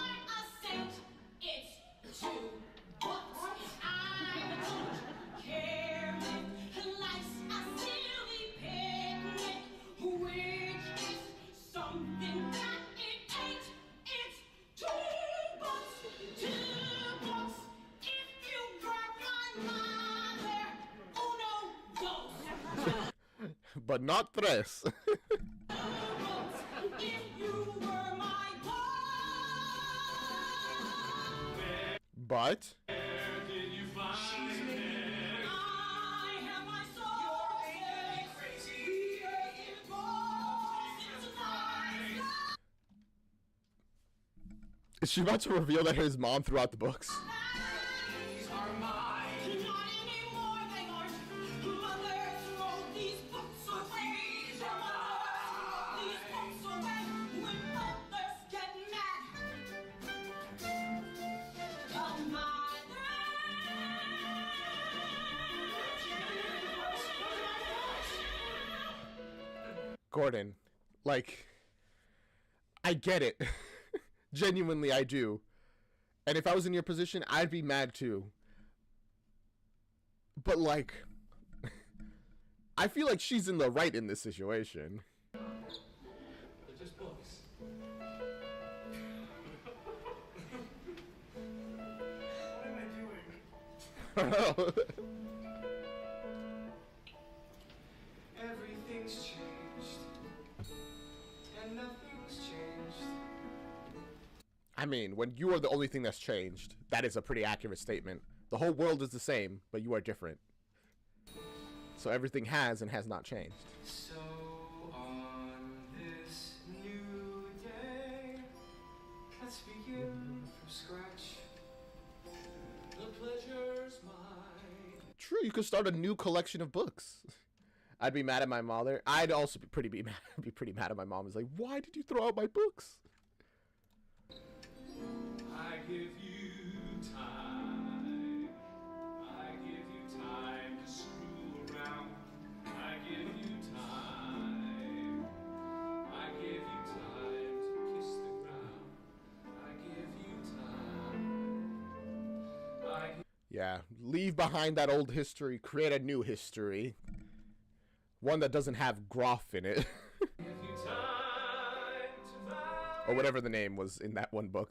saint. It's 2 books. I don't care if life's a silly picnic, which is something that it ain't. It's 2 books, 2 books. If you were my mother, uno, dos. But not tres. If you were my But Where did you find it? I have my soul crazy. It goes into life. is she about to reveal that his mom threw out the books? These are mine. Not anymore, they aren't. Mothers throw these books away. Mothers throw these books away when mothers get mad. A mother. Gordon, like, I get it. Genuinely, I do. And if I was in your position, I'd be mad too. But, like, I feel like she's in the right in this situation. They're just books. What am I doing? Everything's changed, and nothing's changed. I mean, when you are the only thing that's changed, that is a pretty accurate statement. The whole world is the same, but you are different. So everything has and has not changed. So on this new day, let's begin from scratch. The pleasure's mine. True, you could start a new collection of books. I'd be mad at my mother. I'd also be pretty mad at my mom. It's like, why did you throw out my books? I give you time. I give you time to screw around. I give you time. I give you time to kiss the ground. I give you time. Yeah, leave behind that old history, create a new history. One that doesn't have Groff in it. Give you time to find Or whatever the name was in that one book.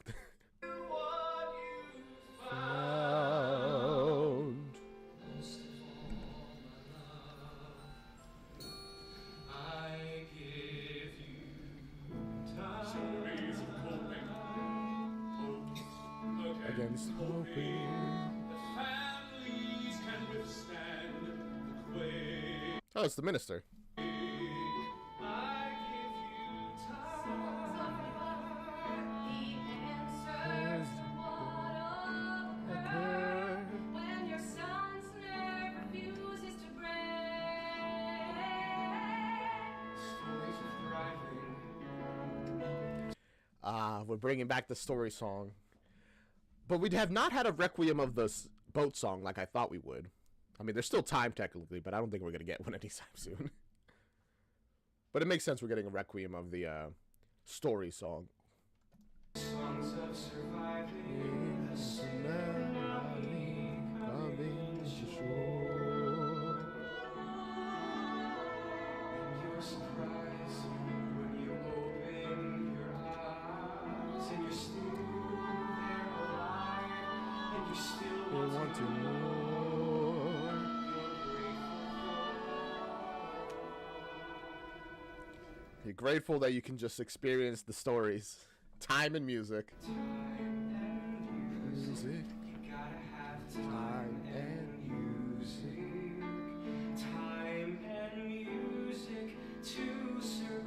what you find. Found. Most of all, my love, I give you time. Some ways of coping, hopes Against hoping. that families can withstand the quake. Oh, it's the minister. I give you time. The answers to what occurred when your son's nerve refuses to break. Stories of thriving. We're bringing back the story song. But we have not had a requiem of the boat song like I thought we would. I mean, there's still time technically, but I don't think we're going to get one anytime soon. But it makes sense we're getting a requiem of the story song. Songs of surviving the tsunami coming to shore. And your surprise when you open your eyes and you're still there alive in You're grateful that you can just experience the stories. Time and music. Music. You gotta have time and music. Time and music to survive.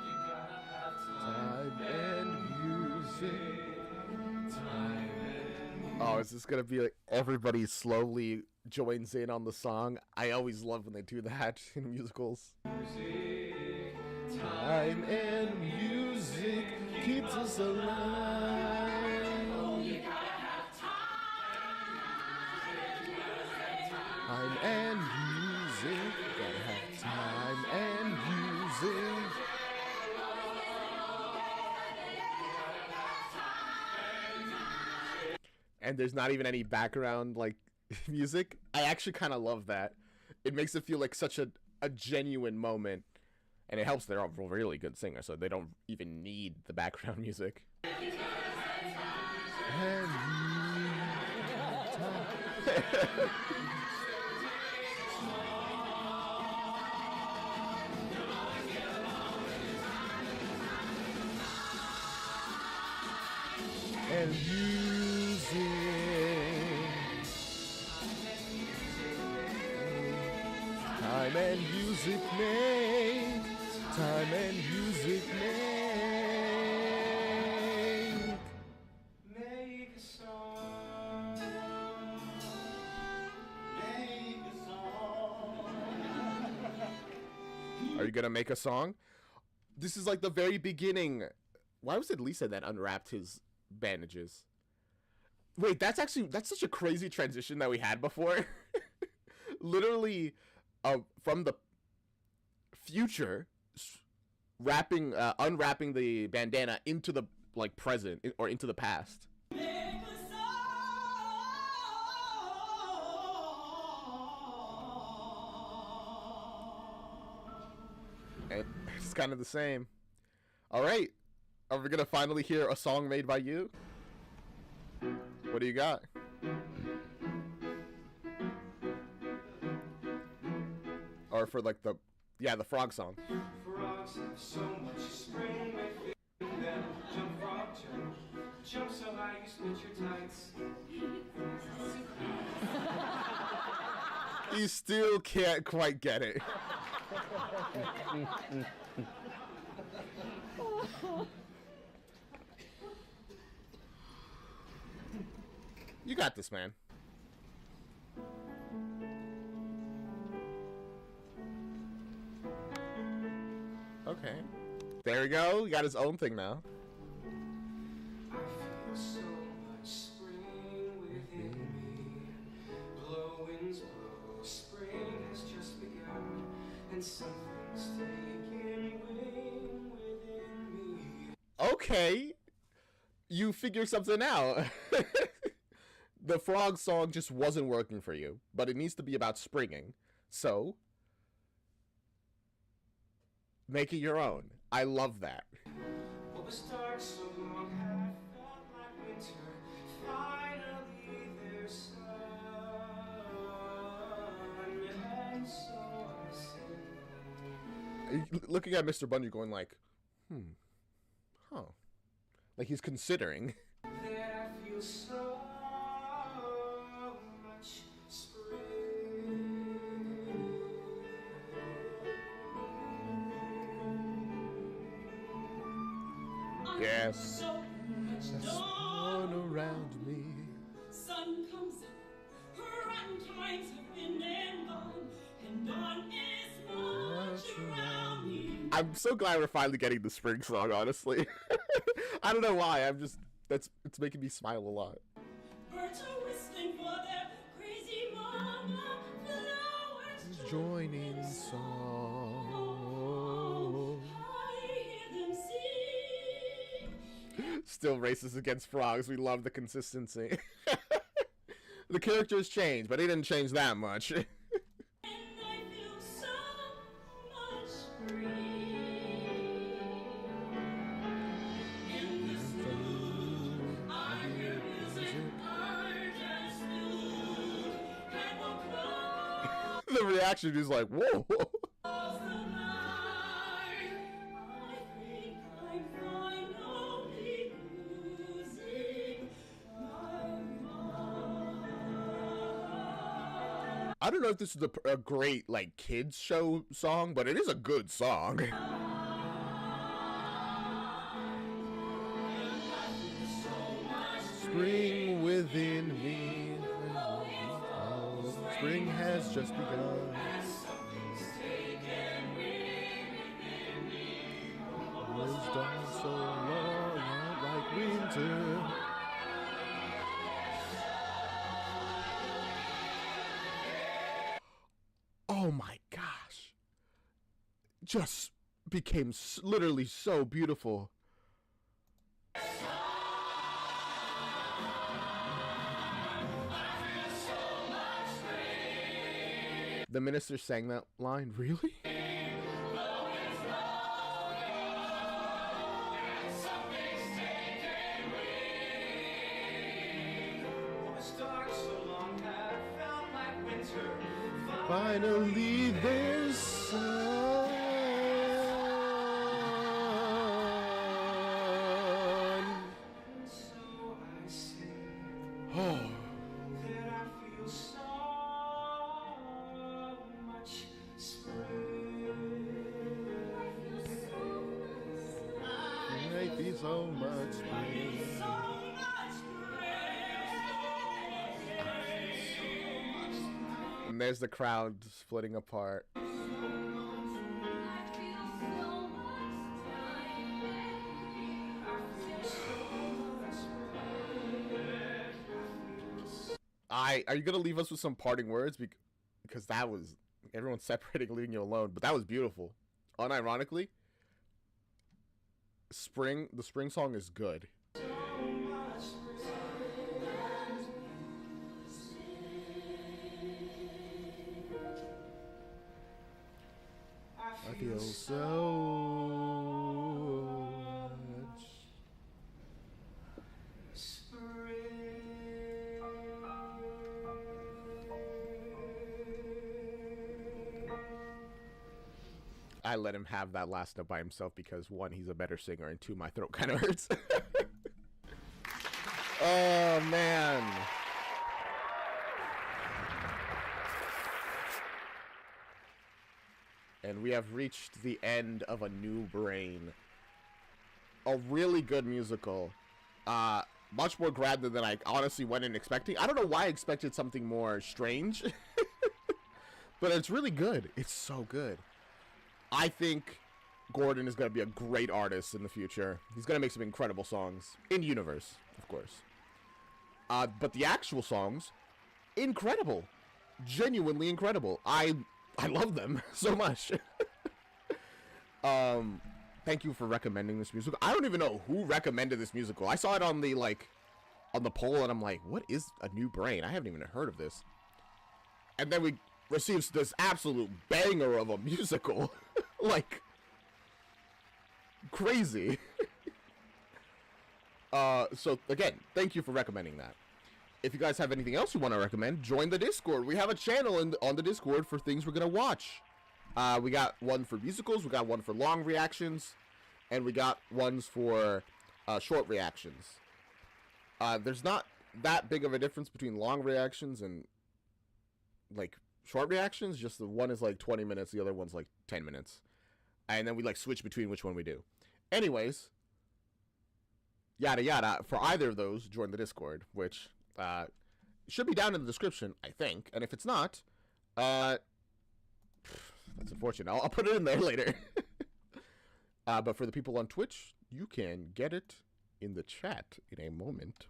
You gotta have Time and music. time and Oh, is this gonna be like everybody slowly joins in on the song? I always love when they do that in musicals. music. Time and music keeps us alive. You gotta have Time and music, gotta have time and music. And there's not even any background like music. I actually kind of love that. It makes it feel like such a genuine moment, and it helps they're all really good singers, so they don't even need the background music. And music. Time and music make. Time and music make. Make a song. Make a song. Are you gonna make a song? This is like the very beginning. Why was it Lisa that unwrapped his bandages? Wait, that's such a crazy transition that we had before. Literally, from the future, unwrapping the bandana into the like present or into the past. And it's kind of the same. All right, are we gonna finally hear a song made by you? What do you got? Or for like the frog song. Frogs have so much spring within them. Jump, frog, jump. Jump so high you split your tights. You still can't quite get it. You got this, man. Okay. There we go. He got his own thing now. I feel so much spring within me. Blow winds blow, spring has just begun, and something's taking wing within me. Okay. You figure something out. The frog song just wasn't working for you, but it needs to be about springing. So, make it your own. I love that. What was dark so long had felt like winter. Finally there's sun, and so I sing. Looking at Mr. Bungie going like, huh. Like he's considering. That I feel so much spring. Yes. So much That's dawn all around me. sun comes up, rotten times have been and gone, and dawn is much around me. I'm so glad we're finally getting the spring song, honestly. I don't know why. It's making me smile a lot. Birds are whistling for their crazy mama, flowers Joining song. I hear them sing. Still racist against frogs. We love the consistency. The characters changed, but they didn't change that much. And I feel so much free. In this mood, I hear music, I the reaction is like, whoa. Of the night, I think I'm finally losing my mind. I don't know if this is a great like kids show song, but it is a good song. Spring within me, spring has just begun. Was done so long, like winter. Oh my gosh. Just became literally so beautiful. The minister sang that line, really? Finally, there's sun. Oh. I feel so much spring. And there's the crowd splitting apart. Are you gonna leave us with some parting words? Because that was, everyone's separating, leaving you alone. But that was beautiful. Unironically, the spring song is good. I feel so much. I let him have that last note by himself because one, he's a better singer, and two, my throat kind of hurts. Oh man. And we have reached the end of A New Brain. A really good musical. Much more grander than I honestly went in expecting. I don't know why I expected something more strange. But it's really good. It's so good. I think Gordon is going to be a great artist in the future. He's going to make some incredible songs. In universe, of course. But the actual songs, incredible. Genuinely incredible. I love them so much. Thank you for recommending this musical. I don't even know who recommended this musical. I saw it on the poll and I'm like, what is A New Brain? I haven't even heard of this. And then we received this absolute banger of a musical. Like, crazy. So again, thank you for recommending that. If you guys have anything else you want to recommend, join the Discord. We have a channel on the Discord for things we're gonna watch. We got one for musicals, we got one for long reactions, and we got ones for short reactions. There's not that big of a difference between long reactions and like short reactions. Just the one is like 20 minutes, the other one's like 10 minutes, and then we like switch between which one we do. Anyways, yada yada. For either of those, join the Discord, which should be down in the description, I think. And if it's not, that's unfortunate. I'll put it in there later. But for the people on Twitch, you can get it in the chat in a moment.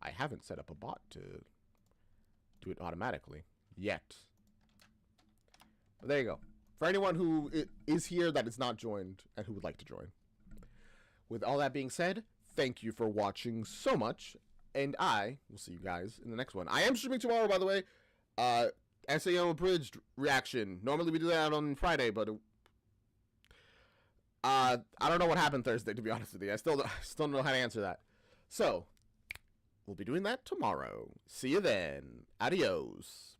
I haven't set up a bot to do it automatically yet. But there you go. For anyone who is here that is not joined and who would like to join. With all that being said, thank you for watching so much. And I will see you guys in the next one. I am streaming tomorrow, by the way. SAO Abridged reaction. Normally we do that on Friday, but I don't know what happened Thursday, to be honest with you. I still don't know how to answer that. So, we'll be doing that tomorrow. See you then. Adios.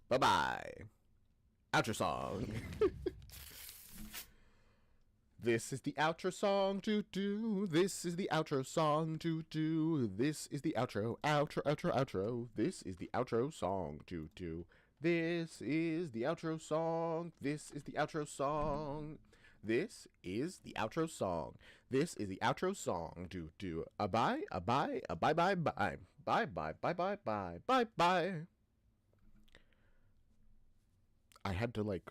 Bye-bye. Outro song. This is the outro song to do. This is the outro song to do. This is the outro. Outro. This is the outro song to do. This is the outro song. This is the outro song. This is the outro song. This is the outro song to do. Bye. Bye. Bye. Bye. Bye. Bye. Bye. Bye. Bye. Bye. Bye. Bye. I had to like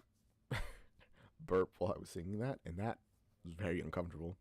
burp while I was singing that, and that was very uncomfortable.